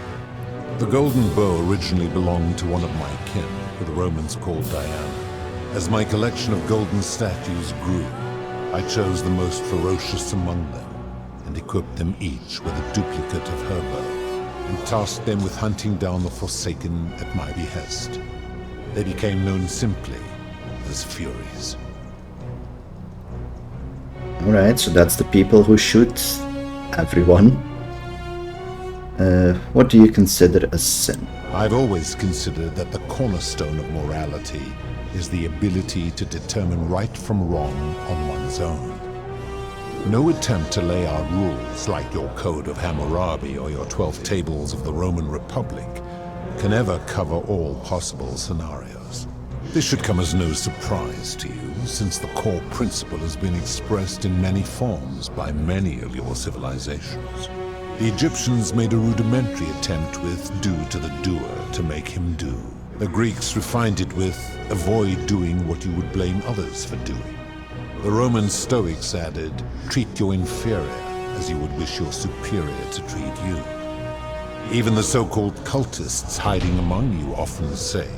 S13: The golden bow originally belonged to one of my kin, who the Romans called Diana. As my collection of golden statues grew, I chose the most ferocious among them, and equipped them each with a duplicate of her bow, and tasked them with hunting down the Forsaken at my behest. They became known simply as Furies.
S1: Alright, so that's the people who shoot everyone. What do you consider a sin?
S13: I've always considered that the cornerstone of morality is the ability to determine right from wrong on one's own. No attempt to lay out rules like your Code of Hammurabi or your 12 Tables of the Roman Republic can ever cover all possible scenarios. This should come as no surprise to you, since the core principle has been expressed in many forms by many of your civilizations. The Egyptians made a rudimentary attempt with do to the doer to make him do. The Greeks refined it with avoid doing what you would blame others for doing. The Roman Stoics added, treat your inferior as you would wish your superior to treat you. Even the so-called cultists hiding among you often say,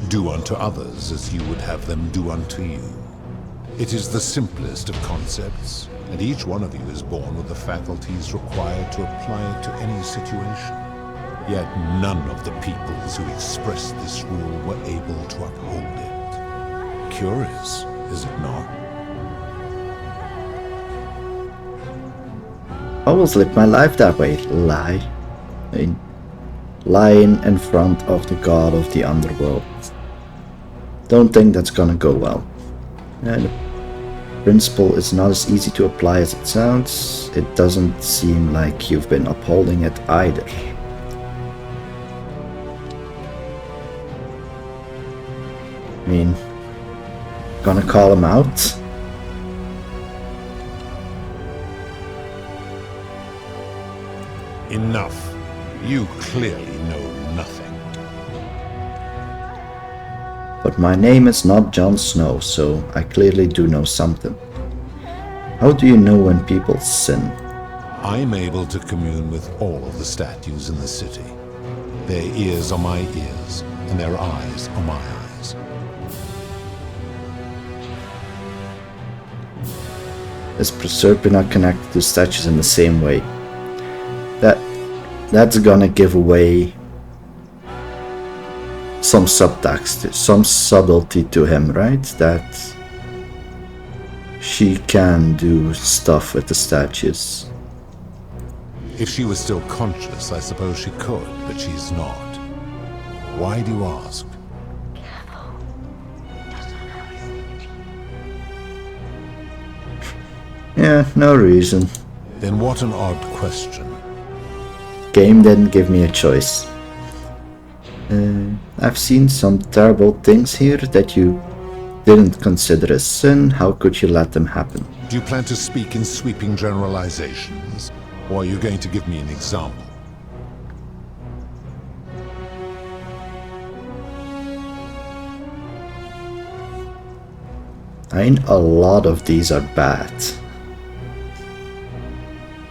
S13: do unto others as you would have them do unto you. It is the simplest of concepts, and each one of you is born with the faculties required to apply it to any situation. Yet none of the peoples who expressed this rule were able to uphold it. Curious, is it not?
S1: I always live my life that way. Lie. Lying in front of the god of the Underworld. Don't think that's gonna go well. The principle is not as easy to apply as it sounds. It doesn't seem like you've been upholding it either. I mean, gonna call him out?
S13: Enough. You clearly know nothing.
S1: But my name is not Jon Snow, so I clearly do know something. How do you know when people sin?
S13: I'm able to commune with all of the statues in the city. Their ears are my ears, and their eyes are my eyes.
S1: Is Proserpina connected to statues in the same way? That's gonna give away some subtext, some subtlety to him, right? That she can do stuff with the statues.
S13: If she was still conscious, I suppose she could, but she's not. Why do you ask?
S1: Yeah, no reason.
S13: Then what an odd question.
S1: Game didn't give me a choice. I've seen some terrible things here that you didn't consider a sin. How could you let them happen?
S13: Do you plan to speak in sweeping generalizations, or are you going to give me an example?
S1: I mean, a lot of these are bad.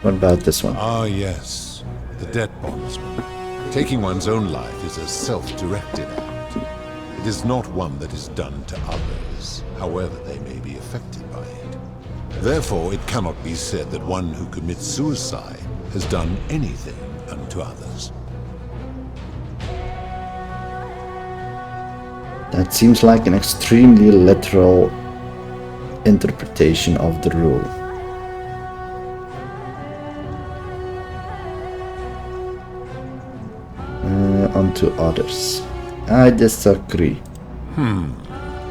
S1: What about this one?
S13: Ah, yes. The debt bondsman. Taking one's own life is a self-directed act. It is not one that is done to others, however they may be affected by it. Therefore, it cannot be said that one who commits suicide has done anything unto others.
S1: That seems like an extremely literal interpretation of the rule. Unto others. I disagree.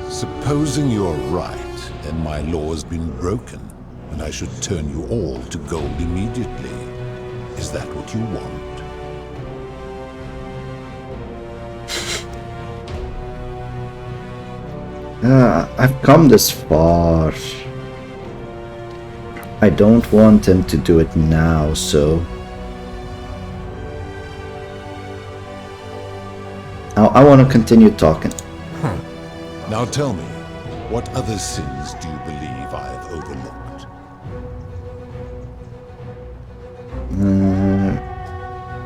S13: Supposing you're right, then my law has been broken, and I should turn you all to gold immediately. Is that what you want?
S1: I've come this far. I don't want him to do it now, so I want to continue talking.
S13: Now tell me, what other sins do you believe I have overlooked?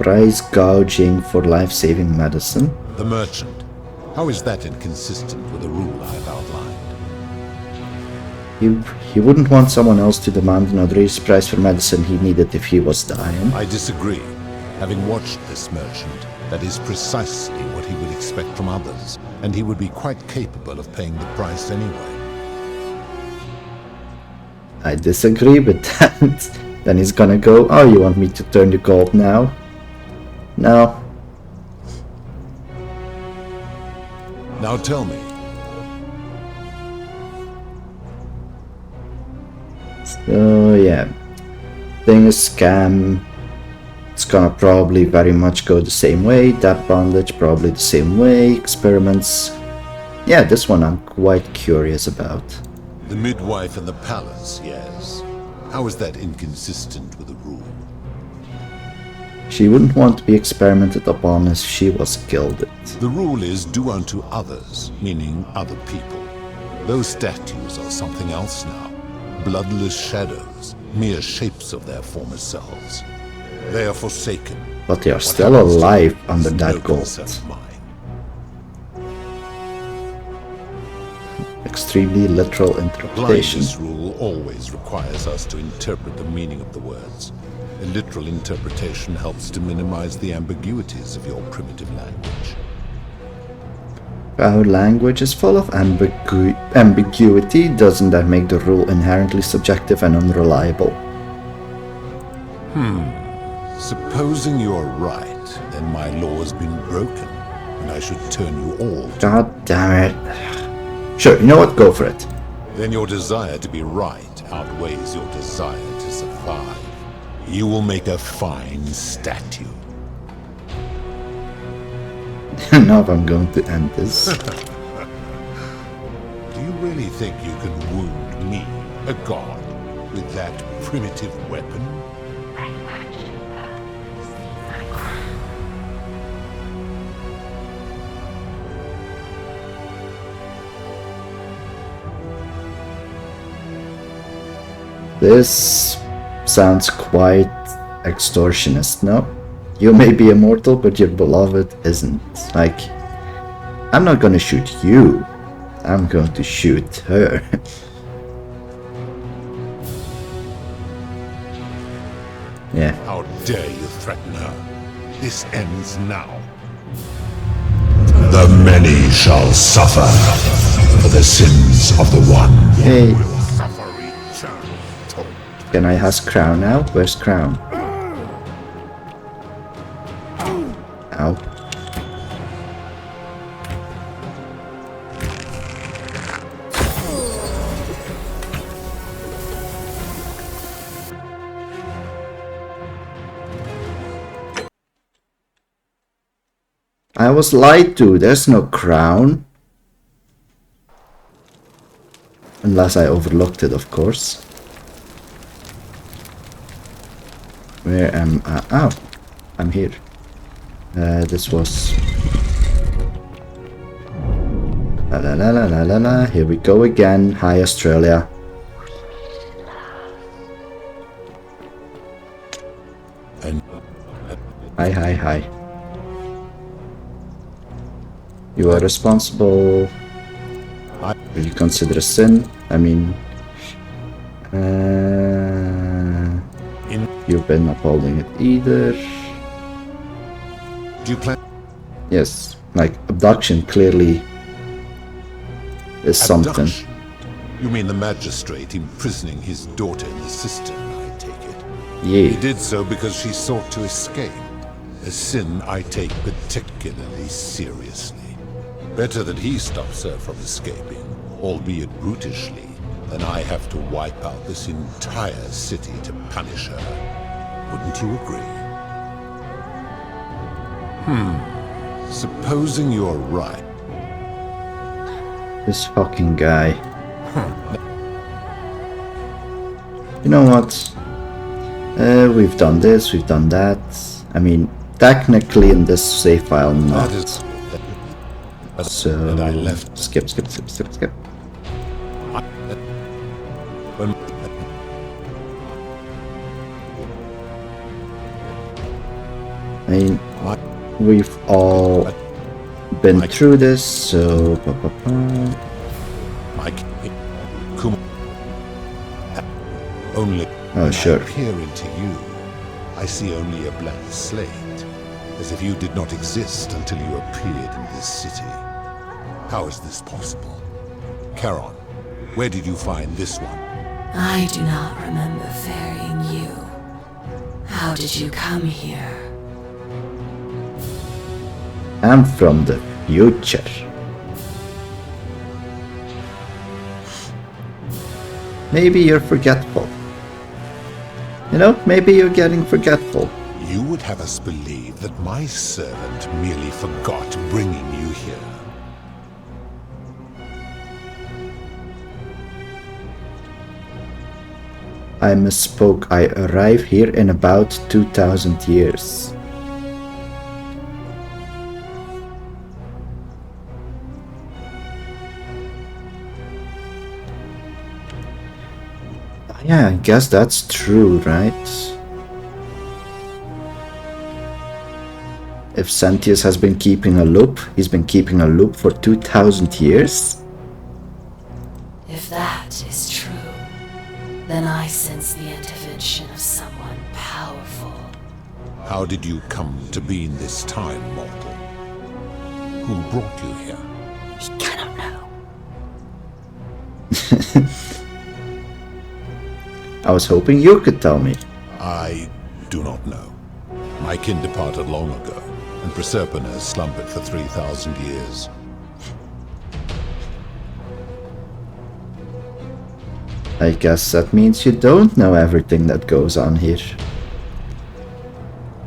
S1: Price gouging for life-saving medicine.
S13: The merchant. How is that inconsistent with the rule I have outlined?
S1: He wouldn't want someone else to demand an outrageous price for medicine he needed if he was dying.
S13: I disagree. Having watched this merchant, that is precisely what he would expect from others, and he would be quite capable of paying the price anyway.
S1: I disagree with that. Then he's gonna go, oh, you want me to turn you gold now? No.
S13: Now tell me.
S1: So yeah. Thing is scam. It's gonna probably very much go the same way. That bondage probably the same way. Experiments. Yeah, this one I'm quite curious about.
S13: The midwife in the palace, yes. How is that inconsistent with the rule?
S1: She wouldn't want to be experimented upon if she was gilded.
S13: The rule is do unto others, meaning other people. Those statues are something else now. Bloodless shadows, mere shapes of their former selves. They are forsaken.
S1: But they are still alive under that gold. Extremely literal interpretation.
S13: Blindness rule always requires us to interpret the meaning of the words. A literal interpretation helps to minimize the ambiguities of your primitive language.
S1: Our language is full of ambiguity. Doesn't that make the rule inherently subjective and unreliable?
S13: Supposing you're right, then my law has been broken, and I should turn you all to...
S1: God damn it. Sure, you know what? Go for it.
S13: Then your desire to be right outweighs your desire to survive. You will make a fine statue.
S1: Now I'm going to end this.
S13: Do you really think you can wound me, a god, with that primitive weapon?
S1: This sounds quite extortionist, no? You may be immortal, but your beloved isn't. Like, I'm not gonna shoot you. I'm going to shoot her. Yeah.
S13: How dare you threaten her? This ends now. The many shall suffer for the sins of the one.
S1: Hey. Can I ask Crown now? Where's Crown? Ow. I was lied to. There's no crown. Unless I overlooked it, of course. Where am I? Oh, I'm here. This was... La la la la la la la. Here we go again. Hi, Australia. Hi, hi, hi. You are responsible. Will you consider a sin? I mean... you've been upholding it either.
S13: Do you plan?
S1: Yes, like abduction clearly is something.
S13: You mean the magistrate imprisoning his daughter in the cistern, I take it?
S1: Yeah.
S13: He did so because she sought to escape. A sin I take particularly seriously. Better that he stops her from escaping, albeit brutishly, than I have to wipe out this entire city to punish her. Wouldn't you agree? Supposing you're right.
S1: This fucking guy. You know what? We've done this, we've done that. I mean, technically in this save file, not. So,
S13: and I left.
S1: Skip. I mean, we've all been through this, so...
S13: Only
S1: oh, sure.
S13: I peer into you, I see only a blank slate, as if you did not exist until you appeared in this city. How is this possible? Charon, where did you find this one?
S20: I do not remember ferrying you. How did you come here?
S1: I'm from the future. Maybe you're forgetful. You know, maybe you're getting forgetful.
S13: You would have us believe that my servant merely forgot bringing you here.
S1: I misspoke. I arrive here in about 2000 years. Yeah, I guess that's true, right? If Sentius has been keeping a loop, he's been keeping a loop for 2000 years?
S20: If that is true, then I sense the intervention of someone powerful.
S13: How did you come to be in this time, mortal? Who brought you here?
S20: We cannot know.
S1: I was hoping you could tell me.
S13: I do not know. My kin departed long ago, and Proserpina has slumbered for 3,000 years.
S1: I guess that means you don't know everything that goes on here.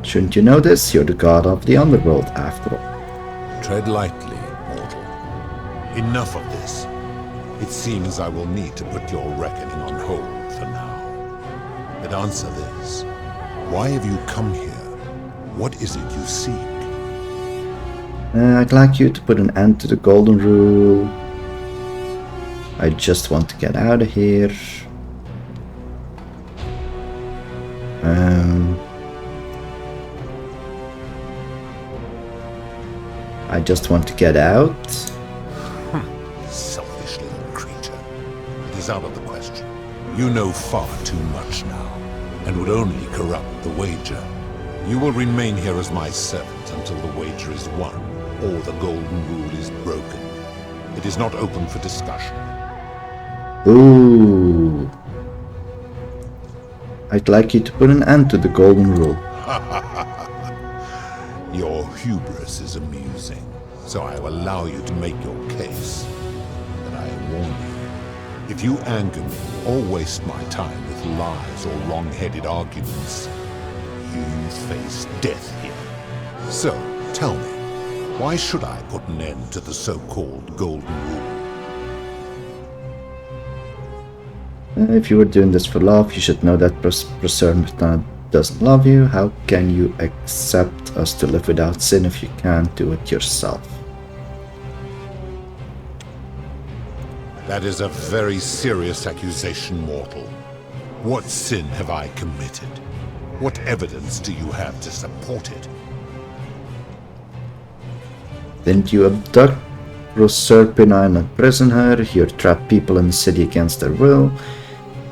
S1: Shouldn't you know this? You're the god of the Underworld, after all.
S13: Tread lightly, mortal. Enough of this. It seems I will need to put your reckoning on hold for now. But answer this. Why have you come here? What is it you seek?
S1: I'd like you to put an end to the Golden Rule. I just want to get out of here. I just want to get out.
S13: Selfish little creature. It is out of the question. You know far too much now, and would only corrupt the wager. You will remain here as my servant until the wager is won, or the golden rule is broken. It is not open for discussion.
S1: Ooh. I'd like you to put an end to the golden rule.
S13: Your hubris is amusing, so I will allow you to make your case. But I warn you, if you anger me or waste my time with lies or wrong-headed arguments, you face death here. So, tell me, why should I put an end to the so-called golden rule?
S1: If you were doing this for love, you should know that Proserpina doesn't love you. How can you accept us to live without sin if you can't do it yourself?
S13: That is a very serious accusation, mortal. What sin have I committed? What evidence do you have to support it?
S1: Didn't you abduct Proserpina and imprison her? You trapped people in the city against their will.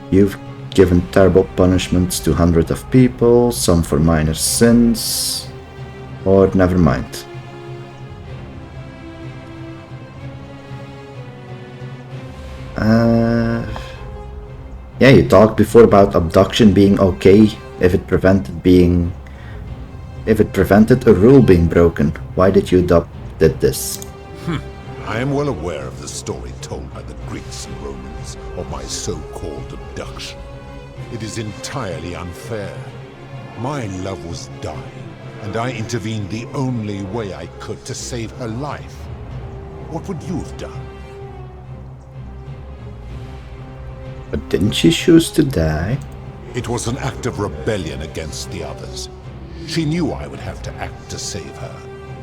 S1: You've given terrible punishments to hundreds of people, some for minor sins. Or never mind. Yeah, you talked before about abduction being okay if it prevented a rule being broken. Why did you did this?
S13: I am well aware of the story told by the Greeks and Romans of my so-called abduction. It is entirely unfair. My love was dying, and I intervened the only way I could to save her life. What would you have done?
S1: But didn't she choose to die?
S13: It was an act of rebellion against the others. She knew I would have to act to save her,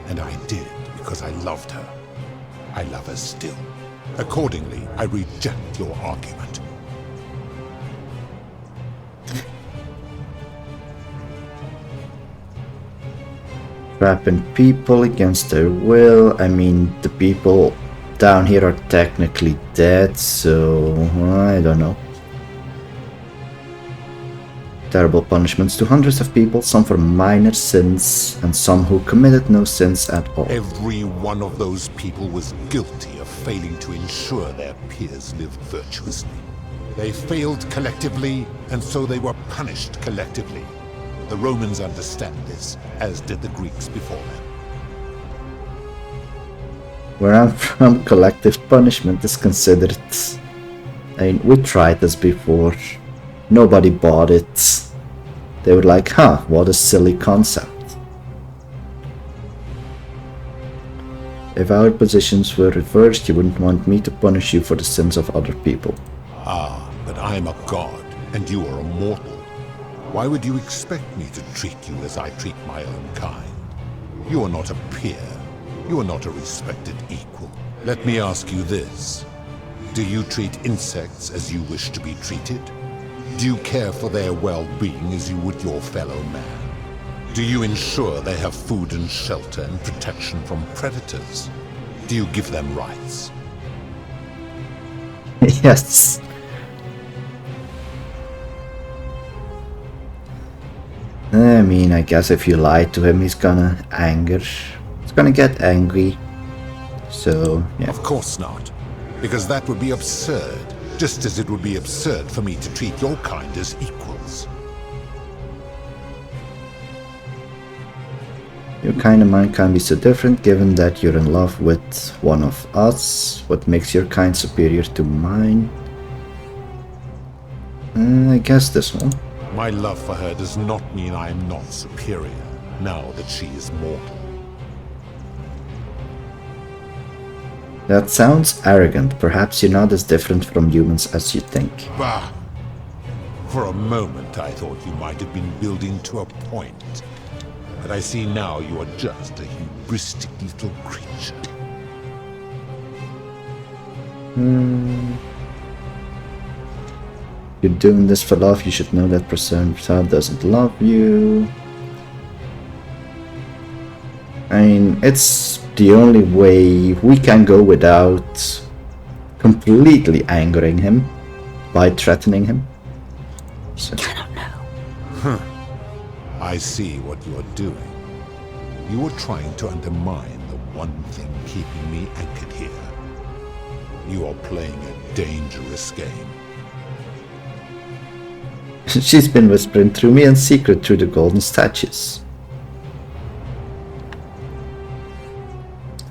S13: and I did because I loved her. I love her still. Accordingly, I reject your argument.
S1: Trapping people against their will. I mean, the people down here are technically dead, so I don't know. Terrible punishments to hundreds of people, some for minor sins, and some who committed no sins at all.
S13: Every one of those people was guilty of failing to ensure their peers lived virtuously. They failed collectively, and so they were punished collectively. The Romans understand this, as did the Greeks before them.
S1: Where I'm from, collective punishment is considered... I mean, we tried this before. Nobody bought it. They were like, huh, what a silly concept. If our positions were reversed, you wouldn't want me to punish you for the sins of other people.
S13: Ah, but I'm a god, and you are a mortal. Why would you expect me to treat you as I treat my own kind? You are not a peer. You are not a respected equal. Let me ask you this. Do you treat insects as you wish to be treated? Do you care for their well-being as you would your fellow man? Do you ensure they have food and shelter and protection from predators? Do you give them rights?
S1: Yes. I mean, I guess if you lie to him, he's gonna get angry. So, yeah.
S13: Of course not. Because that would be absurd. Just as it would be absurd for me to treat your kind as equals.
S1: Your kind and mine can be so different, given that you're in love with one of us. What makes your kind superior to mine? I guess this one.
S13: My love for her does not mean I am not superior, now that she is mortal.
S1: That sounds arrogant. Perhaps you're not as different from humans as you think.
S13: Bah! For a moment I thought you might have been building to a point. But I see now you are just a hubristic little creature.
S1: You doing this for love? You should know that person doesn't love you. I mean, it's the only way we can go without completely angering him by threatening him. So.
S20: Cannot know.
S13: Huh. I see what you are doing. You are trying to undermine the one thing keeping me anchored here. You are playing a dangerous game.
S1: She's been whispering through me in secret through the golden statues.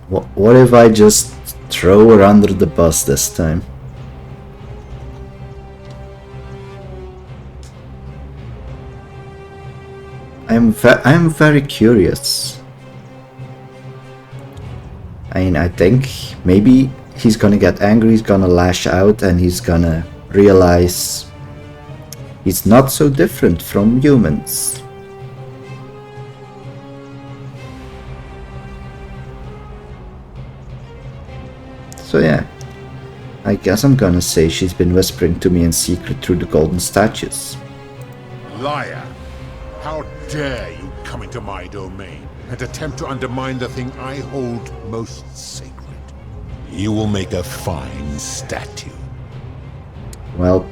S1: What if I just throw her under the bus this time? I'm very curious. I mean, I think maybe he's gonna get angry, he's gonna lash out, and he's gonna realize he's not so different from humans. So yeah, I guess I'm gonna say she's been whispering to me in secret through the golden statues.
S13: Liar! How dare you come into my domain and attempt to undermine the thing I hold most sacred? You will make a fine statue.
S1: Welp.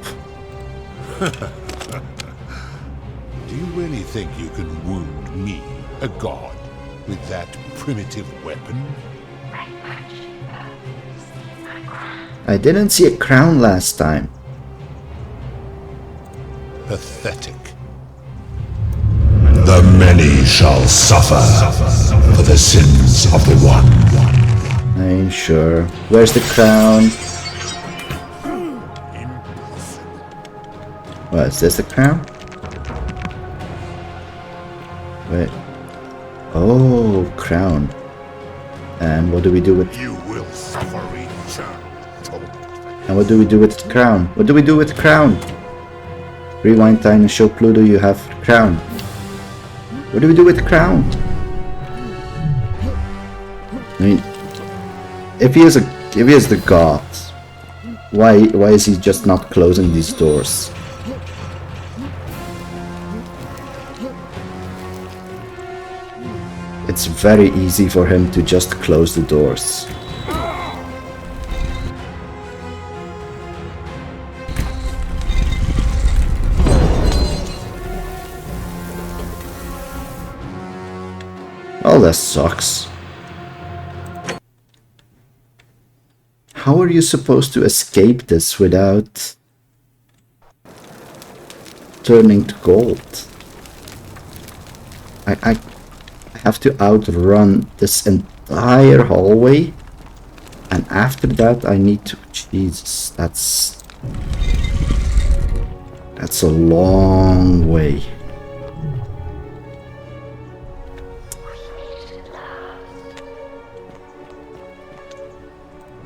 S13: Do you really think you can wound me, a god, with that primitive weapon?
S1: I didn't see a crown last time.
S13: Pathetic. The many shall suffer for the sins of the one.
S1: I ain't sure. Where's the crown? What, is this the crown? Wait. Oh, crown. And what do we do with...
S13: You will suffer return.
S1: And what do we do with the crown? What do we do with the crown? Rewind time and show Pluto you have the crown. What do we do with the crown? I mean, if he is the god, why is he just not closing these doors? It's very easy for him to just close the doors. Oh, that sucks. How are you supposed to escape this without turning to gold? I have to outrun this entire hallway, and after that I need to... Jesus, that's a long way.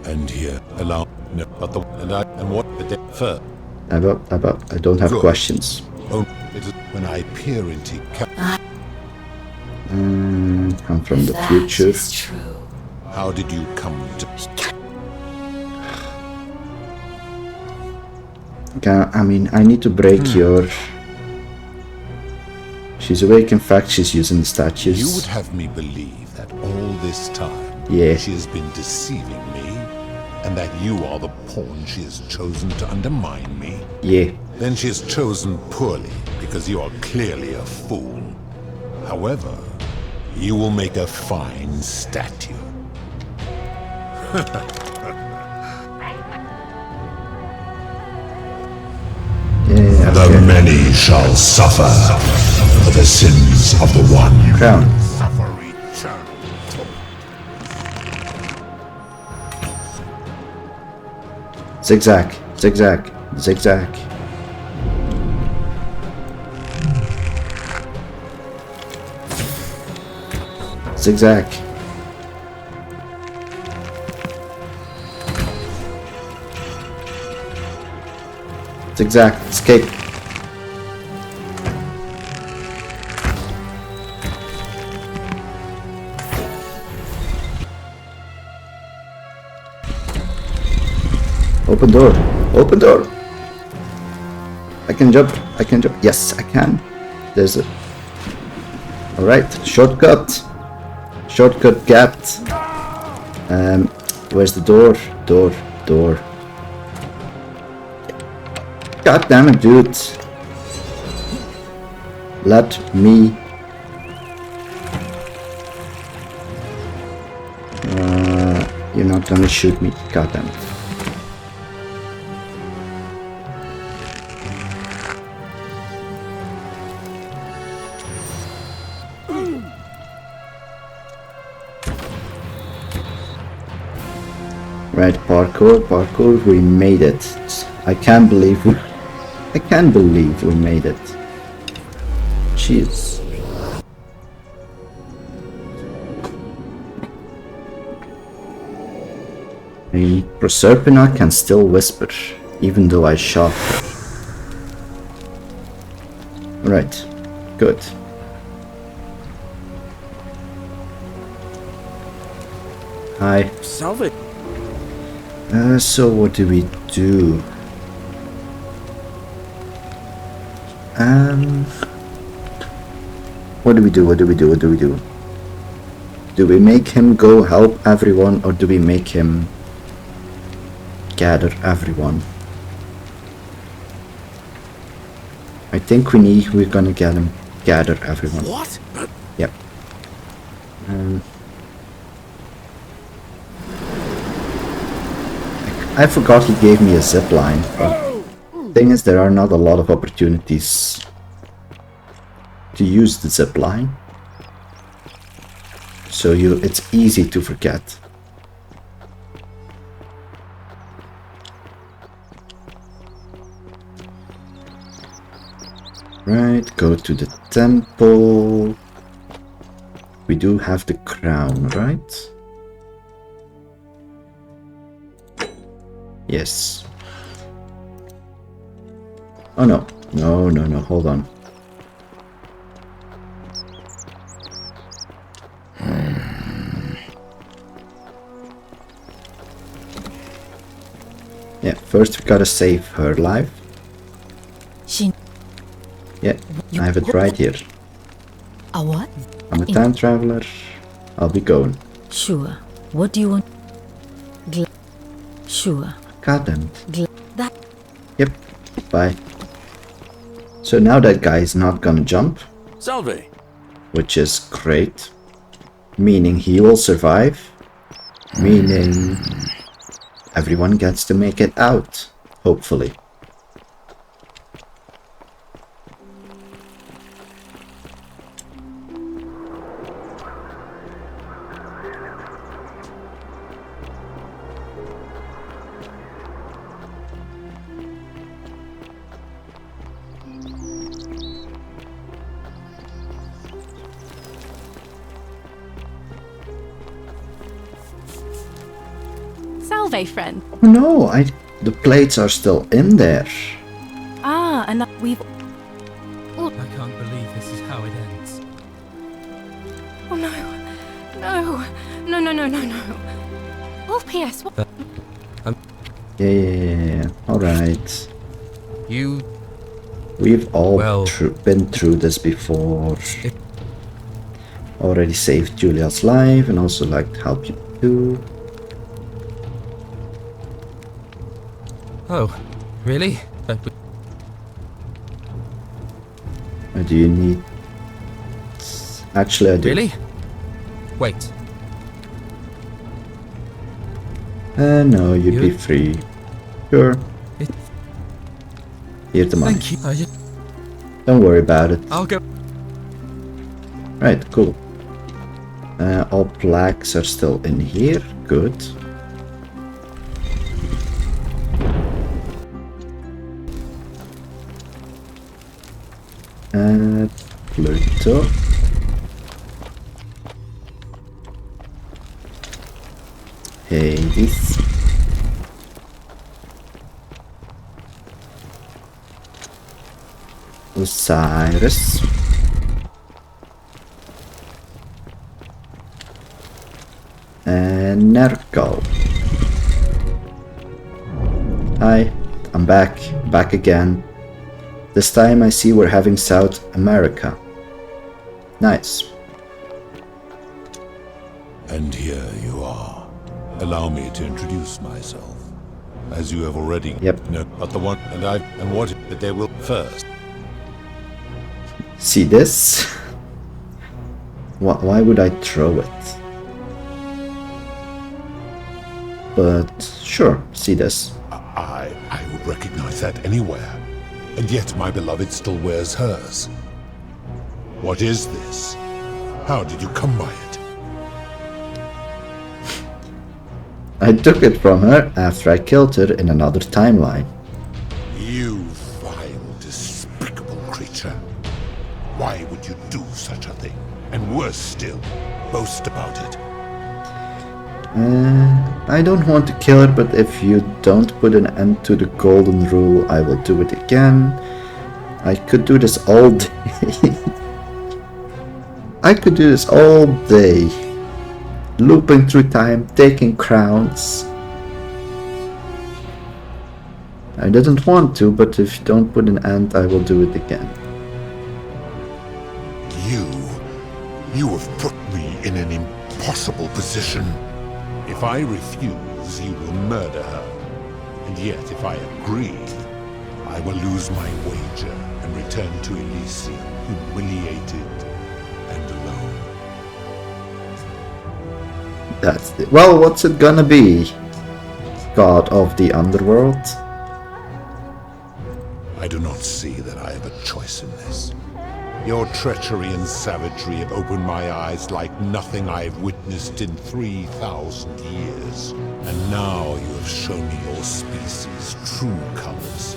S13: And here, allow no, but the and what the day first.
S1: I don't have
S13: Good.
S1: questions.
S13: Oh, it is when I peer into
S1: I'm from the future.
S13: How did you come to?
S1: Okay, I mean, I need to break your... She's awake, in fact, she's using the statues.
S13: You would have me believe that all this time
S1: Yeah.
S13: she has been deceiving me, and that you are the pawn she has chosen to undermine me.
S1: Yeah.
S13: Then she has chosen poorly, because you are clearly a fool. However, you will make a fine statue.
S1: Yeah,
S13: the
S1: okay.
S13: many shall suffer for the sins of the one.
S1: Crown. Zigzag, zigzag, zigzag. Zigzag. Zigzag, escape. Open door. Open door. can jump. I can jump. Yes, I can. There's a... Alright, shortcut. Shortcut gapped. Where's the door? Door. God damn it, dude. Let me... you're not gonna shoot me. God damn it. Right, parkour, we made it. I can't believe we made it. Jeez. I mean, Proserpina can still whisper, even though I shot her. Right, good. Hi.
S2: Salve.
S1: So what do we do? What do we do? Do we make him go help everyone, or do we make him gather everyone? I think we're gonna get him gather everyone.
S2: What?
S1: Yep. I forgot he gave me a zip line. Thing is, there are not a lot of opportunities to use the zip line, so it's easy to forget. Right, go to the temple. We do have the crown, right? Yes. Oh no, hold on. Yeah, first we gotta save her life. Yeah, I have it right here.
S20: A what?
S1: I'm a time traveler. I'll be going.
S20: Sure. What do you want? Sure.
S1: God damn it.
S20: That.
S1: Yep. Bye. So now that guy is not gonna jump.
S2: Salve.
S1: Which is great. Meaning he will survive. Meaning everyone gets to make it out. Hopefully.
S14: Salve, friend.
S1: Oh no, the plates are still in there.
S14: Ah, and we've...
S15: I can't believe this is how it ends.
S14: Oh no. No. Oh, P.S. What?
S1: Yeah. Alright. We've all been through this before. Already saved Julia's life and also like to help you too.
S15: Oh, really?
S1: Do you need... Actually, I do.
S15: Really? Wait.
S1: No, you'd be free. Sure. Here's the money.
S15: Thank you.
S1: Don't worry about it.
S15: I'll go.
S1: Right, cool. All plaques are still in here. Good. Pluto. Hades. Osiris. And Nergal. Hi, I'm back again. This time I see we're having South America. Nice.
S13: And here you are. Allow me to introduce myself. As you have already...
S1: Yep.
S13: No, but the one... And what... That they will first.
S1: See this? Why would I throw it? But sure, see this.
S13: I would recognize that anywhere. And yet my beloved still wears hers. What is this? How did you come by it?
S1: I took it from her after I killed her in another timeline.
S13: You vile, despicable creature. Why would you do such a thing? And worse still, boast about it.
S1: I don't want to kill her, but if you don't put an end to the golden rule, I will do it again. I could do this all day. I could do this all day. Looping through time, taking crowns. I didn't want to, but if you don't put an end, I will do it again.
S13: You have put me in an impossible position. If I refuse, you will murder her. And yet, if I agree, I will lose my wager and return to Elysium, humiliated and alone.
S1: That's it. Well, what's it gonna be? God of the Underworld?
S13: I do not see that I have a choice in this. Your treachery and savagery have opened my eyes like nothing I have witnessed in 3,000 years. And now you have shown me your species' true colors.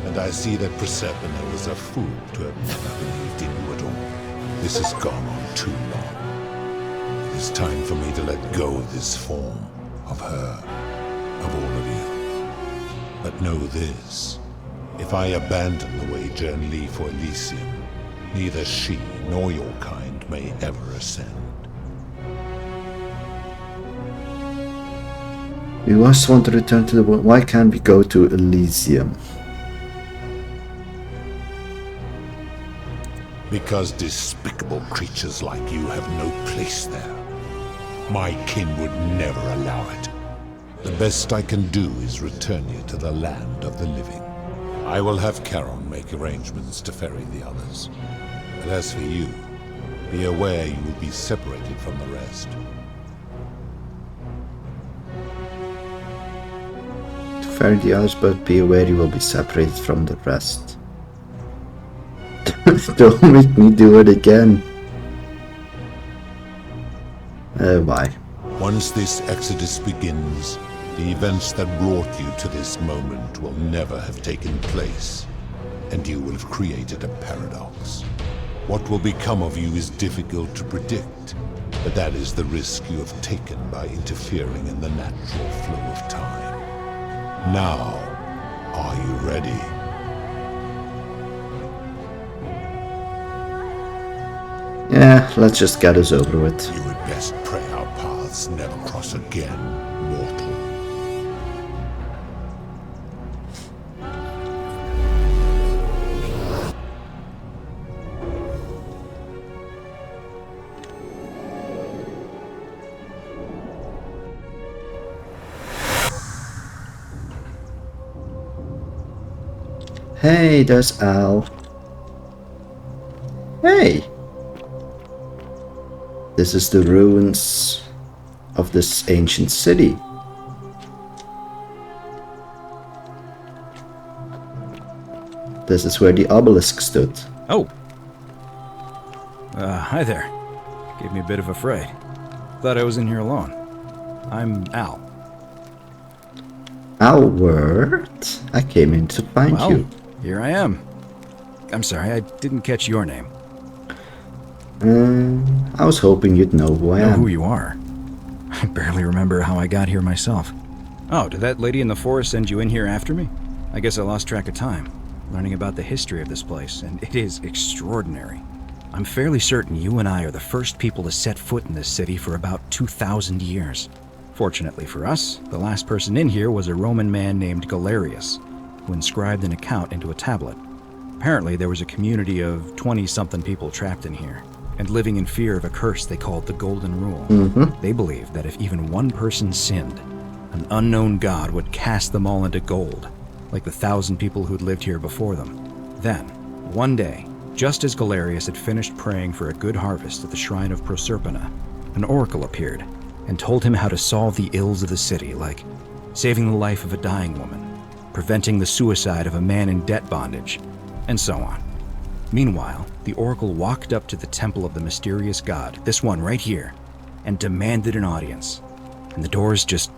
S13: And I see that Proserpina was a fool to have never believed in you at all. This has gone on too long. It is time for me to let go of this form, of her, of all of you. But know this, if I abandon the wager and leave for Elysium, neither she nor your kind may ever ascend.
S1: We must want to return to the world. Why can't we go to Elysium?
S13: Because despicable creatures like you have no place there. My kin would never allow it. The best I can do is return you to the land of the living. I will have Charon make arrangements to ferry the others. But as for you, be aware you will be separated from the rest.
S1: To ferry the others, but be aware you will be separated from the rest. Don't make me do it again. Why?
S13: Once this exodus begins, the events that brought you to this moment will never have taken place, and you will have created a paradox. What will become of you is difficult to predict, but that is the risk you have taken by interfering in the natural flow of time. Now, are you ready?
S1: Yeah, let's just get this over with.
S13: You had best pray our paths never cross again, mortal.
S1: Hey, there's Al. Hey! This is the ruins of this ancient city. This is where the obelisk stood.
S4: Oh! Hi there. Gave me a bit of a fright. Thought I was in here alone. I'm Al.
S1: Albert? I came in to find you.
S4: Here I am. I'm sorry, I didn't catch your name.
S1: I was hoping you'd know who I am.
S4: Know who you are? I barely remember how I got here myself. Oh, did that lady in the forest send you in here after me? I guess I lost track of time, learning about the history of this place, and it is extraordinary. I'm fairly certain you and I are the first people to set foot in this city for about 2,000 years. Fortunately for us, the last person in here was a Roman man named Galerius, who inscribed an account into a tablet. Apparently, there was a community of 20-something people trapped in here, and living in fear of a curse they called the Golden Rule. They believed that if even one person sinned, an unknown god would cast them all into gold, like the 1,000 people who'd lived here before them. Then, one day, just as Galerius had finished praying for a good harvest at the shrine of Proserpina, an oracle appeared and told him how to solve the ills of the city, like saving the life of a dying woman, preventing the suicide of a man in debt bondage, and so on. Meanwhile, the oracle walked up to the temple of the mysterious god, this one right here, and demanded an audience. And the doors just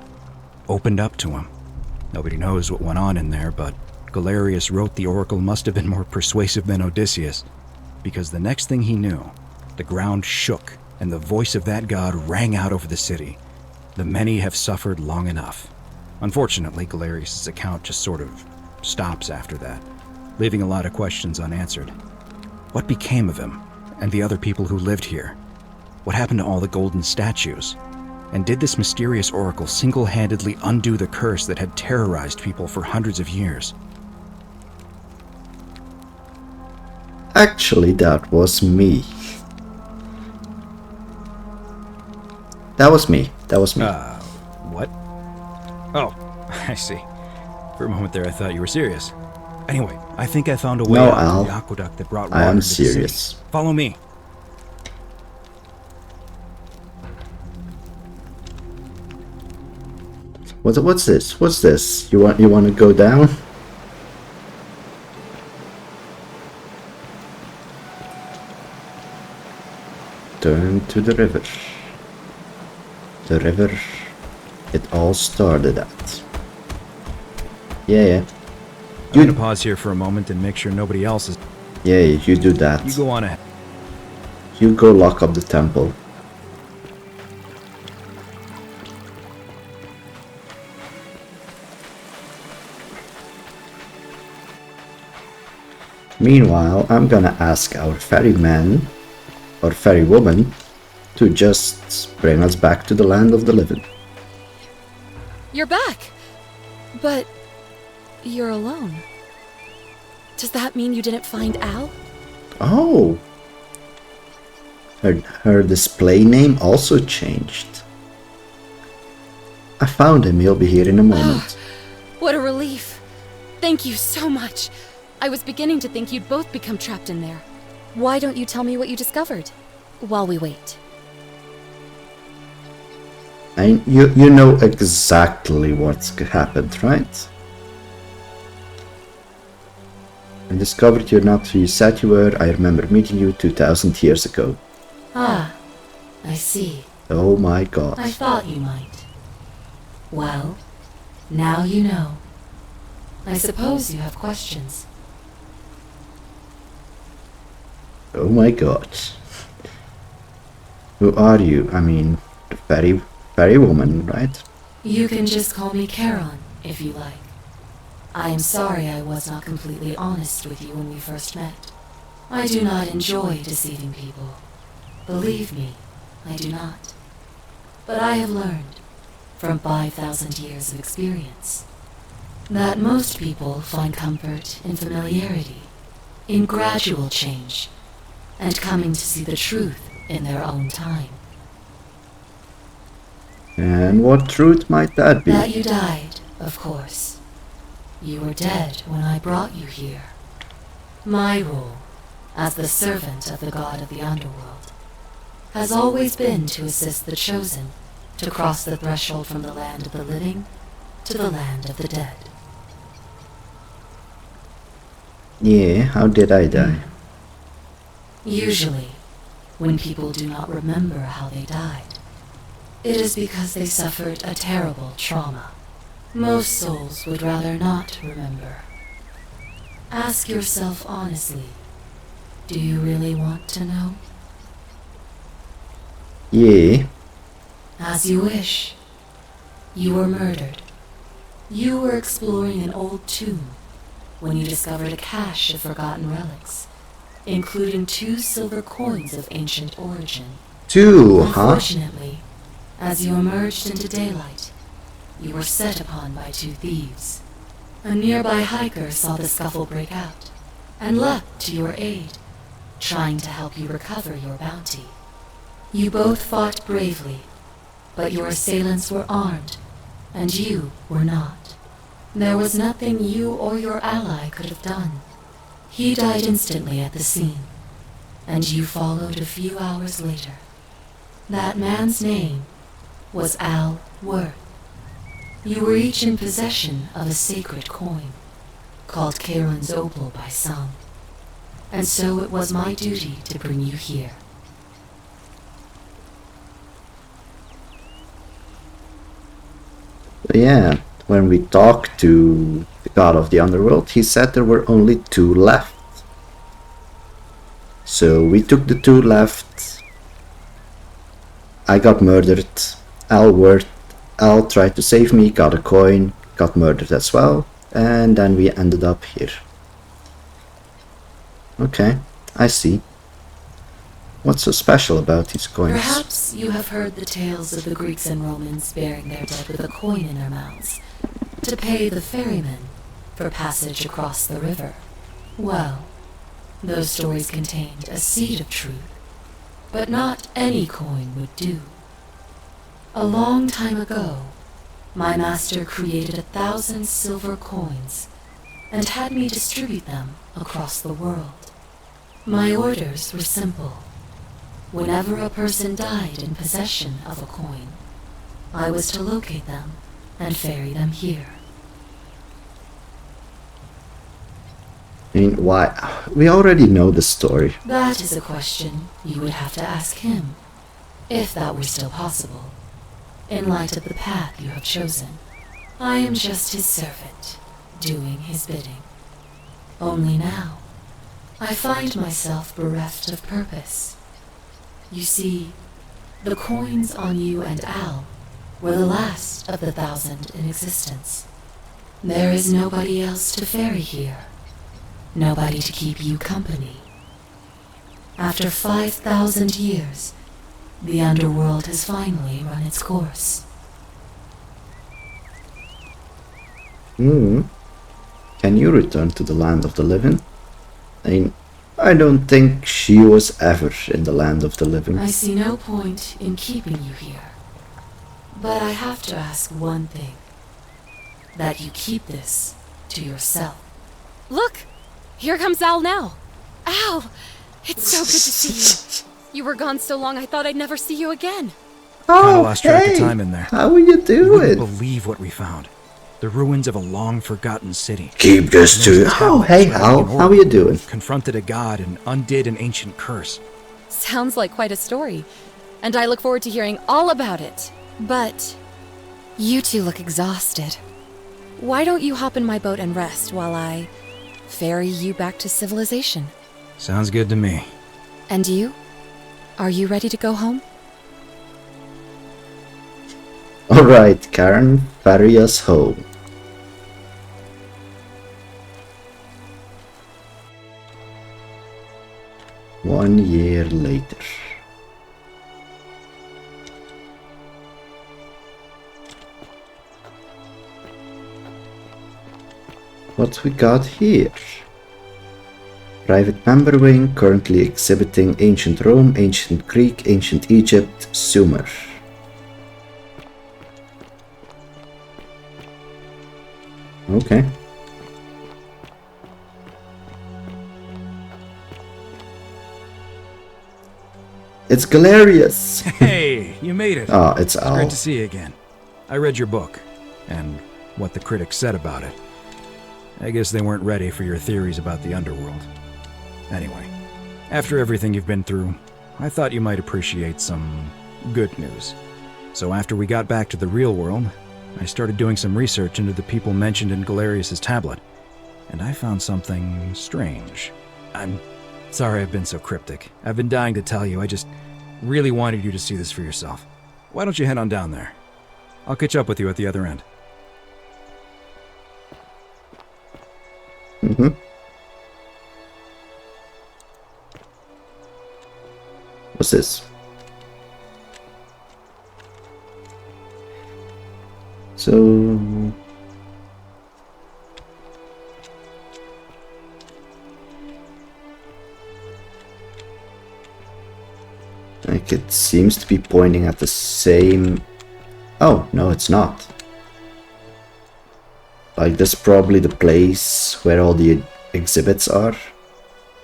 S4: opened up to him. Nobody knows what went on in there, but Galerius wrote the oracle must have been more persuasive than Odysseus, because the next thing he knew, the ground shook and the voice of that god rang out over the city. The many have suffered long enough. Unfortunately, Galerius' account just sort of stops after that, leaving a lot of questions unanswered. What became of him and the other people who lived here? What happened to all the golden statues? And did this mysterious oracle single-handedly undo the curse that had terrorized people for hundreds of years?
S1: Actually, that was me. That was me.
S4: What? Oh, I see. For a moment there, I thought you were serious. Anyway, I think I found a way out of the aqueduct that brought water
S1: I am
S4: into the city.
S1: serious.
S4: Follow me.
S1: What's this? What's this? You want to go down? Turn to the river. The river it all started at. Yeah.
S4: I'm gonna pause here for a moment and make sure nobody else is...
S1: Yeah, you do that.
S4: You go on ahead.
S1: You go lock up the temple. Meanwhile, I'm gonna ask our ferryman or ferrywoman to just bring us back to the land of the living.
S17: You're back! But you're alone. Does that mean you didn't find Al?
S1: Oh! Her display name also changed. I found him, he'll be here in a moment.
S17: What a relief. Thank you so much. I was beginning to think you'd both become trapped in there. Why don't you tell me what you discovered while we wait?
S1: And you know exactly what's happened, right? I discovered you're not who you said you were. I remember meeting you 2,000 years ago.
S20: Ah, I see.
S1: Oh my god.
S20: I thought you might. Well, now you know. I suppose you have questions.
S1: Oh my god. Who are you? I mean, the fairy woman, right?
S20: You can just call me Charon, if you like. I am sorry I was not completely honest with you when we first met. I do not enjoy deceiving people. Believe me, I do not. But I have learned, from 5,000 years of experience, that most people find comfort in familiarity, in gradual change, and coming to see the truth in their own time.
S1: And what truth might that be?
S20: That you died, of course. You were dead when I brought you here. My role, as the servant of the god of the Underworld, has always been to assist the chosen to cross the threshold from the land of the living to the land of the dead.
S1: Yeah, how did I die?
S20: Usually, when people do not remember how they died, it is because they suffered a terrible trauma. Most souls would rather not remember. Ask yourself honestly, do you really want to know?
S1: Yeah.
S20: As you wish. You were murdered. You were exploring an old tomb when you discovered a cache of forgotten relics, including 2 silver coins of ancient origin.
S1: 2, huh?
S20: Unfortunately, as you emerged into daylight, you were set upon by 2 thieves. A nearby hiker saw the scuffle break out and leapt to your aid, trying to help you recover your bounty. You both fought bravely, but your assailants were armed, and you were not. There was nothing you or your ally could have done. He died instantly at the scene, and you followed a few hours later. That man's name was Al Worth. You were each in possession of a sacred coin, called Charon's Opal by some, and so it was my duty to bring you here.
S1: Yeah, when we talked to the god of the underworld, he said there were only 2 left. So we took the 2 left. I got murdered. Al tried to save me, got a coin, got murdered as well, and then we ended up here. Okay, I see. What's so special about these coins?
S20: Perhaps you have heard the tales of the Greeks and Romans burying their dead with a coin in their mouths to pay the ferryman for passage across the river. Well, those stories contained a seed of truth, but not any coin would do. A long time ago, my master created 1,000 silver coins and had me distribute them across the world. My orders were simple. Whenever a person died in possession of a coin, I was to locate them and ferry them here.
S1: I mean, why? We already know the story.
S20: That is a question you would have to ask him, if that were still possible, in light of the path you have chosen. I am just his servant, doing his bidding. Only now, I find myself bereft of purpose. You see, the coins on you and Al were the last of the 1,000 in existence. There is nobody else to ferry here. Nobody to keep you company. After 5,000 years, the Underworld has finally run its course.
S1: Can you return to the land of the living? I mean, I don't think she was ever in the land of the living.
S20: I see no point in keeping you here. But I have to ask one thing. That you keep this to yourself.
S17: Look! Here comes Al now. Al! It's so good to see you. You were gone so long I thought I'd never see you again.
S4: Kinda lost track of time in there.
S1: How are you doing?
S4: You wouldn't believe what we found. The ruins of a long-forgotten city.
S1: Keep this to... Oh, hey, Al. How are you doing?
S4: Confronted a god and undid an ancient curse.
S17: Sounds like quite a story. And I look forward to hearing all about it. But you two look exhausted. Why don't you hop in my boat and rest while I ferry you back to civilization?
S4: Sounds good to me.
S17: And you? Are you ready to go home?
S1: Alright, Karen, ferry us home. One year later. What we got here? Private member wing, currently exhibiting ancient Rome, ancient Greek, ancient Egypt, Sumer. Okay. It's Galerius!
S4: Hey, you made it.
S1: Oh, it's Al.
S4: Great to see you again. I read your book, and what the critics said about it. I guess they weren't ready for your theories about the Underworld. Anyway, after everything you've been through, I thought you might appreciate some good news. So after we got back to the real world, I started doing some research into the people mentioned in Galerius' tablet, and I found something strange. I'm sorry I've been so cryptic. I've been dying to tell you, I just really wanted you to see this for yourself. Why don't you head on down there? I'll catch up with you at the other end.
S1: What's this? So... Like, it seems to be pointing at the same... Oh, no, it's not. Like, this is probably the place where all the exhibits are.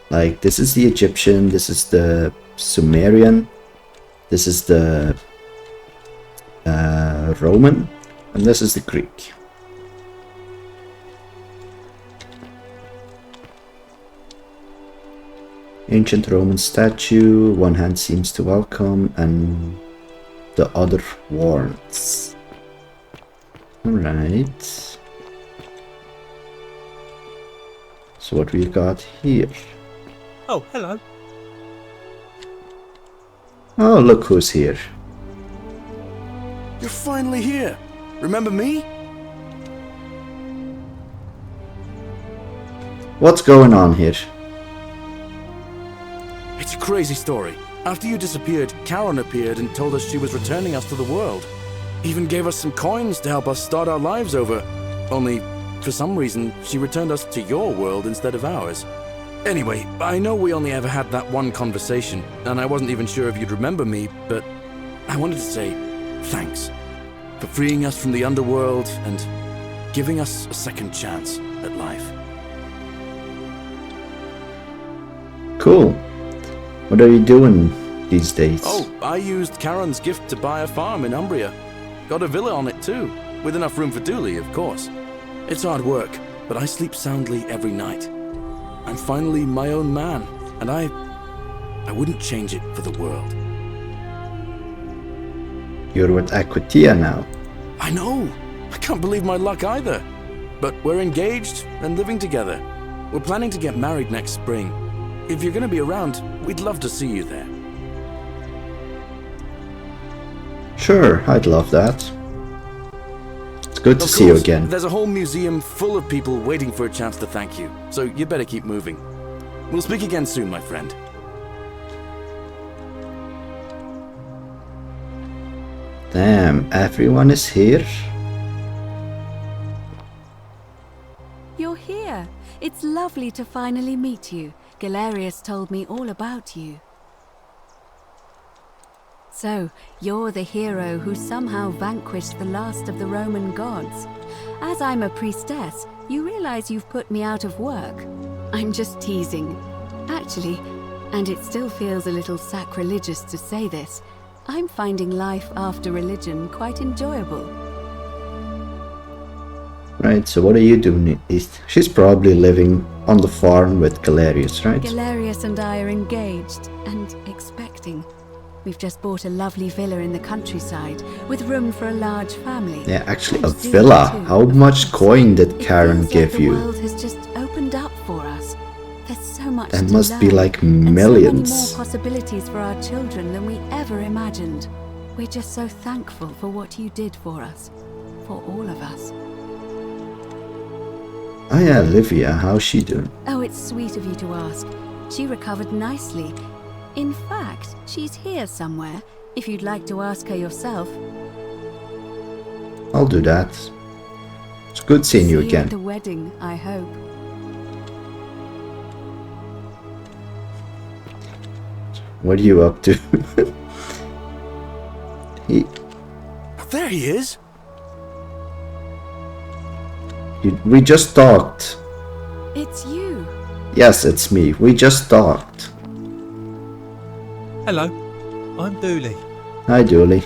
S1: Like, this is the Egyptian, this is the Sumerian, this is the Roman, and this is the Greek. Ancient Roman statue, one hand seems to welcome and the other warns. Alright. So what we got here?
S8: Oh, hello.
S1: Oh, look who's here.
S2: You're finally here. Remember me?
S1: What's going on here?
S2: It's a crazy story. After you disappeared, Karen appeared and told us she was returning us to the world. Even gave us some coins to help us start our lives over. Only, for some reason, she returned us to your world instead of ours. Anyway, I know we only ever had that one conversation, and I wasn't even sure if you'd remember me, but I wanted to say thanks for freeing us from the Underworld and giving us a second chance at life.
S1: Cool. What are you doing these days?
S2: Oh, I used Karen's gift to buy a farm in Umbria. Got a villa on it too, with enough room for Dooley, of course. It's hard work, but I sleep soundly every night. I'm finally my own man, and I wouldn't change it for the world.
S1: You're with Aquitia now.
S2: I know! I can't believe my luck either. But we're engaged and living together. We're planning to get married next spring. If you're gonna be around, we'd love to see you there.
S1: Sure, I'd love that. It's good to see you again.
S2: There's a whole museum full of people waiting for a chance to thank you, so you better keep moving. We'll speak again soon, my friend.
S1: Damn, everyone is here?
S6: You're here. It's lovely to finally meet you. Galerius told me all about you. So, you're the hero who somehow vanquished the last of the Roman gods. As I'm a priestess, you realize you've put me out of work. I'm just teasing. Actually, and it still feels a little sacrilegious to say this, I'm finding life after religion quite enjoyable.
S1: Right, so what are you doing? She's probably living on the farm with Galerius, right?
S6: Galerius and I are engaged and expecting. We've just bought a lovely villa in the countryside with room for a large family.
S1: Yeah, actually a villa. How much coin did Karen give you?
S6: The world has just opened up for us. There's so much
S1: That
S6: to
S1: must be
S6: learn,
S1: like
S6: and
S1: millions.
S6: so many more possibilities for our children than we ever imagined. We're just so thankful for what you did for us. For all of us.
S1: Oh yeah, Olivia, how's she doing?
S6: Oh, it's sweet of you to ask. She recovered nicely. In fact, she's here somewhere, if you'd like to ask her yourself.
S1: I'll do that. It's good seeing you
S6: See
S1: again.
S6: at the wedding, I hope.
S1: What are you up to?
S2: There he is!
S1: We just talked.
S6: It's you.
S1: Yes, it's me. We just talked.
S8: Hello, I'm Dooley.
S1: Hi, Dooley.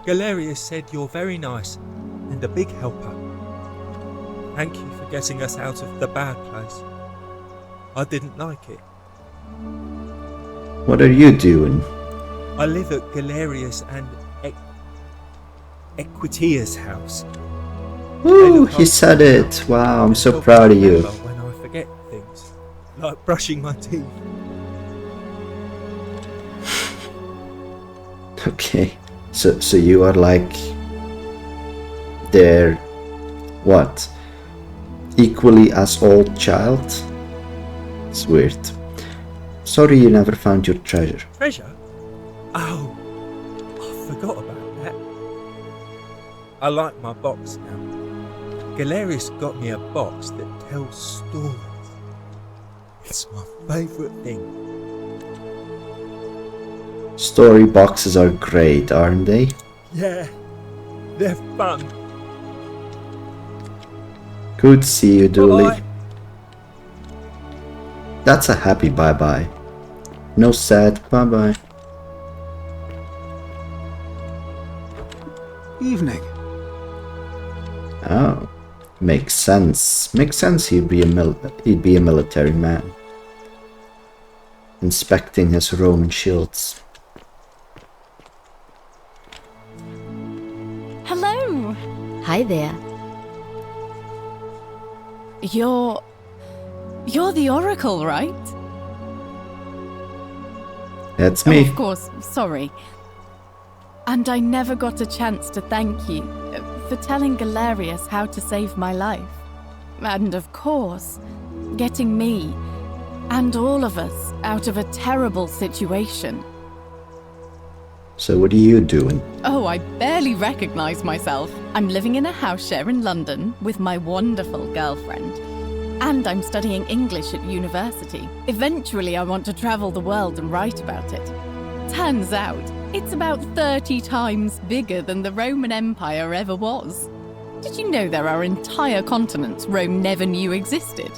S8: Galerius said you're very nice and a big helper. Thank you for getting us out of the bad place. I didn't like it.
S1: What are you doing?
S8: I live at Galerius and Equitia's house.
S1: Woo, he said it. Wow, I'm so proud of you.
S8: When I forget things, like brushing my teeth.
S1: Okay, so you are like their what? Equally as old child? It's weird. Sorry you never found your treasure.
S8: Treasure? Oh, I forgot about that. I like my box now. Galerius got me a box that tells stories. It's my favourite thing.
S1: Story boxes are great, aren't they?
S8: Yeah, they're fun.
S1: Good to see you, Dooley.
S8: Bye.
S1: That's a happy bye-bye. No sad bye-bye.
S12: Evening.
S1: Oh, makes sense. Makes sense he'd be a military man. Inspecting his Roman shields.
S18: Hello!
S17: Hi there.
S18: You're the Oracle, right?
S1: That's me.
S18: Oh, of course, sorry. And I never got a chance to thank you for telling Galerius how to save my life. And of course, getting me and all of us out of a terrible situation.
S1: So what are you doing?
S18: Oh, I barely recognize myself. I'm living in a house share in London with my wonderful girlfriend. And I'm studying English at university. Eventually, I want to travel the world and write about it. Turns out, it's about 30 times bigger than the Roman Empire ever was. Did you know there are entire continents Rome never knew existed?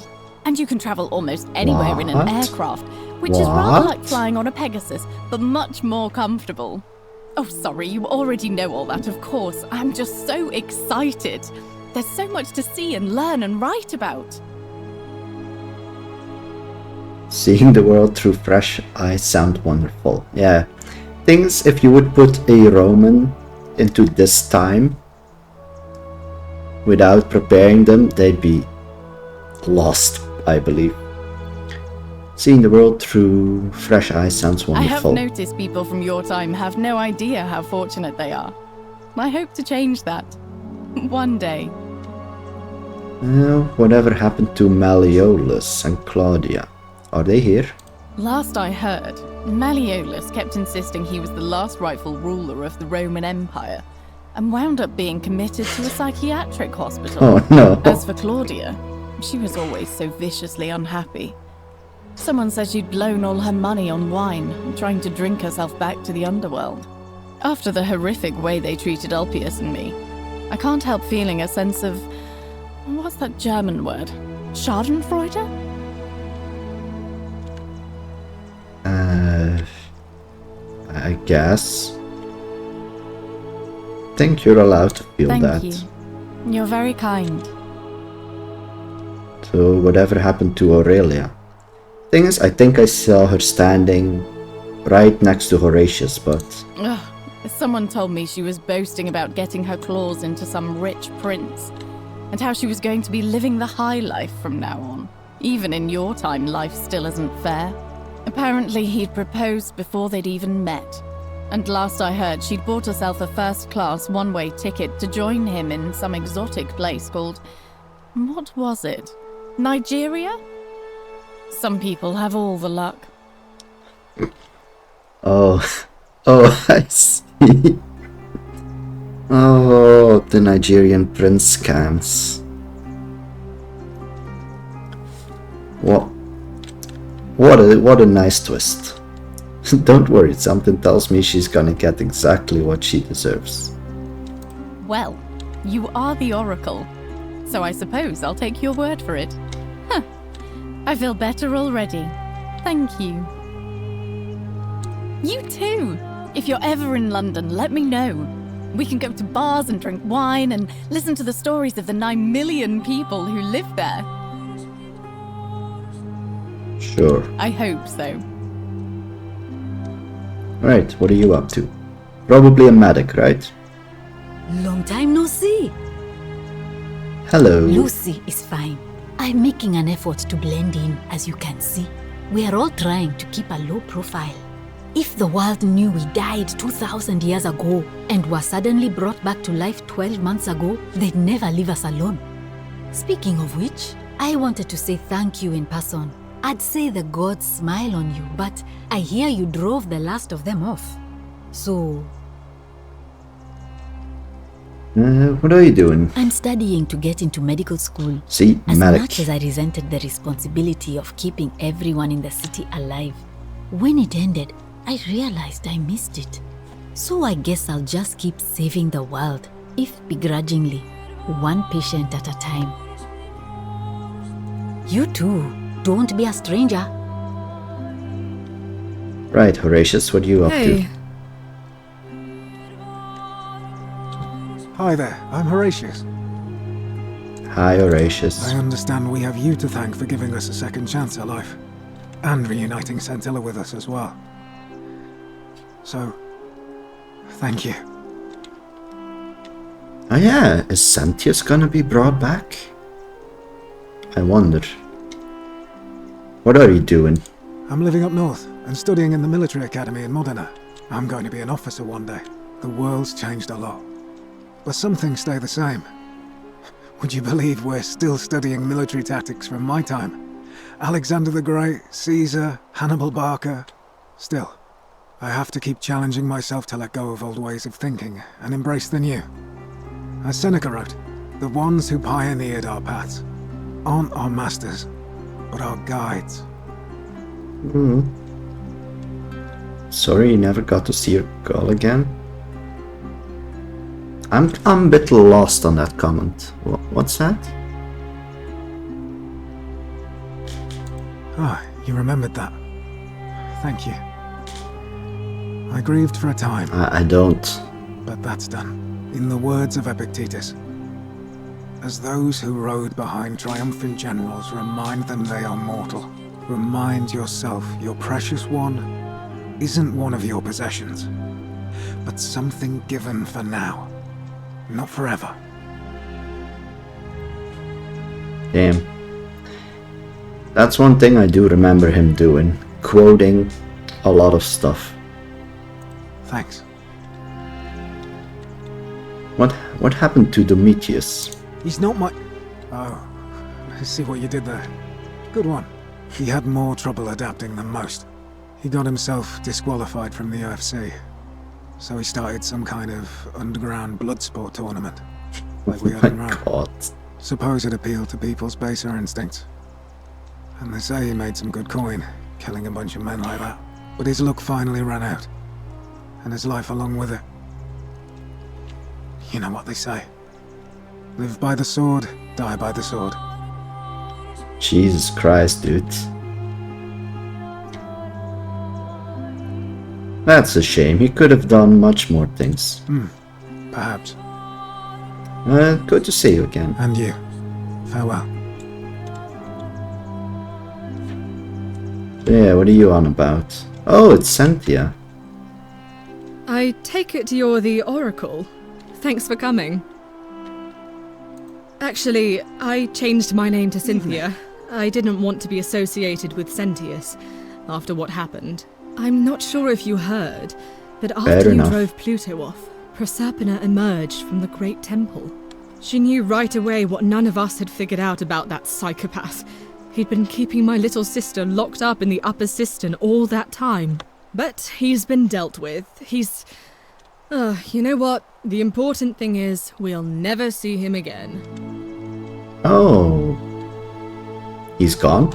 S18: And you can travel almost anywhere in an
S1: What?
S18: aircraft, which is rather
S1: What?
S18: like flying on a Pegasus, but much more comfortable. Oh, sorry, you already know all that, of course. I'm just so excited. There's so much to see and learn and write about.
S1: Seeing the world through fresh eyes sound wonderful. Yeah. Things, if you would put a Roman into this time without preparing them, they'd be lost, I believe. Seeing the world through fresh eyes sounds
S18: I have
S1: wonderful.
S18: noticed people from your time have no idea how fortunate they are. I hope to change that. One day.
S1: Whatever happened to Malleolus and Claudia? Are they here?
S18: Last I heard, Malleolus kept insisting he was the last rightful ruler of the Roman Empire, and wound up being committed to a psychiatric hospital.
S1: Oh, no.
S18: As for Claudia, she was always so viciously unhappy. Someone said she'd blown all her money on wine, trying to drink herself back to the Underworld. After the horrific way they treated Ulpius and me, I can't help feeling a sense of... what's that German word? Schadenfreude?
S1: I guess. Think you're allowed to feel that.
S18: Thank you. You're very kind.
S1: So whatever happened to Aurelia? Thing is, I think I saw her standing right next to Horatius, but...
S18: Ugh. Someone told me she was boasting about getting her claws into some rich prince, and how she was going to be living the high life from now on. Even in your time, life still isn't fair. Apparently, he'd proposed before they'd even met. And last I heard, she'd bought herself a first-class one-way ticket to join him in some exotic place called... what was it? Nigeria? Some people have all the luck.
S1: Oh, I see. Oh, the Nigerian prince scams. What a nice twist. Don't worry, something tells me she's gonna get exactly what she deserves.
S18: Well, you are the Oracle, so I suppose I'll take your word for it. Huh. I feel better already. Thank you. You too! If you're ever in London, let me know. We can go to bars and drink wine and listen to the stories of the 9 million people who live there.
S1: Sure.
S18: I hope so.
S1: Right, what are you up to? Probably a medic, right?
S22: Long time no see.
S1: Hello.
S22: Lucy is fine. I'm making an effort to blend in, as you can see. We are all trying to keep a low profile. If the world knew we died 2,000 years ago and were suddenly brought back to life 12 months ago, they'd never leave us alone. Speaking of which, I wanted to say thank you in person. I'd say the gods smile on you, but I hear you drove the last of them off. So...
S1: what are you doing?
S22: I'm studying to get into medical school.
S1: See,
S22: As
S1: medic.
S22: much as I resented the responsibility of keeping everyone in the city alive, when it ended, I realized I missed it. So I guess I'll just keep saving the world, if begrudgingly, one patient at a time. You too, don't be a stranger.
S1: Right, Horatius, what are you up to?
S5: Hi there, I'm Horatius.
S1: Hi, Horatius.
S5: I understand we have you to thank for giving us a second chance at life, and reuniting Scintilla with us as well. So, thank you.
S1: Oh yeah, is Centius gonna be brought back? I wonder. What are you doing?
S5: I'm living up north and studying in the military academy in Modena. I'm going to be an officer one day. The world's changed a lot, but some things stay the same. Would you believe we're still studying military tactics from my time? Alexander the Great, Caesar, Hannibal Barca. Still, I have to keep challenging myself to let go of old ways of thinking and embrace the new. As Seneca wrote, the ones who pioneered our paths aren't our masters, but our guides.
S1: Sorry you never got to see your girl again? I'm a bit lost on that comment. What's that?
S5: Ah, you remembered that. Thank you. I grieved for a time.
S1: I don't.
S5: But that's done. In the words of Epictetus, as those who rode behind triumphant generals remind them they are mortal, remind yourself your precious one isn't one of your possessions, but something given for now, not forever.
S1: Damn. That's one thing I do remember him doing, quoting a lot of stuff.
S5: Thanks.
S1: What happened to Domitius?
S5: He's not my... Oh, I see what you did there. Good one. He had more trouble adapting than most. He got himself disqualified from the UFC, so he started some kind of underground blood sport tournament, like we had in Rome. Suppose it appealed to people's baser instincts. And they say he made some good coin, killing a bunch of men like that. But his luck finally ran out, and his life along with it. You know what they say. Live by the sword, die by the sword.
S1: Jesus Christ, dude. That's a shame. He could have done much more things.
S5: Perhaps.
S1: Good to see you again.
S5: And you. Farewell.
S1: Yeah, what are you on about? Oh, it's Cynthia.
S19: I take it you're the Oracle. Thanks for coming. Actually, I changed my name to Cynthia. I didn't want to be associated with Centius after what happened. I'm not sure if you heard, but after you drove Pluto off, Proserpina emerged from the Great Temple. She knew right away what none of us had figured out about that psychopath. He'd been keeping my little sister locked up in the upper cistern all that time. But he's been dealt with. He's... you know what? The important thing is, we'll never see him again.
S1: Oh. He's gone?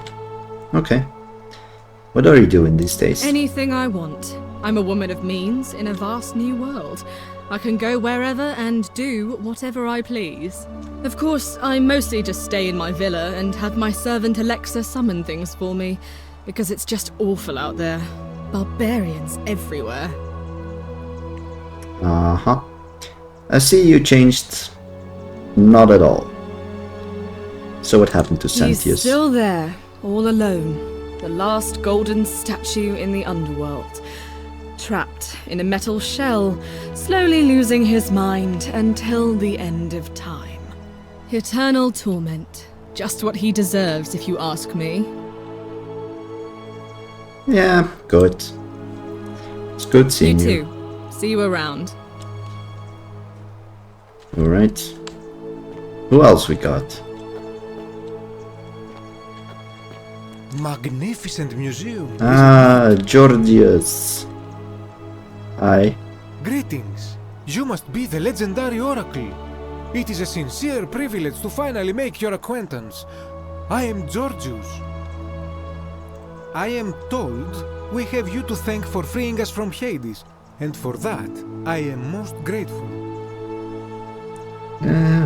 S1: Okay. What are you doing these days?
S19: Anything I want. I'm a woman of means in a vast new world. I can go wherever and do whatever I please. Of course, I mostly just stay in my villa and have my servant Alexa summon things for me, because it's just awful out there. Barbarians everywhere.
S1: Uh-huh. I see you changed. Not at all. So what happened to Centius?
S19: He's still there, all alone. The last golden statue in the Underworld. Trapped in a metal shell, slowly losing his mind until the end of time. Eternal torment. Just what he deserves, if you ask me.
S1: Yeah, good. It's good seeing you.
S19: You too. See you around.
S1: Alright. Who else we got?
S7: Magnificent museum.
S1: Ah, Georgius. Hi.
S7: Greetings. You must be the legendary Oracle. It is a sincere privilege to finally make your acquaintance. I am Georgius. I am told we have you to thank for freeing us from Hades, and for that, I am most grateful.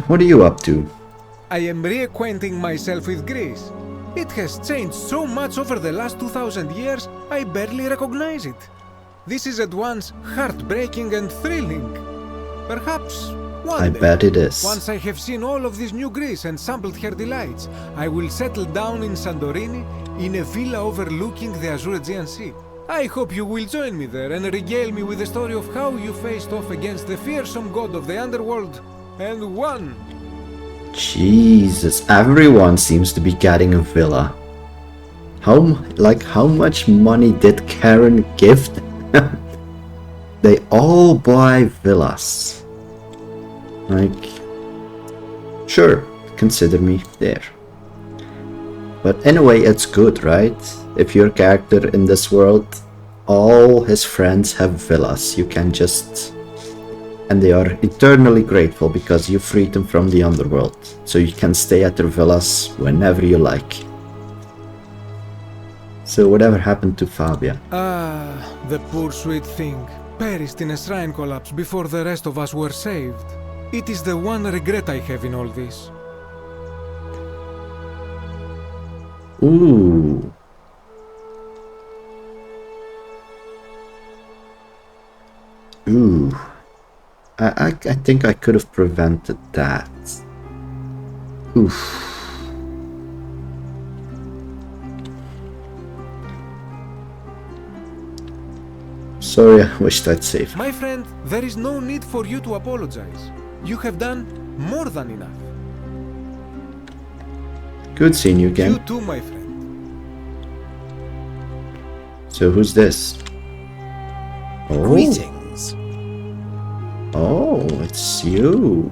S1: What are you up to?
S7: I am reacquainting myself with Greece. It has changed so much over the last 2000 years, I barely recognize it. This is at once heartbreaking and thrilling. Perhaps one day,
S1: bet it is.
S7: once I have seen all of this new Greece and sampled her delights, I will settle down in Santorini in a villa overlooking the Azure Aegean Sea. I hope you will join me there and regale me with the story of how you faced off against the fearsome god of the Underworld and won.
S1: Jesus, everyone seems to be getting a villa. How much money did Karen give them? They all buy villas. Like, sure, consider me there. But anyway, it's good, right? If your character in this world, all his friends have villas, you can just... And they are eternally grateful because you freed them from the Underworld. So you can stay at their villas whenever you like. So whatever happened to Fabia?
S7: Ah, the poor sweet thing. Perished in a shrine collapse before the rest of us were saved. It is the one regret I have in all this.
S1: Ooh. Ooh. I think I could have prevented that. Oof. Sorry, I wished I'd saved.
S7: My friend, there is no need for you to apologize. You have done more than enough.
S1: Good seeing you again.
S7: You too, my friend.
S1: So who's this? Oh.
S16: Greetings.
S1: Oh, it's you.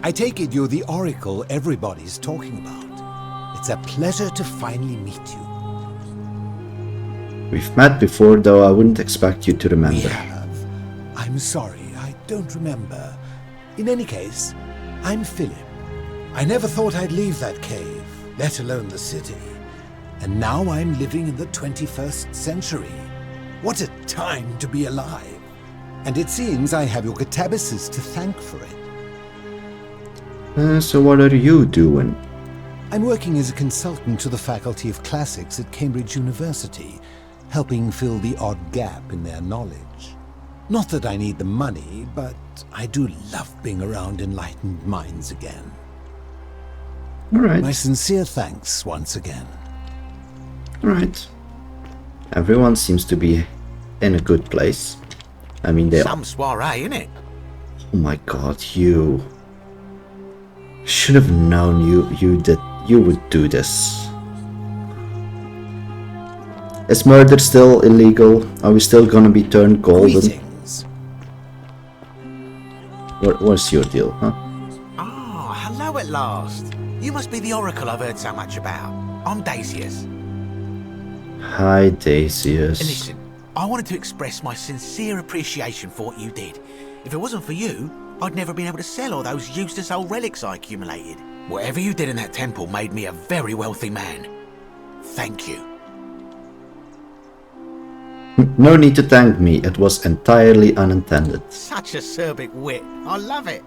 S16: I take it you're the oracle everybody's talking about. It's a pleasure to finally meet you.
S1: We've met before, though I wouldn't expect you to remember.
S16: We have. I'm sorry, I don't remember. In any case, I'm Philip. I never thought I'd leave that cave, let alone the city. And now I'm living in the 21st century. What a time to be alive! And it seems I have your catabasis to thank for it.
S1: So what are you doing?
S16: I'm working as a consultant to the Faculty of Classics at Cambridge University, helping fill the odd gap in their knowledge. Not that I need the money, but I do love being around enlightened minds again.
S1: All right.
S16: My sincere thanks once again.
S1: All right. Everyone seems to be in a good place. I mean, they
S16: Some soiree, innit?
S1: Oh my god, you should have known you would do this. Is murder still illegal? Are we still gonna be turned golden?
S16: Greetings.
S1: What's your deal, huh?
S9: Ah, hello at last. You must be the oracle I've heard so much about. I'm Dacius.
S1: Hi, Dacius.
S9: And listen, I wanted to express my sincere appreciation for what you did. If it wasn't for you, I'd never been able to sell all those useless old relics I accumulated. Whatever you did in that temple made me a very wealthy man. Thank you.
S1: No need to thank me, it was entirely unintended.
S9: Such acerbic wit. I love it.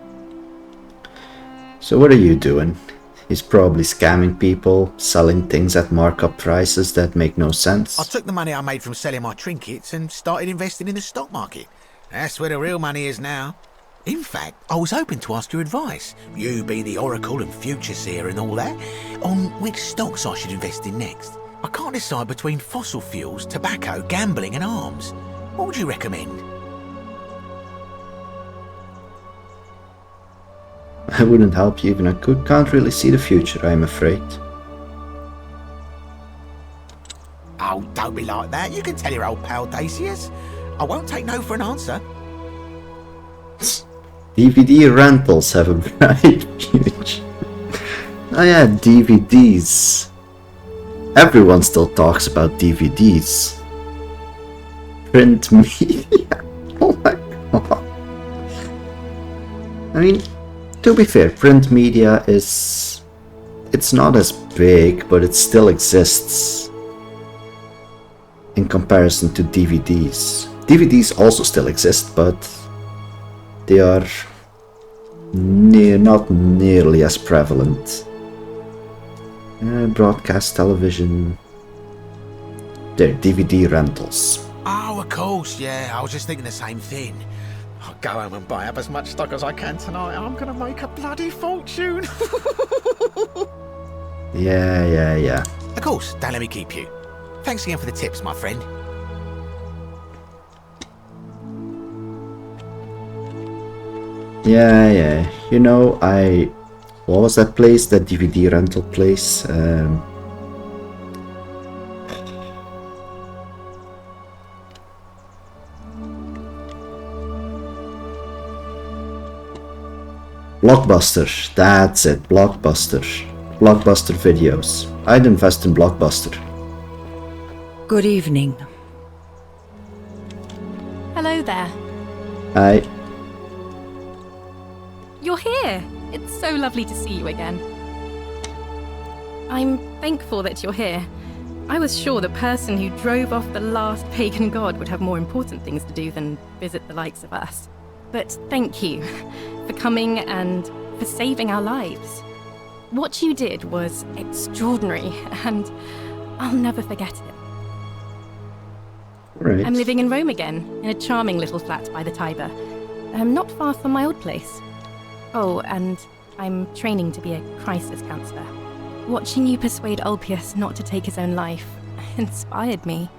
S1: So what are you doing? He's probably scamming people, selling things at markup prices that make no sense.
S9: I took the money I made from selling my trinkets and started investing in the stock market. That's where the real money is now. In fact, I was hoping to ask your advice, you being the oracle and future seer and all that, on which stocks I should invest in next. I can't decide between fossil fuels, tobacco, gambling and arms. What would you recommend?
S1: I wouldn't help you even I can't really see the future, I'm afraid.
S9: Oh, don't be like that. You can tell your old pal Dacius. I won't take no for an answer.
S1: DVD rentals have a bright future. Oh yeah, DVDs. Everyone still talks about DVDs. Print media. Oh my god. I mean, to be fair, print media is... It's not as big, but it still exists. in comparison to DVDs. DVDs also still exist, but they are not nearly as prevalent. Broadcast television. They're DVD rentals.
S9: Oh, of course, yeah. I was just thinking the same thing. I'll go home and buy up as much stock as I can tonight. I'm gonna make a bloody fortune.
S1: Yeah.
S9: Of course, don't let me keep you. Thanks again for the tips, my friend.
S1: Yeah. You know, what was that place? That DVD rental place? Blockbuster. That's it. Blockbuster videos. I'd invest in Blockbuster.
S3: Good evening.
S14: Hello there.
S1: Hi.
S14: You're here. It's so lovely to see you again. I'm thankful that you're here. I was sure the person who drove off the last pagan god would have more important things to do than visit the likes of us. But thank you for coming and for saving our lives. What you did was extraordinary, and I'll never forget it.
S1: Right.
S14: I'm living in Rome again, in a charming little flat by the Tiber. Not far from my old place. Oh, and I'm training to be a crisis counselor. Watching you persuade Ulpius not to take his own life inspired me.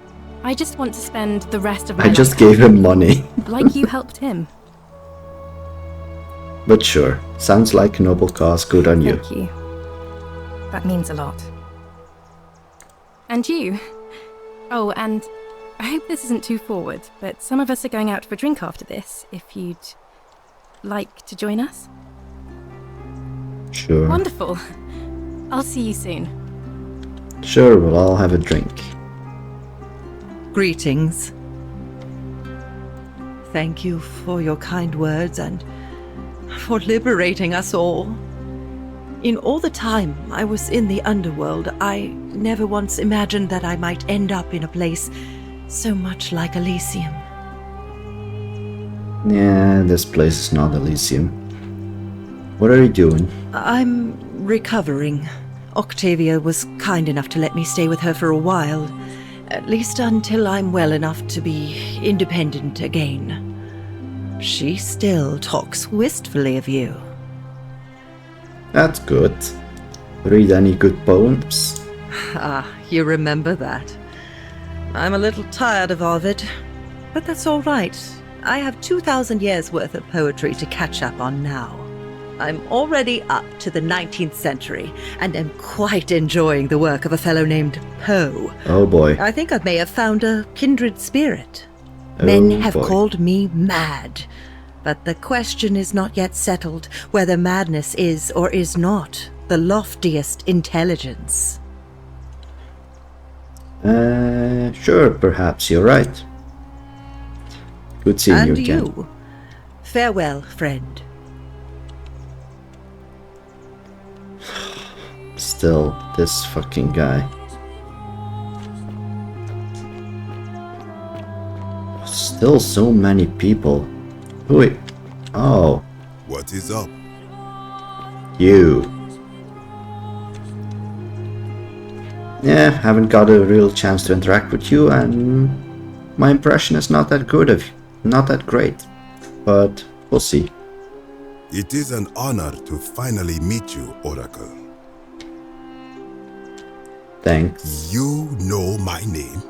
S14: I just want to spend the rest of my life...
S1: I just gave him money.
S14: like you helped him.
S1: But sure, sounds like a noble cause. Good on you.
S14: Thank you. That means a lot. And you. Oh, and I hope this isn't too forward, but some of us are going out for a drink after this, if you'd like to join us.
S1: Sure.
S14: Wonderful. I'll see you soon.
S1: Sure, we'll all have a drink.
S3: Greetings. Thank you for your kind words and for liberating us all. In all the time I was in the Underworld, I never once imagined that I might end up in a place so much like Elysium.
S1: Yeah, this place is not Elysium. What are you doing?
S3: I'm recovering. Octavia was kind enough to let me stay with her for a while, at least until I'm well enough to be independent again. She still talks wistfully of you.
S1: That's good. Read any good poems?
S3: Ah, you remember that. I'm a little tired of Ovid, but that's all right. I have 2,000 years worth of poetry to catch up on now. I'm already up to the 19th century, and am quite enjoying the work of a fellow named Poe.
S1: Oh boy.
S3: I think I may have found a kindred spirit.
S1: Oh
S3: Men have
S1: boy.
S3: called me mad, but the question is not yet settled whether madness is or is not the loftiest intelligence.
S1: Sure, perhaps you're right. Good seeing
S3: And
S1: you again.
S3: you. Farewell, friend.
S1: Still, this fucking guy. Still so many people. Wait. Oh.
S10: What is up?
S1: You. Yeah, haven't got a real chance to interact with you, and my impression is not that good of you. Not that great. But we'll see.
S10: It is an honor to finally meet you, Oracle.
S1: Thanks.
S10: You know my name?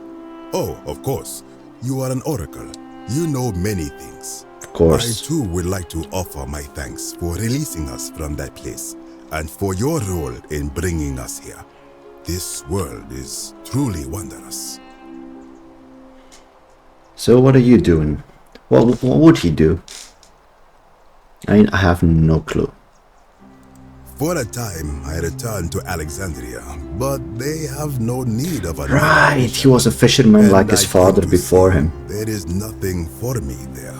S10: Oh, of course. You are an Oracle. You know many things.
S1: Of course.
S10: I too would like to offer my thanks for releasing us from that place, and for your role in bringing us here. This world is truly wondrous.
S1: So what are you doing? What would he do? I have no clue.
S10: For a time, I returned to Alexandria, but they have no need of a
S1: Right, he was a fisherman like his father before him.
S10: There is nothing for me there.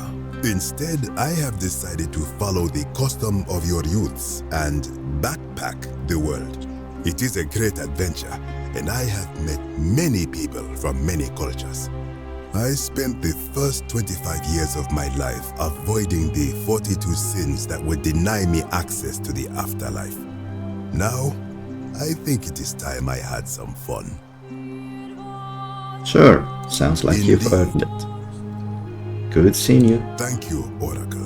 S10: Instead, I have decided to follow the custom of your youths and backpack the world. It is a great adventure, and I have met many people from many cultures. I spent the first 25 years of my life avoiding the 42 sins that would deny me access to the afterlife. Now, I think it is time I had some fun.
S1: Sure, sounds like you've earned it. Good seeing you.
S10: Thank you, Oracle.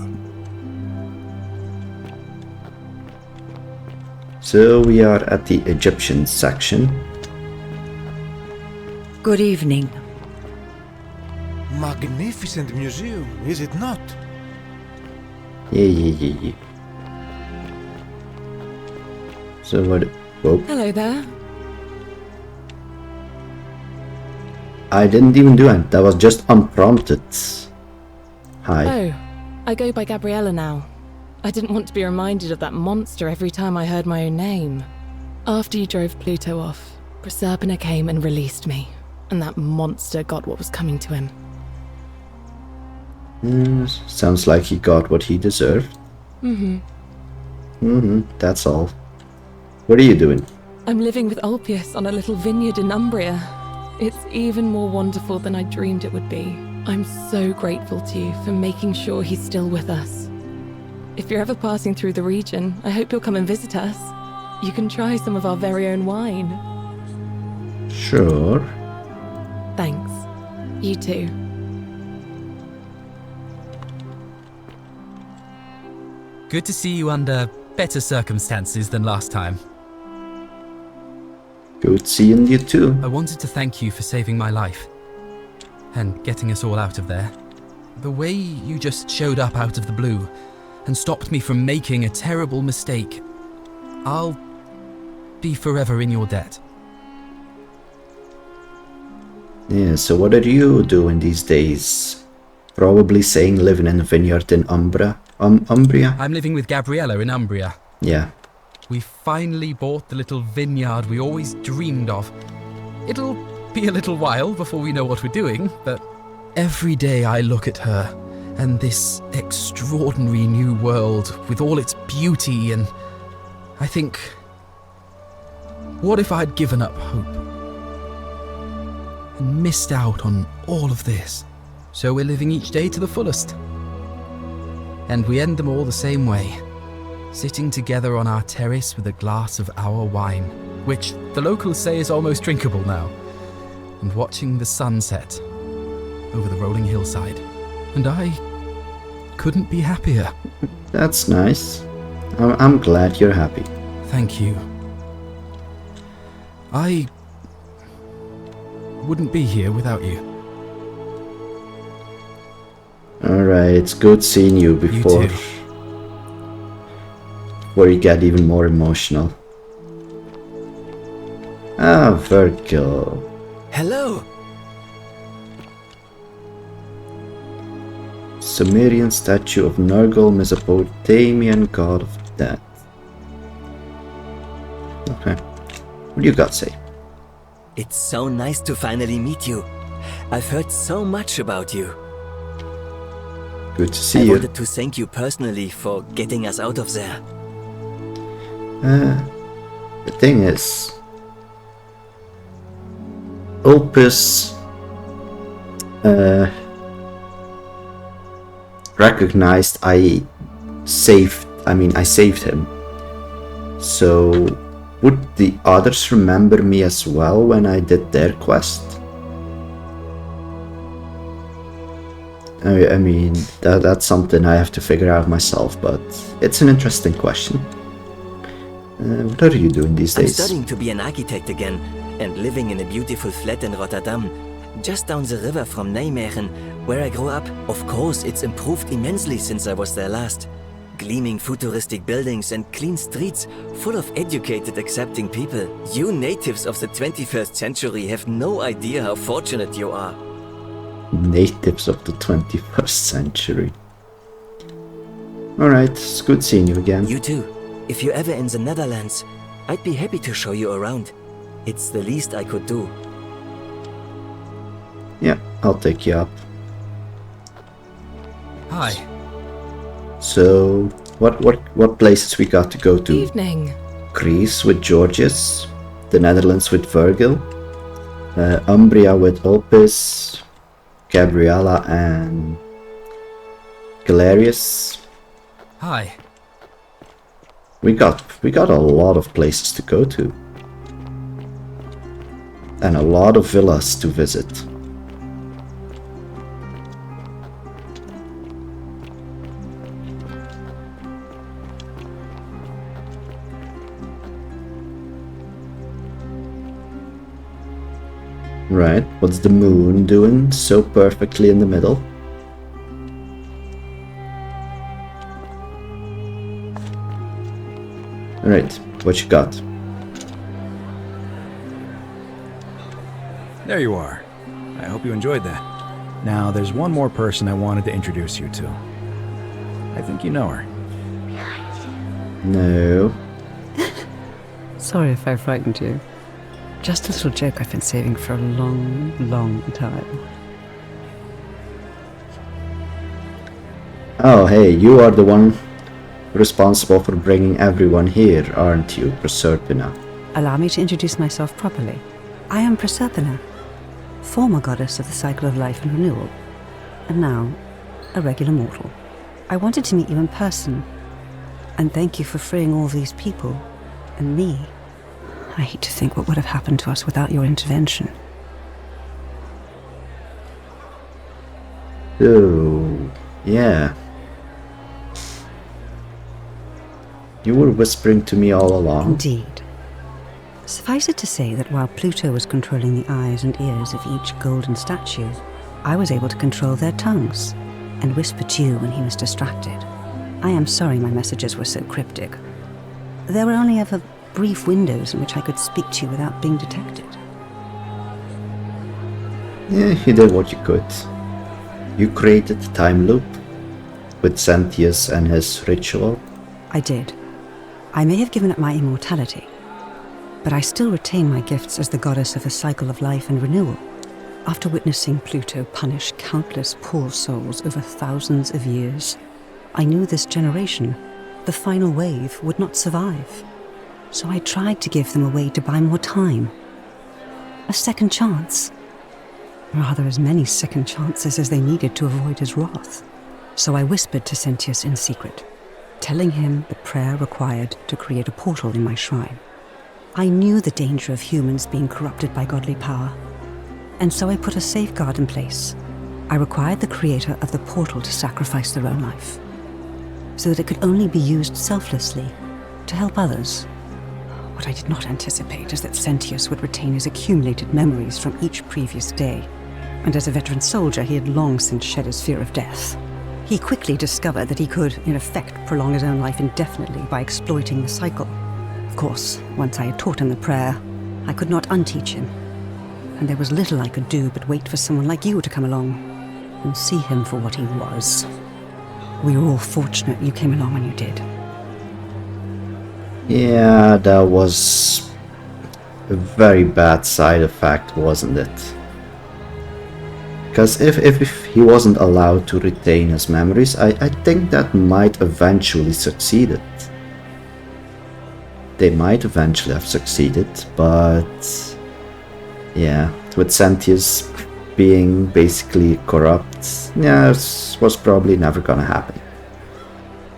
S1: So we are at the Egyptian section.
S3: Good evening.
S7: Magnificent museum, is it not?
S1: Yeah. So what? Whoa.
S11: Hello there.
S1: I didn't even do it. That was just unprompted. Hi.
S11: Oh, I go by Gabriella now. I didn't want to be reminded of that monster every time I heard my own name. After you drove Pluto off, Proserpina came and released me, and that monster got what was coming to him.
S1: Sounds like he got what he deserved. That's all. What are you doing?
S11: I'm living with Ulpius on a little vineyard in Umbria. It's even more wonderful than I dreamed it would be. I'm so grateful to you for making sure he's still with us. If you're ever passing through the region, I hope you'll come and visit us. You can try some of our very own wine.
S1: Sure.
S11: Thanks. You too.
S15: Good to see you under better circumstances than last time.
S1: Good seeing you too.
S15: I wanted to thank you for saving my life and getting us all out of there. The way you just showed up out of the blue and stopped me from making a terrible mistake. I'll be forever in your debt.
S1: Yeah, so what are you doing these days? Probably saying living in a vineyard in Umbria?
S15: I'm living with Gabriella in Umbria.
S1: Yeah.
S15: We finally bought the little vineyard we always dreamed of. It'll be a little while before we know what we're doing, but every day I look at her and this extraordinary new world with all its beauty, and I think, what if I'd given up hope and missed out on all of this? So we're living each day to the fullest. And we end them all the same way, sitting together on our terrace with a glass of our wine, which the locals say is almost drinkable now, and watching the sunset over the rolling hillside. And I couldn't be happier.
S1: That's nice. I'm glad you're happy.
S15: Thank you. I wouldn't be here without you.
S1: Alright, it's good seeing you before you get even more emotional. Ah, Virgil.
S21: Hello!
S1: Sumerian statue of Nergal, Mesopotamian god of death. Okay. What do you got to say?
S21: It's so nice to finally meet you. I've heard so much about you.
S1: Good to see
S21: I
S1: you.
S21: wanted to thank you personally for getting us out of there.
S1: The thing is, Opus recognized I saved him. So would the others remember me as well when I did their quest? I mean, that's something I have to figure out myself, but it's an interesting question. What are you doing these days?
S21: I'm studying to be an architect again, and living in a beautiful flat in Rotterdam, just down the river from Nijmegen, where I grew up. Of course, it's improved immensely since I was there last. Gleaming futuristic buildings and clean streets, full of educated, accepting people. You natives of the 21st century have no idea how fortunate you are.
S1: Natives of the 21st century. Alright, it's good seeing you again.
S21: You too. If you're ever in the Netherlands, I'd be happy to show you around. It's the least I could do.
S1: Yeah, I'll take you up.
S15: Hi.
S1: So, what places we got to go to?
S11: Evening.
S1: Greece with Georgius, the Netherlands with Virgil, Umbria with Ulpis, Gabriella and Galerius.
S15: Hi.
S1: We got a lot of places to go to. And a lot of villas to visit. Right, what's the moon doing so perfectly in the middle? Alright, what you got?
S4: There you are. I hope you enjoyed that. Now, there's one more person I wanted to introduce you to. I think you know her.
S1: No.
S13: Sorry if I frightened you. Just a little joke I've been saving for a long, long time.
S1: Oh, hey, you are the one responsible for bringing everyone here, aren't you, Proserpina?
S13: Allow me to introduce myself properly. I am Proserpina, former goddess of the cycle of life and renewal, and now a regular mortal. I wanted to meet you in person, and thank you for freeing all these people, and me. I hate to think what would have happened to us without your intervention.
S1: Oh, yeah. You were whispering to me all along.
S13: Indeed. Suffice it to say that while Pluto was controlling the eyes and ears of each golden statue, I was able to control their tongues and whisper to you when he was distracted. I am sorry my messages were so cryptic. There were only ever brief windows in which I could speak to you without being detected.
S1: Yeah, you did what you could. You created the time loop with Sentius and his ritual.
S13: I did. I may have given up my immortality, but I still retain my gifts as the goddess of the cycle of life and renewal. After witnessing Pluto punish countless poor souls over thousands of years, I knew this generation, the final wave, would not survive. So I tried to give them a way to buy more time. A second chance. Rather, as many second chances as they needed to avoid his wrath. So I whispered to Sentius in secret, telling him the prayer required to create a portal in my shrine. I knew the danger of humans being corrupted by godly power, and so I put a safeguard in place. I required the creator of the portal to sacrifice their own life, so that it could only be used selflessly to help others. What I did not anticipate is that Sentius would retain his accumulated memories from each previous day, and as a veteran soldier he had long since shed his fear of death. He quickly discovered that he could, in effect, prolong his own life indefinitely by exploiting the cycle. Of course, once I had taught him the prayer, I could not unteach him, and there was little I could do but wait for someone like you to come along and see him for what he was. We were all fortunate you came along when you did.
S1: Yeah, that was a very bad side effect, wasn't it? Because if he wasn't allowed to retain his memories, I think that might eventually succeeded. They might eventually have succeeded, but yeah, with Sentius being basically corrupt, yeah, it was probably never gonna happen.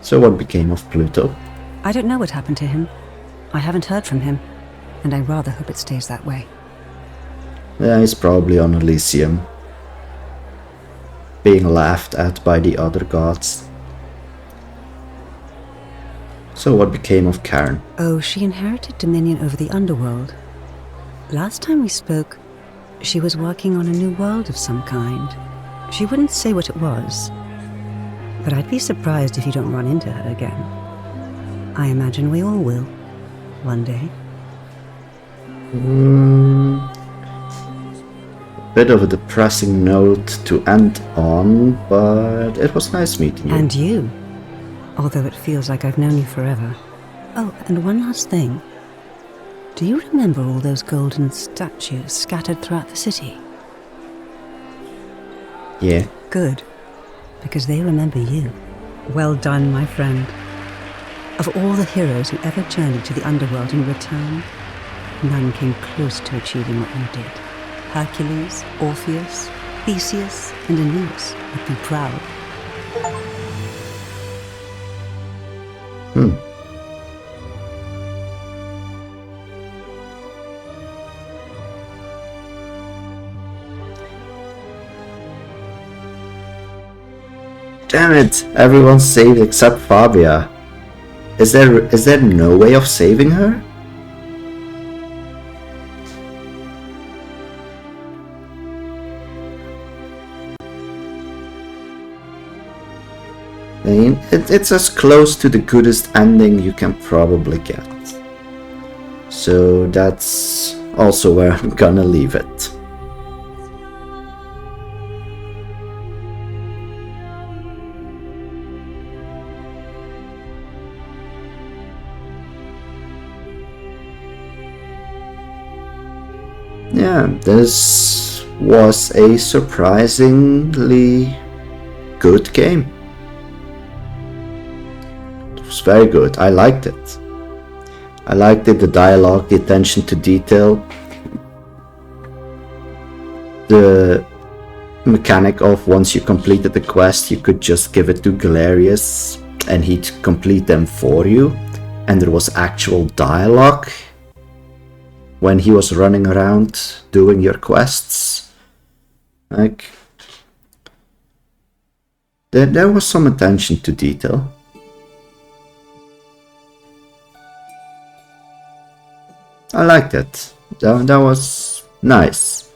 S1: So what became of Pluto?
S13: I don't know what happened to him. I haven't heard from him, and I rather hope it stays that way.
S1: Yeah, he's probably on Elysium, being laughed at by the other gods. So what became of Karen?
S13: Oh, she inherited dominion over the Underworld. Last time we spoke, she was working on a new world of some kind. She wouldn't say what it was, but I'd be surprised if you don't run into her again. I imagine we all will, one day.
S1: Bit of a depressing note to end on, but it was nice meeting you.
S13: And you, although it feels like I've known you forever. Oh, and one last thing. Do you remember all those golden statues scattered throughout the city?
S1: Yeah.
S13: Good, because they remember you. Well done, my friend. Of all the heroes who ever journeyed to the Underworld and returned, none came close to achieving what you did. Hercules, Orpheus, Theseus, and Aeneas would be proud.
S1: Damn it! Everyone's saved except Fabia. Is there no way of saving her? I mean, it's as close to the goodest ending you can probably get. So that's also where I'm gonna leave it. Yeah, this was a surprisingly good game. It was very good. I liked it. I liked it, the dialogue, the attention to detail, the mechanic of once you completed the quest, you could just give it to Galerius and he'd complete them for you, and there was actual dialogue when he was running around doing your quests. Like, there was some attention to detail. I liked it. That was nice.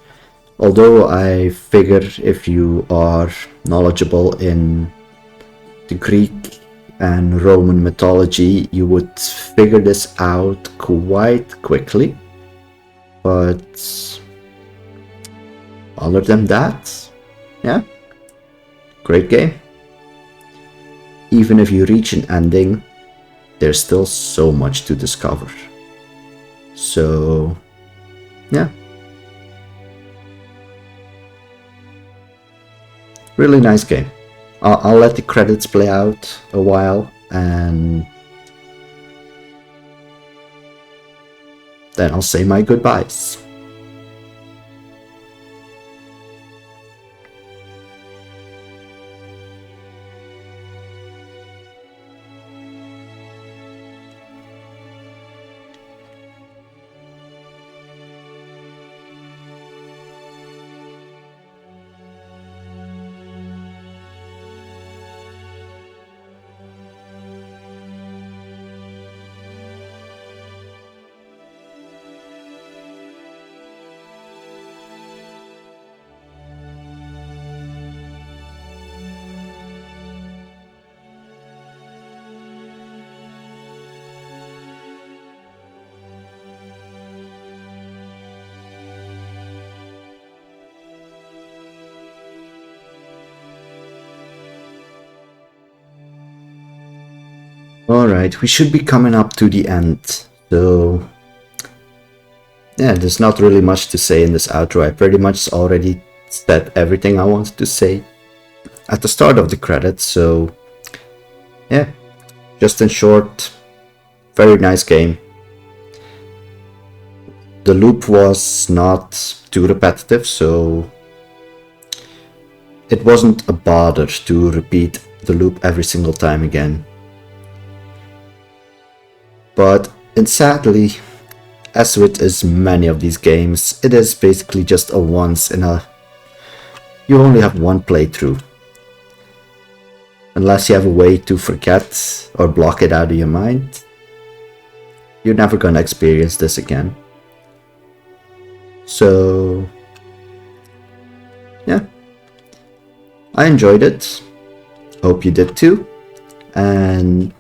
S1: Although I figure if you are knowledgeable in the Greek and Roman mythology, you would figure this out quite quickly. But other than that, yeah, great game. Even if you reach an ending, there's still so much to discover. So, yeah. Really nice game. I'll let the credits play out a while and then I'll say my goodbyes. Alright, we should be coming up to the end, so yeah, there's not really much to say in this outro. I pretty much already said everything I wanted to say at the start of the credits, so yeah, just in short, very nice game. The loop was not too repetitive, so it wasn't a bother to repeat the loop every single time again. But sadly, as with as many of these games, it is basically just a once in a... You only have one playthrough. Unless you have a way to forget or block it out of your mind, you're never gonna experience this again. So, yeah. I enjoyed it. Hope you did too. And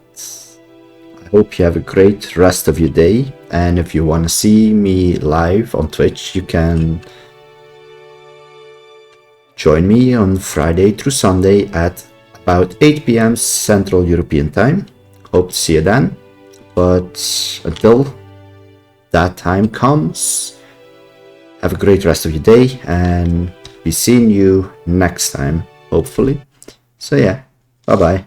S1: hope you have a great rest of your day, and if you want to see me live on Twitch, you can join me on Friday through Sunday at about 8 PM Central European Time. Hope to see you then, but until that time comes, have a great rest of your day, and be seeing you next time, hopefully. So yeah, bye bye.